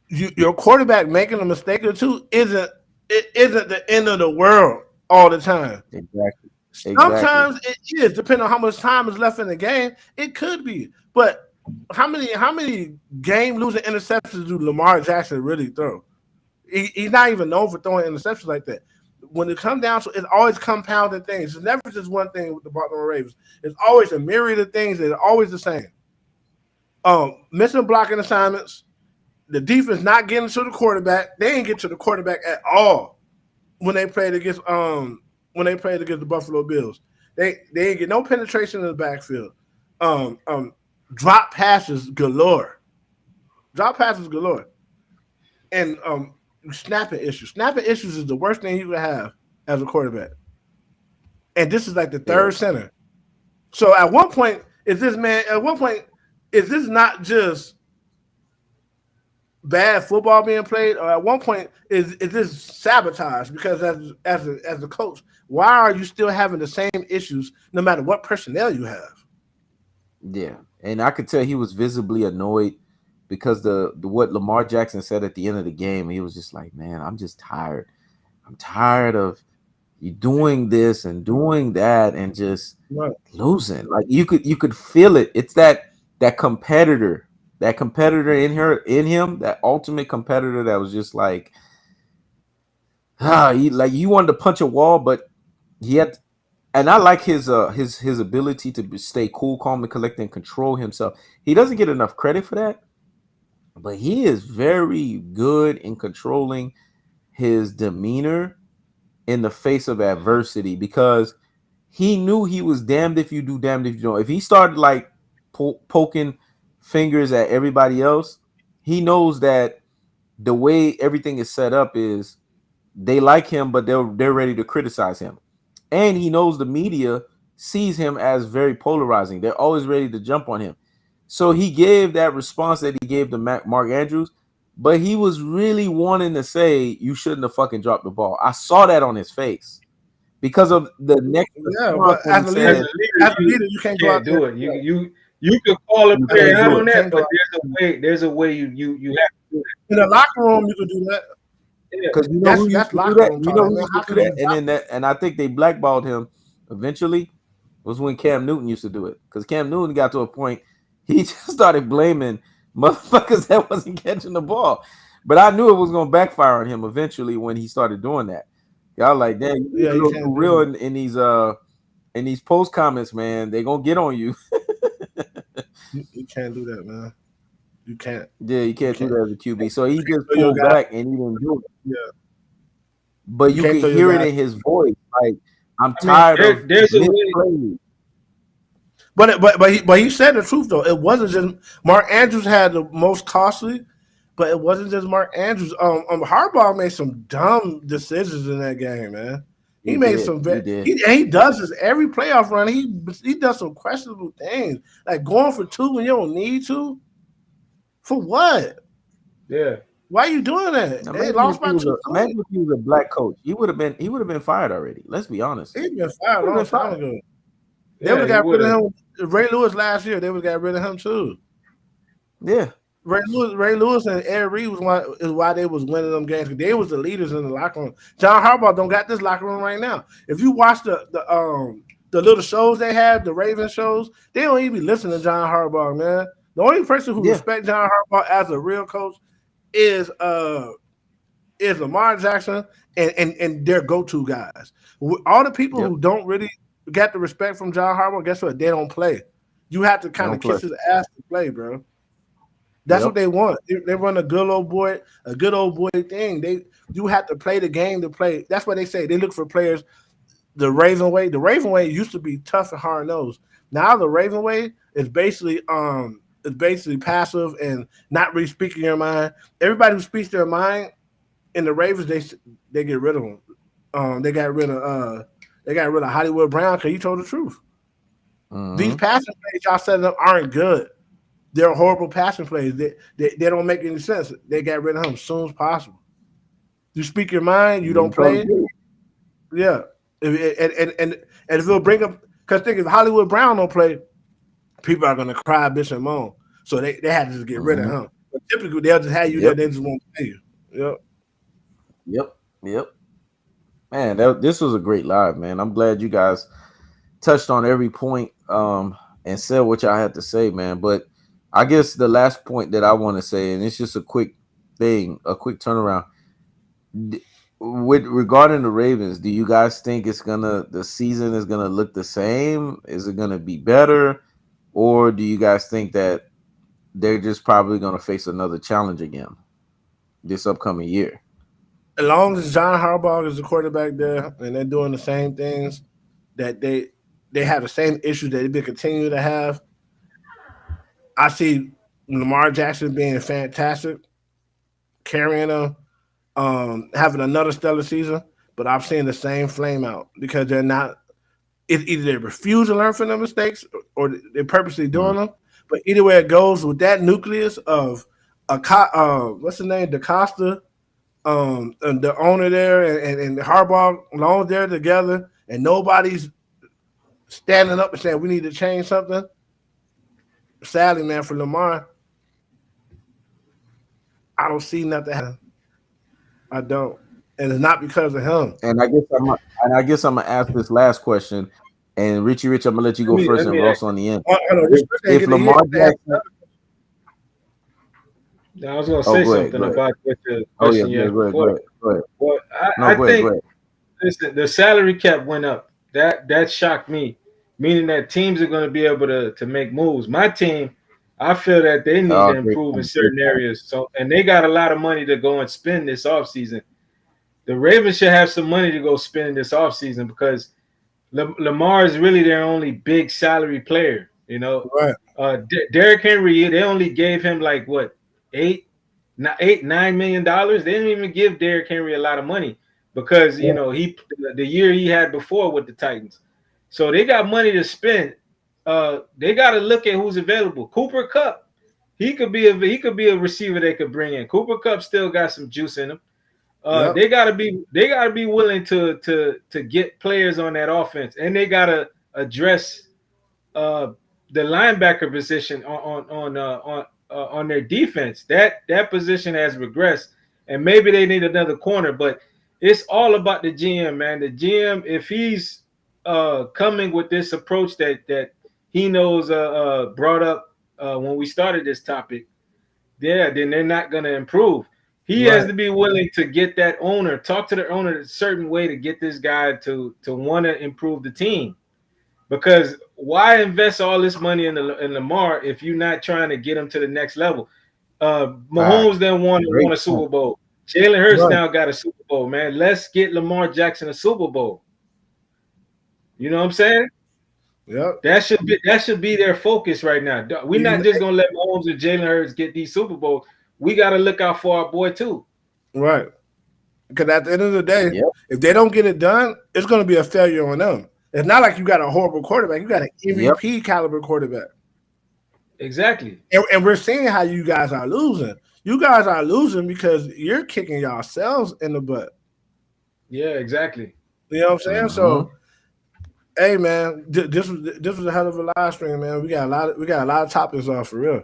your quarterback making a mistake or two isn't the end of the world all the time. Exactly. Sometimes it is, depending on how much time is left in the game. It could be, but how many game-losing interceptions do Lamar Jackson really throw? He's not even known for throwing interceptions like that. When it comes down to it, it's always compounding things. It's never just one thing with the Baltimore Ravens. It's always a myriad of things that are always the same. Missing blocking assignments, the defense not getting to the quarterback. They didn't get to the quarterback at all when they played against the Buffalo Bills. They didn't get no penetration in the backfield. Drop passes galore. And snapping issues. Snapping issues is the worst thing you can have as a quarterback. And this is like the third center. So at one point, is this not just bad football being played, or at one point is this sabotage? Because as a coach, why are you still having the same issues no matter what personnel you have? Yeah, and I could tell he was visibly annoyed because the what Lamar Jackson said at the end of the game, he was just like, "Man, I'm just tired. I'm tired of you doing this and doing that and just losing." Like you could feel it. It's that competitor. That competitor in him, that ultimate competitor that was just like, you wanted to punch a wall, but he had, and I like his ability to stay cool, calm, and collected and control himself. He doesn't get enough credit for that, but he is very good in controlling his demeanor in the face of adversity because he knew he was damned if you do, damned if you don't. If he started like poking fingers at everybody else, he knows that the way everything is set up is they like him, but they're ready to criticize him. And he knows the media sees him as very polarizing. They're always ready to jump on him. So he gave that response that he gave to Mark Andrews, but he was really wanting to say, you shouldn't have fucking dropped the ball. I saw that on his face because of the next. Yeah, but as a leader, you can't go out do it. You can call a player out on that, but there's a way you have to do it. In the locker room, you can do that. Because you know that's locker room. You know who used to do that, and I think they blackballed him eventually. Was when Cam Newton used to do it. Because Cam Newton got to a point he just started blaming motherfuckers that wasn't catching the ball. But I knew it was going to backfire on him eventually when he started doing that. Y'all like, damn, you for real in these post comments, man. They gonna get on you. You can't do that, man. You can't. Yeah, you can't do that as a QB. So he just pulled back and he didn't do it. Yeah. But you can hear it in his voice. Like, I'm tired of there's a way. But he said the truth though. It wasn't just Mark Andrews had the most costly, but it wasn't just Mark Andrews. Harbaugh made some dumb decisions in that game, man. He made some he does this every playoff run. He does some questionable things, like going for 2 when you don't need to. For what? Yeah. Why are you doing that? They lost by 2. Imagine if he was a black coach. He would have been fired already. Let's be honest. He'd been fired a long time ago. They would have got rid of him. Ray Lewis last year, they would have got rid of him too. Yeah. Ray Lewis and Ed Reed is why they was winning them games. They was the leaders in the locker room. John Harbaugh don't got this locker room right now. If you watch the little shows they have, the Raven shows, they don't even be listening to John Harbaugh, man. The only person who respects John Harbaugh as a real coach is Lamar Jackson and their go-to guys. All the people who don't really get the respect from John Harbaugh, guess what? They don't play. You have to kind of kiss his ass to play, bro. That's what they want. They run a good old boy thing. You have to play the game to play. That's what they say. They look for players the Raven way. The Raven way used to be tough and hard nosed. Now the Raven way is basically passive and not really speaking your mind. Everybody who speaks their mind in the Ravens, they get rid of them. They got rid of Hollywood Brown because he told the truth. Mm-hmm. These passing plays y'all setting up aren't good. They're horrible passing plays. They don't make any sense. They got rid of him as soon as possible. You speak your mind, you don't play. Yeah. And if it'll bring up, because think if Hollywood Brown don't play, people are gonna cry, bitch, and moan. So they had to just get rid of him. But typically they'll just have you there, they just won't pay you. Yep. Man, this was a great live, man. I'm glad you guys touched on every point and said what y'all had to say, man. But I guess the last point that I want to say, and it's just a quick thing, a quick turnaround. Regarding the Ravens, do you guys think the season is gonna look the same? Is it gonna be better, or do you guys think that they're just probably gonna face another challenge again this upcoming year? As long as John Harbaugh is the quarterback there, and they're doing the same things that they have the same issues that they continue to have. I see Lamar Jackson being fantastic, carrying them, having another stellar season, but I've seen the same flame out because they're not. It's either they refuse to learn from their mistakes or they're purposely doing them. But either way it goes, with that nucleus of what's the name, DaCosta, and the owner there, and Harbaugh, along there together, and nobody's standing up and saying we need to change something. Sadly, man, for Lamar, I don't see nothing happen. I don't, and it's not because of him. And I guess I'm gonna ask this last question. And Rich, I'm gonna let you go first, and Ross on the end. If Lamar Jackson, I was gonna say something about the question you had before. Go ahead. Well, I think listen, the salary cap went up. That shocked me. Meaning that teams are going to be able to make moves. My team, I feel that they need to improve in certain areas. So, and they got a lot of money to go and spend this offseason. The Ravens should have some money to go spend this offseason because Lamar is really their only big salary player. You know, right? Derrick Henry, they only gave him like what, $9 million. They didn't even give Derrick Henry a lot of money because you know the year he had before with the Titans. So they got money to spend. They got to look at who's available. Cooper Kupp, he could be a receiver they could bring in. Cooper Kupp still got some juice in him. They got to be willing to get players on that offense, and they got to address the linebacker position on their defense. That position has regressed, and maybe they need another corner. But it's all about the GM, man. The GM, if he's coming with this approach that he knows brought up when we started this topic, then they're not going to improve. He has to be willing to get that owner, talk to the owner a certain way to get this guy to want to improve the team. Because why invest all this money in Lamar if you're not trying to get him to the next level? Mahomes then won a Super Bowl. Jalen Hurts now got a Super Bowl, man. Let's get Lamar Jackson a Super Bowl. You know what I'm saying? Yeah. That should be their focus right now. We're not just gonna let Mahomes and Jalen Hurts get these Super Bowls. We gotta look out for our boy too. Right. Because at the end of the day, if they don't get it done, it's gonna be a failure on them. It's not like you got a horrible quarterback. You got an MVP caliber quarterback. Exactly. And we're seeing how you guys are losing. You guys are losing because you're kicking yourselves in the butt. Yeah, exactly. You know what I'm saying? So, hey man, this was a hell of a live stream, man. We got a lot of topics on for real.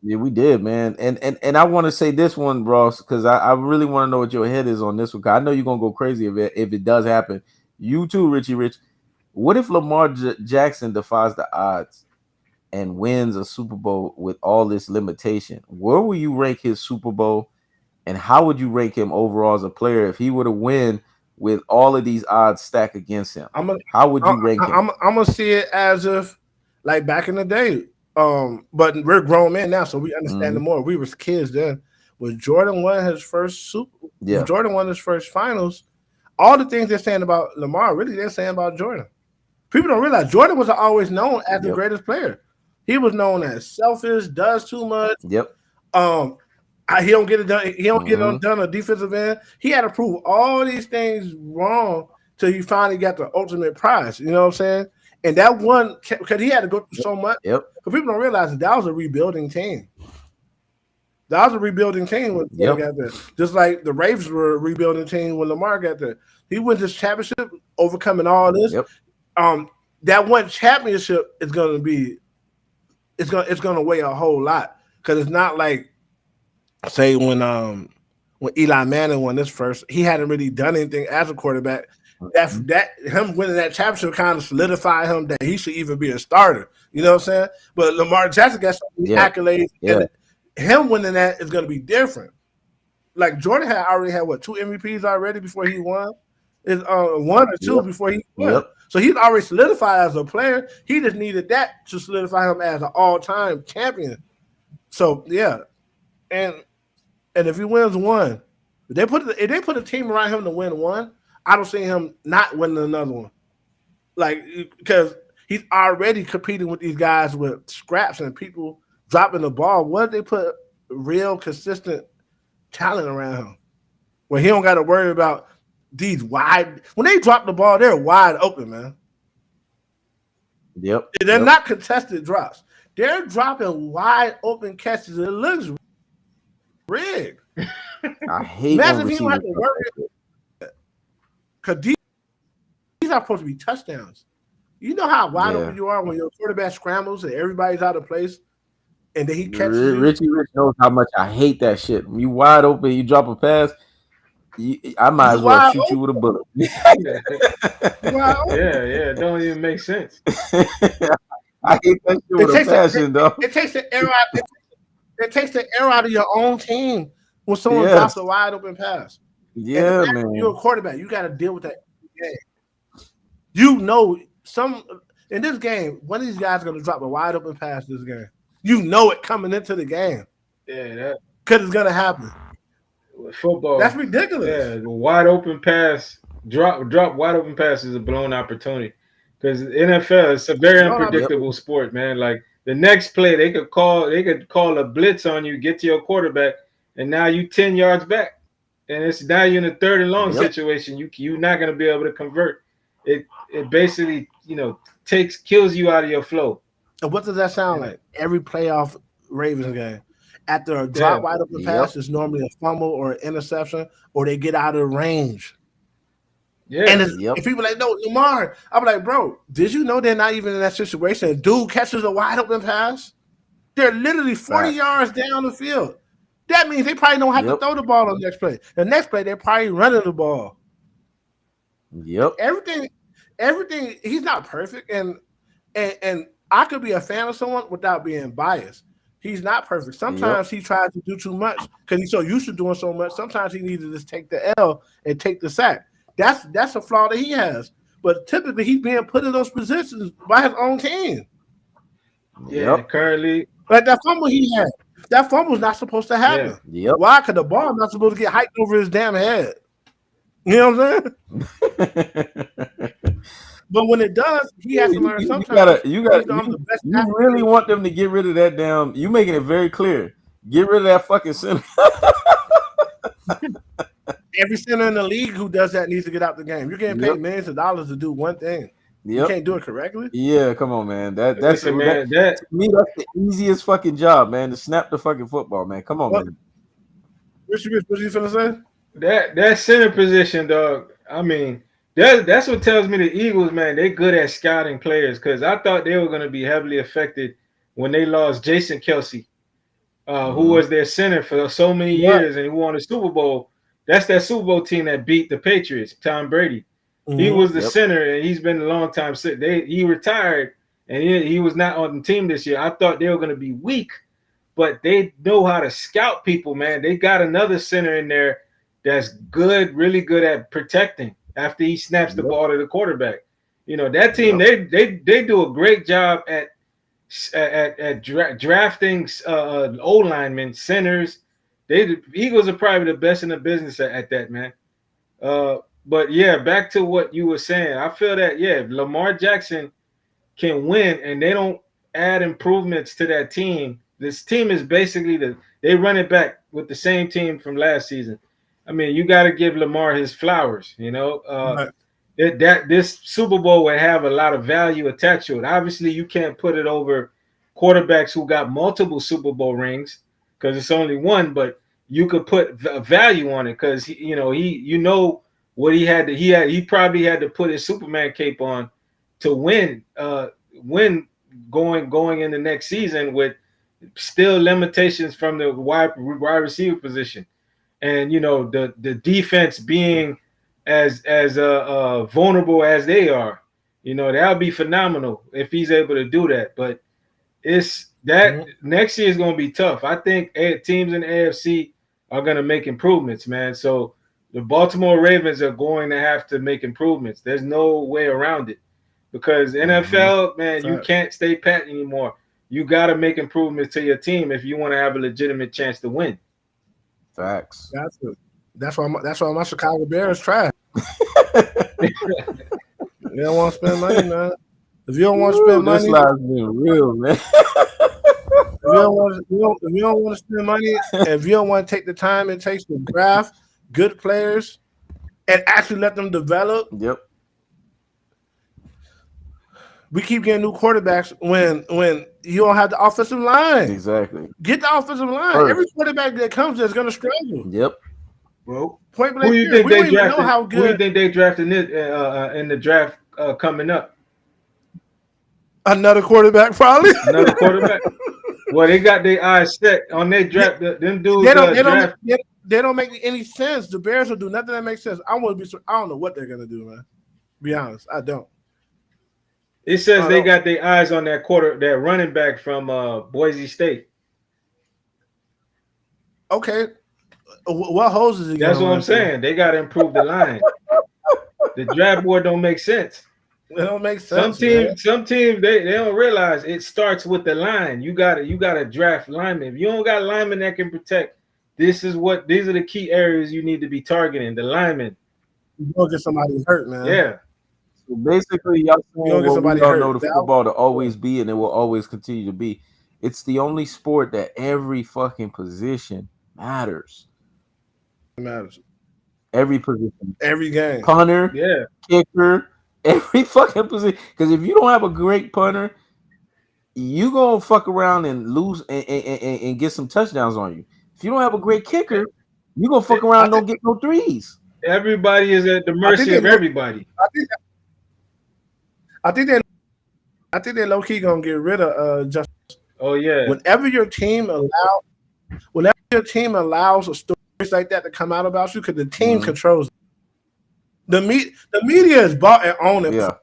Yeah, we did, man. And I want to say this one, Ross, because I really want to know what your head is on this one. 'Cause I know you're gonna go crazy if it does happen. You too, Richie Rich. What if Lamar Jackson defies the odds and wins a Super Bowl with all this limitation? Where will you rank his Super Bowl, and how would you rank him overall as a player if he were to win with all of these odds stacked against him? How would you rank him? I'm gonna see it as if like back in the day. But we're grown men now, so we understand it more. We were kids then. When Jordan won his first when Jordan won his first finals, all the things they're saying about Lamar, really they're saying about Jordan. People don't realize Jordan was always known as the greatest player. He was known as selfish, does too much. He don't get it done. He don't get it done on defensive end. He had to prove all these things wrong till he finally got the ultimate prize. You know what I'm saying? And that one, because he had to go through so much. But people don't realize that was a rebuilding team. That was a rebuilding team when he got there. Just like the Ravens were a rebuilding team when Lamar got there. He went to this championship, overcoming all this. That one championship is going to be, it's going to weigh a whole lot, because it's not like, say, when Eli Manning won this first, he hadn't really done anything as a quarterback. That him winning that championship kind of solidified him that he should even be a starter. You know what I'm saying? But Lamar Jackson got so many accolades, and him winning that is going to be different. Like Jordan already had 2 MVPs already before he won. Is 1 or 2 before he won. So he's already solidified as a player. He just needed that to solidify him as an all-time champion. So and if he wins 1, if they put a team around him to win 1, I don't see him not winning another one. Like, because he's already competing with these guys with scraps and people dropping the ball. What if they put real consistent talent around him, where he don't got to worry about these wide? When they drop the ball, they're wide open, man. They're not contested drops. They're dropping wide open catches. It looks rigged. I hate. Imagine if he don't have to worry. Because these are supposed to be touchdowns. You know how wide open you are when your quarterback scrambles and everybody's out of place, and then he catches you. Richie Rich knows how much I hate that shit. You wide open, you drop a pass, I might as well shoot you with a bullet. It don't even make sense. I hate that shit with a passion, though. It takes the air out. It takes the air out of your own team when someone drops a wide open pass. Yeah, man. You're a quarterback. You got to deal with that game. You know, in this game, one of these guys is going to drop a wide open pass this game. You know it coming into the game. Yeah, because it's going to happen. With football, that's ridiculous. Yeah, the wide open pass, drop wide open pass is a blown opportunity. Because NFL is a very unpredictable sport, man. Like the next play, they could call a blitz on you, get to your quarterback, and now you 10 yards back. And it's now you're in a 3rd and long situation. You're not going to be able to convert. It basically, kills you out of your flow. And what does that sound like? Every playoff Ravens game, after a drop wide open pass, is normally a fumble or an interception, or they get out of range. Yeah. And if people are like, no, Lamar, I'm like, bro, did you know they're not even in that situation? A dude catches a wide open pass. They're literally 40 yards down the field. That means they probably don't have to throw the ball on the next play. The next play, they're probably running the ball. Everything. He's not perfect, and I could be a fan of someone without being biased. He's not perfect. Sometimes he tries to do too much because he's so used to doing so much. Sometimes he needs to just take the L and take the sack. That's a flaw that he has. But typically, he's being put in those positions by his own team. Yeah, currently, like that fumble he had. That fumble's not supposed to happen. Why? Because the ball not supposed to get hiked over his damn head. You know what I'm saying? But when it does, he has to learn sometimes. You really want them to get rid of that damn. You making it very clear. Get rid of that fucking center. Every center in the league who does that needs to get out the game. You're getting paid millions of dollars to do one thing. You can't do it correctly. Yeah, come on, man. That's to me, that's the easiest fucking job, man. To snap the fucking football, man. Come on, man. What you finna say? That center position, dog. I mean, that's what tells me the Eagles, man, they good at scouting players, because I thought they were going to be heavily affected when they lost Jason Kelce. who was their center for so many years and who won the Super Bowl. That's that Super Bowl team that beat the Patriots, Tom Brady. He was the center, and he's been a long time. He retired, and he was not on the team this year. I thought they were going to be weak, but they know how to scout people, man. They got another center in there that's good, really good at protecting after he snaps the ball to the quarterback. You know, that team, they do a great job at drafting O-linemen, centers. The Eagles are probably the best in the business at that, man. But yeah, back to what you were saying. I feel that if Lamar Jackson can win and they don't add improvements to that team, this team is basically they run it back with the same team from last season. I mean, you got to give Lamar his flowers, you know. That this Super Bowl would have a lot of value attached to it. Obviously, you can't put it over quarterbacks who got multiple Super Bowl rings because it's only one, but you could put value on it because what he had to he probably had to put his Superman cape on to win going in the next season with still limitations from the wide receiver position, and the defense being as vulnerable as they are. That'll be phenomenal if he's able to do that. But it's that next year is going to be tough. I think teams in the AFC are going to make improvements, man. So the Baltimore Ravens are going to have to make improvements. There's no way around it because NFL, man, you can't stay pat anymore. You got to make improvements to your team if you want to have a legitimate chance to win. Facts. That's why my Chicago Bears trash. You don't want to spend money, man. If you don't want to spend money, this live's been real, man. If you don't want to spend money, if you don't want to take the time it takes to draft good players and actually let them develop. Yep. We keep getting new quarterbacks when you don't have the offensive line. Exactly. Get the offensive line. First. Every quarterback that comes there is going to struggle. Yep. Well, point blank. Who you think they drafted? Who do you think they drafted in the draft coming up? Another quarterback, probably. Another quarterback. Well, they got their eyes set on their draft. Them dudes. They don't make any sense. The Bears will do nothing that makes sense. I don't know what they're gonna do, man. Be honest, I don't. It says they got their eyes on that running back from Boise State. Okay, what holes is he? That's what I'm saying. They got to improve the line. The draft board don't make sense. It don't make sense. Some teams they don't realize it starts with the line. You gotta draft linemen. If you don't got linemen that can protect, these are the key areas you need to be targeting. The linemen. You don't get somebody hurt, man. Yeah. So basically, y'all saying what we all know the football to always be, and it will always continue to be. It's the only sport that every fucking position matters. It matters. Every position. Every game. Punter. Yeah. Kicker. Every fucking position. Because if you don't have a great punter, you gonna fuck around and lose and get some touchdowns on you. If you don't have a great kicker, you gonna fuck around and don't get no threes. Everybody is at the mercy of everybody. I think they low key gonna get rid of Justin. Oh yeah. Whenever your team allows a stories like that to come out about you, because the team controls it. The media is bought and owned. Yeah.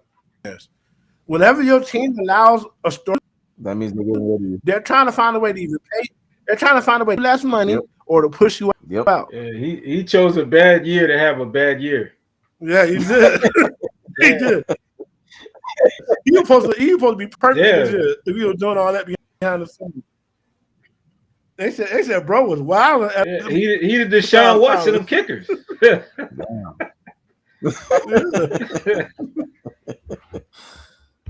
Whenever your team allows a story, that means they're getting rid of you. They're trying to find a way to either pay. They're trying to find a way to less money or to push you out. Yeah, he chose a bad year to have a bad year. Yeah, he did. He did. He was supposed to be perfect this year if he was doing all that behind the scenes. They said bro was wild. Yeah, he did Deshaun Watson them kickers.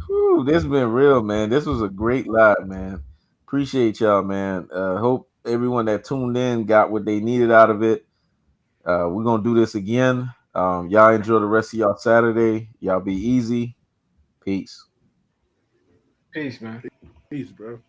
Whew, this been real, man. This was a great live, man. Appreciate y'all, man. Hope everyone that tuned in got what they needed out of it. We're gonna do this again. Y'all enjoy the rest of y'all Saturday. Y'all be easy. Peace. Peace, man. Peace, bro.